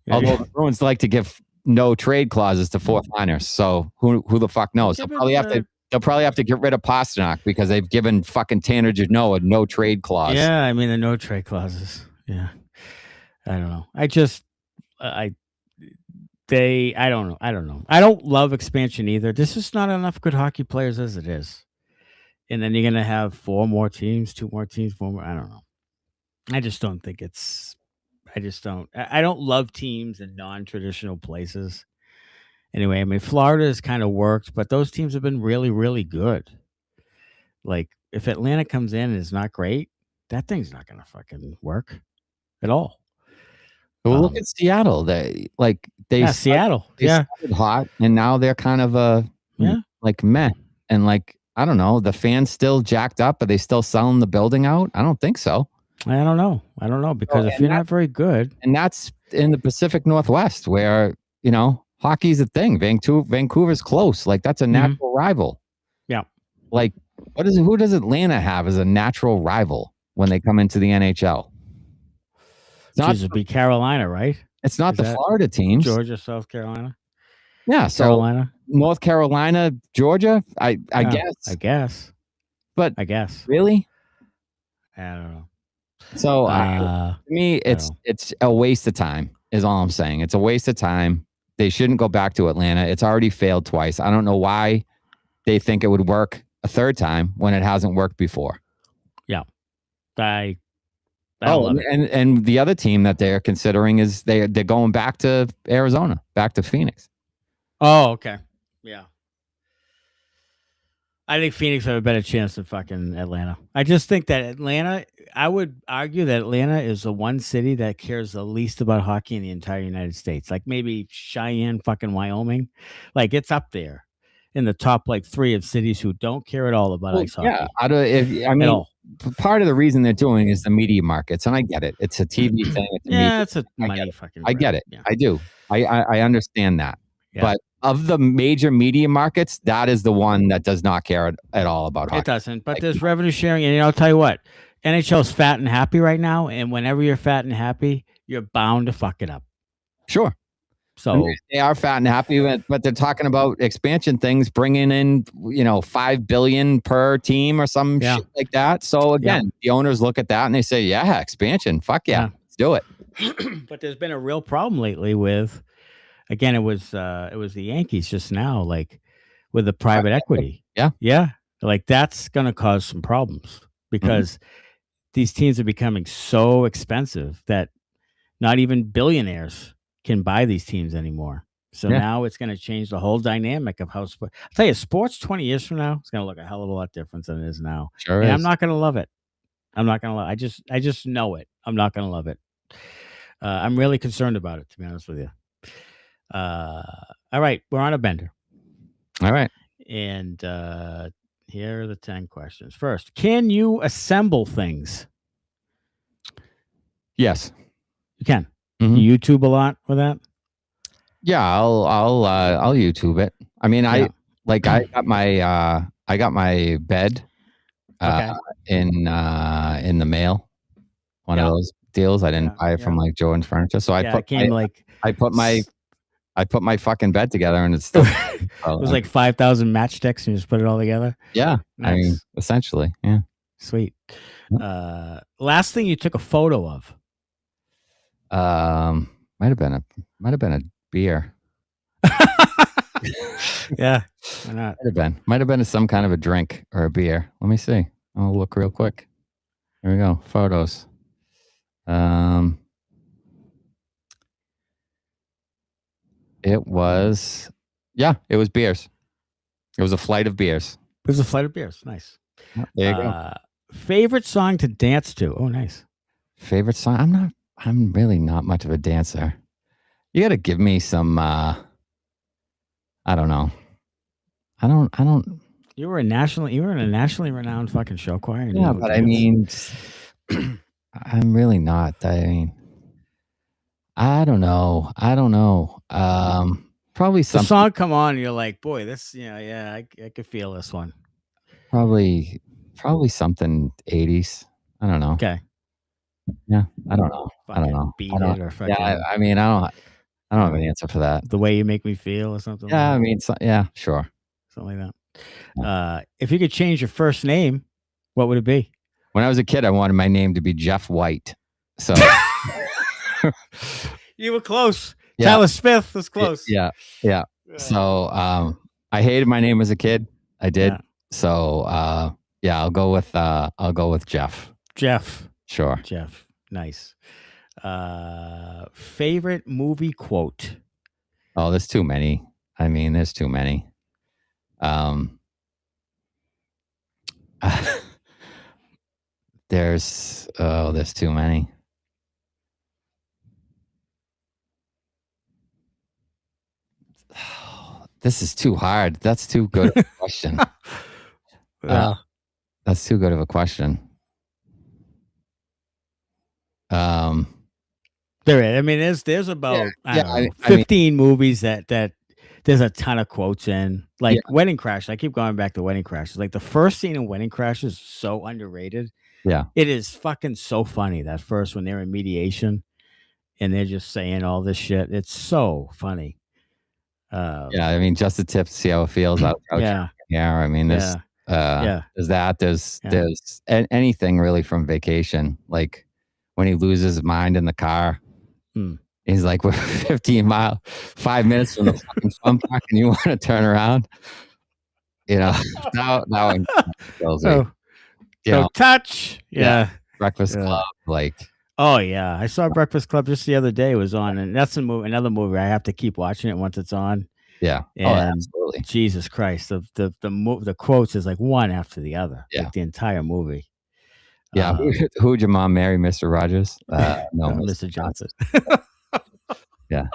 S2: Although the Bruins like to give no trade clauses to fourth liners, so who the fuck knows? They'll probably have to get rid of Pastrnak because they've given fucking Tanner Jeannot a no trade clause.
S1: Yeah, I mean the no trade clauses. Yeah, I don't know. I don't know. I don't love expansion either. There's just not enough good hockey players as it is, and then you're gonna have 4 more teams, 2 more teams, 4 more. I don't know. I just don't think it's. I don't love teams in non-traditional places. Anyway, I mean, Florida has kind of worked, but those teams have been really, really good. Like, if Atlanta comes in and is not great, that thing's not going to fucking work at all.
S2: Well, look at Seattle.
S1: Seattle.
S2: They started hot, and now they're kind of meh. And I don't know, the fans still jacked up. Are they still selling the building out? I don't think so.
S1: I don't know because if you're not very good,
S2: and that's in the Pacific Northwest where hockey's a thing. Vancouver's close. Like that's a natural rival.
S1: Yeah.
S2: Like who does Atlanta have as a natural rival when they come into the NHL?
S1: It'd be Carolina, right?
S2: It's not the Florida teams.
S1: Georgia, South Carolina.
S2: Yeah, so
S1: Carolina,
S2: North Carolina, Georgia. I guess. But
S1: I guess
S2: really,
S1: I don't know.
S2: So to me, it's a waste of time. Is all I'm saying. It's a waste of time. They shouldn't go back to Atlanta. It's already failed twice. I don't know why they think it would work a third time when it hasn't worked before.
S1: Yeah,
S2: and the other team that they're considering is they're going back to Arizona, back to Phoenix.
S1: Oh, okay. Yeah. I think Phoenix have a better chance than fucking Atlanta. I just think that Atlanta, I would argue that Atlanta is the one city that cares the least about hockey in the entire United States. Like maybe Cheyenne, fucking Wyoming. Like it's up there in the top 3 of cities who don't care at all about ice hockey.
S2: Yeah, part of the reason they're doing is the media markets, and I get it. It's a TV thing.
S1: It's a money fucking.
S2: I get it.
S1: Yeah.
S2: I do. I understand that.
S1: Yeah.
S2: But of the major media markets, that is the one that does not care at all about hockey.
S1: It doesn't. But there's revenue sharing, and I'll tell you what, NHL's fat and happy right now, and whenever you're fat and happy, you're bound to fuck it up.
S2: Sure.
S1: So
S2: they are fat and happy, but they're talking about expansion things, bringing in $5 billion per team or some shit like that. So again, the owners look at that and they say, "Yeah, expansion, fuck yeah. Let's do it."
S1: But there's been a real problem lately with, again, it was the Yankees just now, with the private equity.
S2: Yeah,
S1: that's gonna cause some problems because these teams are becoming so expensive that not even billionaires can buy these teams anymore. So
S2: Yeah.
S1: now it's going to change the whole dynamic of how sport. I'll tell you, sports 20 years from now, it's going to look a hell of a lot different than it is now.
S2: Sure
S1: And
S2: is.
S1: I'm not going to love it. I'm not going to love it. I just know it. I'm not going to love it. I'm really concerned about it, to be honest with you. All right. We're on a bender.
S2: All right.
S1: And here are the 10 questions. First, can you assemble things?
S2: Yes.
S1: You can.
S2: Mhm.
S1: You YouTube a lot with that?
S2: Yeah, I'll YouTube it. I mean,
S1: Yeah.
S2: I got my bed
S1: Okay.
S2: in the mail. One of those deals. I didn't buy it from like Jordan's Furniture. So
S1: it came
S2: I put my fucking bed together, and it's still
S1: it was like 5,000 matchsticks and you just put it all together.
S2: yeah.
S1: Nice.
S2: I mean, essentially, yeah.
S1: Sweet. Last thing you took a photo of?
S2: Might have been a beer.
S1: Yeah. Why not?
S2: Might have been some kind of a drink or a beer. Let me see. I'll look real quick. Here we go. Photos. It was beers. It was a flight of beers.
S1: It was a flight of beers. Nice.
S2: There you go.
S1: Favorite song to dance to? Oh, nice.
S2: Favorite song? I'm really not much of a dancer. You got to give me some. I don't know. I don't.
S1: You were in a nationally renowned fucking show choir. And
S2: Yeah, but I mean, I'm really not. I mean, I don't know. Probably
S1: the
S2: some
S1: song come on, and you're like, boy, this. Yeah, I could feel this one.
S2: Probably something 80s. I don't know.
S1: Okay.
S2: Yeah, I don't know.
S1: Beat it or fucking.
S2: Yeah, I mean, I don't have an answer for that.
S1: The Way You Make Me Feel or something.
S2: Yeah,
S1: like
S2: I mean, yeah, sure.
S1: something like that. If you could change your first name, what would it be?
S2: When I was a kid, I wanted my name to be Jeff White. So
S1: you were close.
S2: Yeah.
S1: Tyler Smith was close.
S2: Yeah. So I hated my name as a kid. I did.
S1: Yeah.
S2: So I'll go with Jeff.
S1: Jeff.
S2: Sure.
S1: Jeff. Nice. Favorite movie quote?
S2: Oh, there's too many. I mean, there's too many. There's too many. This is too hard. That's too good of a question. That's too good of a question.
S1: There is. I mean, there's about 15 movies that there's a ton of quotes in. Like Wedding Crash. I keep going back to Wedding Crashes. Like the first scene in Wedding Crash is so underrated.
S2: Yeah.
S1: It is fucking so funny. That first when they're in mediation and they're just saying all this shit. It's so funny.
S2: I mean, just the tip to see how it feels out. Yeah. I mean, there's there's anything really from Vacation. Like when he loses his mind in the car. He's like, we're 5 minutes from the fucking fun park and you want to turn around? That one kills me.
S1: Touch. Yeah.
S2: Breakfast Club. Like,
S1: oh yeah. I saw Breakfast Club just the other day. It was on, and that's another movie I have to keep watching it once it's on.
S2: Yeah.
S1: And
S2: absolutely.
S1: Jesus Christ. The quotes is like one after the other.
S2: Yeah.
S1: Like the entire movie.
S2: Yeah. Who would your mom marry, Mr. Rogers? No,
S1: Mr. Johnson.
S2: Yeah.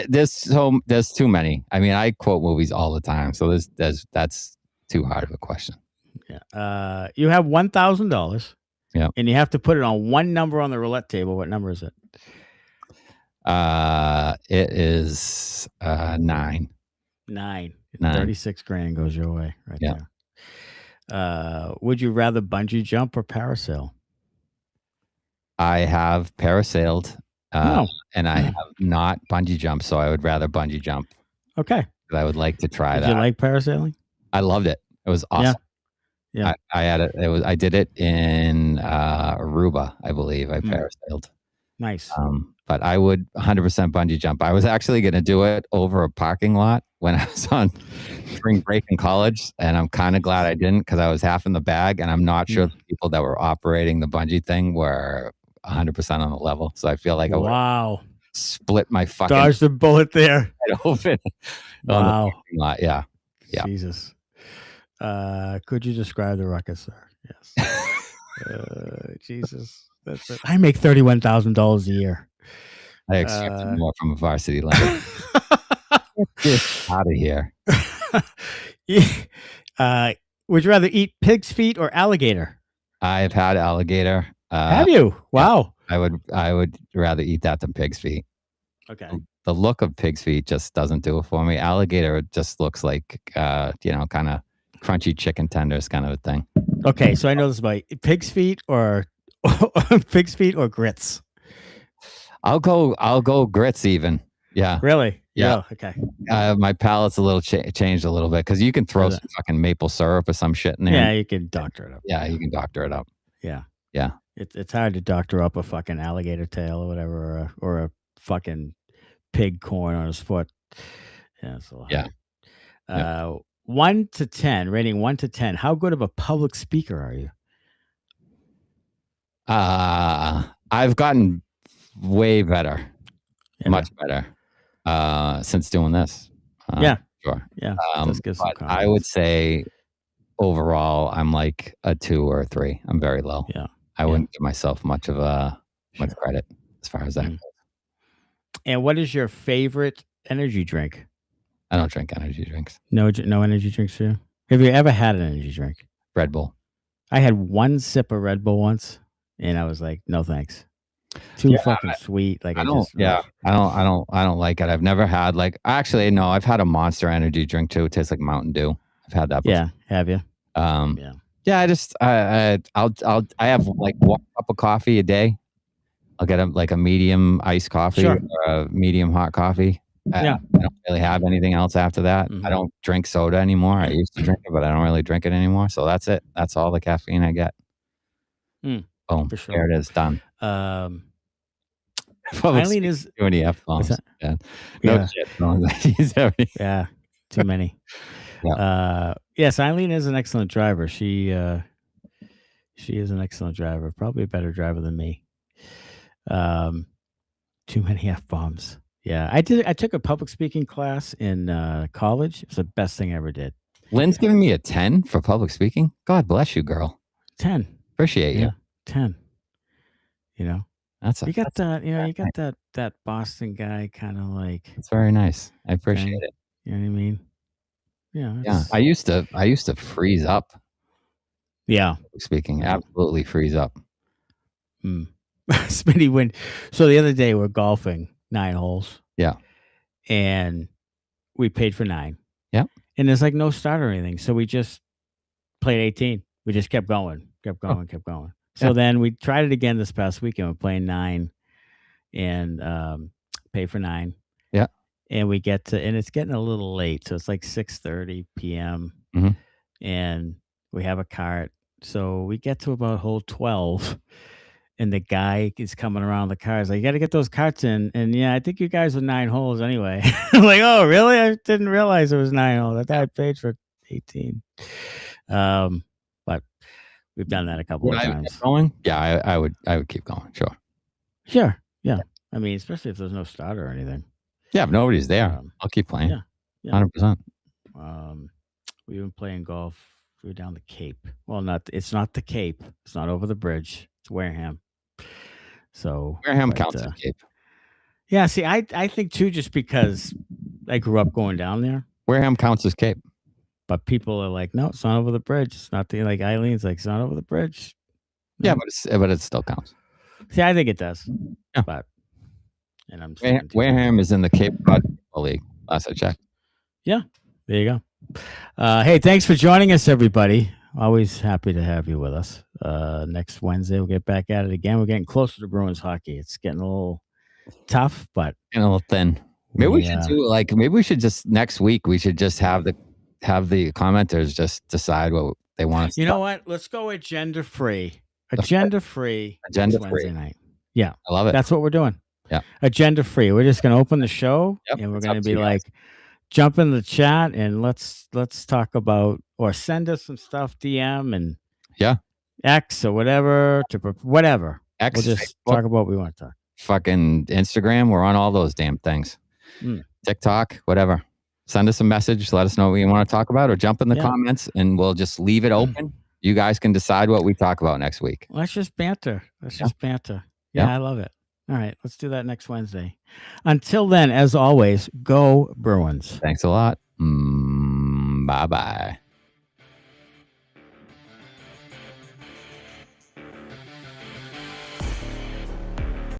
S2: There's too many. I mean, I quote movies all the time, so that's too hard of a question.
S1: Yeah. You have $1,000.
S2: Yeah.
S1: And you have to put it on one number on the roulette table. What number is it?
S2: It is 9.
S1: 9.
S2: 9.
S1: 36 grand goes your way right there. Would you rather bungee jump or parasail?
S2: I have parasailed, and I have not bungee jumped, so I would rather bungee jump.
S1: Okay.
S2: I would like to try that.
S1: Did you like parasailing?
S2: I loved it. It was awesome.
S1: Yeah.
S2: I had it. I did it in Aruba, I believe. I parasailed.
S1: Nice.
S2: But I would 100% bungee jump. I was actually going to do it over a parking lot when I was on spring break in college, and I'm kind of glad I didn't because I was half in the bag, and I'm not sure the people that were operating the bungee thing were 100% on the level. So I feel like split my fucking
S1: Dodged the bullet there.
S2: head open.
S1: Wow.
S2: On the parking lot. Yeah. Yeah.
S1: Jesus. Could you describe the ruckus, sir? Yes. Jesus. That's it. I make $31,000 a year.
S2: I expected more from a varsity line. Get out of here.
S1: Would you rather eat pig's feet or alligator?
S2: I've had alligator.
S1: Have you? Wow.
S2: I would rather eat that than pig's feet.
S1: Okay.
S2: The look of pig's feet just doesn't do it for me. Alligator just looks like kind of crunchy chicken tenders kind of a thing.
S1: Okay, so I know this about pig's feet or grits.
S2: I'll go grits even. Yeah.
S1: Really?
S2: Yeah.
S1: Oh, okay.
S2: My palate's a little changed a little bit because you can throw some fucking maple syrup or some shit in there.
S1: Yeah, you can doctor it up.
S2: Yeah, you can doctor it up.
S1: Yeah.
S2: Yeah.
S1: It's hard to doctor up a fucking alligator tail or whatever, or a fucking pig corn on his foot. Yeah, it's a lot.
S2: Yeah.
S1: 1 to 10, rating 1 to 10. How good of a public speaker are you?
S2: I've gotten way better, much better, since doing this.
S1: Yeah,
S2: sure.
S1: Yeah,
S2: but I would say overall, I'm like a 2 or a 3. I'm very low.
S1: Yeah,
S2: I wouldn't give myself much credit as far as that goes.
S1: And what is your favorite energy drink?
S2: I don't drink energy drinks.
S1: No energy drinks for you? Have you ever had an energy drink?
S2: Red Bull.
S1: I had one sip of Red Bull once, and I was like, no thanks. Too fucking sweet. Like I don't
S2: like it. I've never had I've had a Monster energy drink too. It tastes like Mountain Dew. I've had that before.
S1: Yeah, have you?
S2: Yeah, I'll have like 1 cup of coffee a day. I'll get a medium iced coffee or a medium hot coffee. I don't really have anything else after that. I don't drink soda anymore. I used to drink it, but I don't really drink it anymore. So that's it. That's all the caffeine I get. Boom.
S1: For sure.
S2: There it is. Done.
S1: Eileen is
S2: too many F-bombs.
S1: Yeah.
S2: No shit.
S1: Yeah. Too many. Yes, Eileen is an excellent driver. She is an excellent driver. Probably a better driver than me. Too many F-bombs. Yeah, I took a public speaking class in college. It was the best thing I ever did.
S2: Lynn's giving me a 10 for public speaking. God bless you, girl.
S1: 10.
S2: Appreciate you.
S1: 10. You know, you got
S2: that.
S1: that Boston guy kind of like.
S2: It's very nice. I appreciate it.
S1: You know what I mean?
S2: Yeah. I used to freeze up.
S1: Yeah.
S2: Speaking, absolutely freeze up.
S1: Smitty so the other day we're golfing 9 holes.
S2: Yeah.
S1: And we paid for 9.
S2: Yeah.
S1: And there's like no start or anything. So we just played 18. We just kept going. So then we tried it again this past weekend. We're playing 9 and pay for 9.
S2: Yeah.
S1: And we get to, and it's getting a little late. So it's like 6:30 p.m. And we have a cart. So we get to about hole 12. And the guy is coming around the cars like, you got to get those carts in. And I think you guys were 9 holes anyway. I'm like, oh, really? I didn't realize it was 9 holes. I thought I paid for 18. But we've done that a couple of times.
S2: Going? Yeah, I would keep going.
S1: Sure. Yeah. I mean, especially if there's no starter or anything.
S2: Yeah, if nobody's there, I'll keep playing. Yeah. 100%.
S1: We've been playing golf. We were down the Cape. Well, it's not the Cape. It's not over the bridge. It's Wareham. So
S2: Wareham counts as Cape.
S1: Yeah, see, I think too, just because I grew up going down there.
S2: Wareham counts as Cape.
S1: But people are like, no, it's not over the bridge. It's not Eilen's like, it's not over the bridge. No.
S2: Yeah, but it still counts.
S1: See, I think it does.
S2: Yeah.
S1: But I'm
S2: Wareham is in the Cape Cod League. Last I checked.
S1: Yeah, there you go. Hey, thanks for joining us, everybody. Always happy to have you with us. Next Wednesday, we'll get back at it again. We're getting closer to Bruins hockey. It's getting a little tough, but
S2: getting a little thin. Maybe we should do maybe we should just next week. We should just have the commenters just decide what they want.
S1: You know what? Let's go agenda free. Agenda free Wednesday night. Yeah,
S2: I love it.
S1: That's what we're doing.
S2: Yeah,
S1: agenda free. We're just going to open the show and we're going to be like, jump in the chat and let's talk about, or send us some stuff, DM and X or whatever whatever.
S2: X,
S1: we'll just
S2: Facebook,
S1: talk about what we want to talk.
S2: fucking Instagram. We're on all those damn things. TikTok, whatever. Send us a message. Let us know what you want to talk about, or jump in the comments, and we'll just leave it open. You guys can decide what we talk about next week.
S1: Let's just banter. Yeah, I love it. All right, let's do that next Wednesday. Until then, as always, go Bruins.
S2: Thanks a lot. Bye-bye.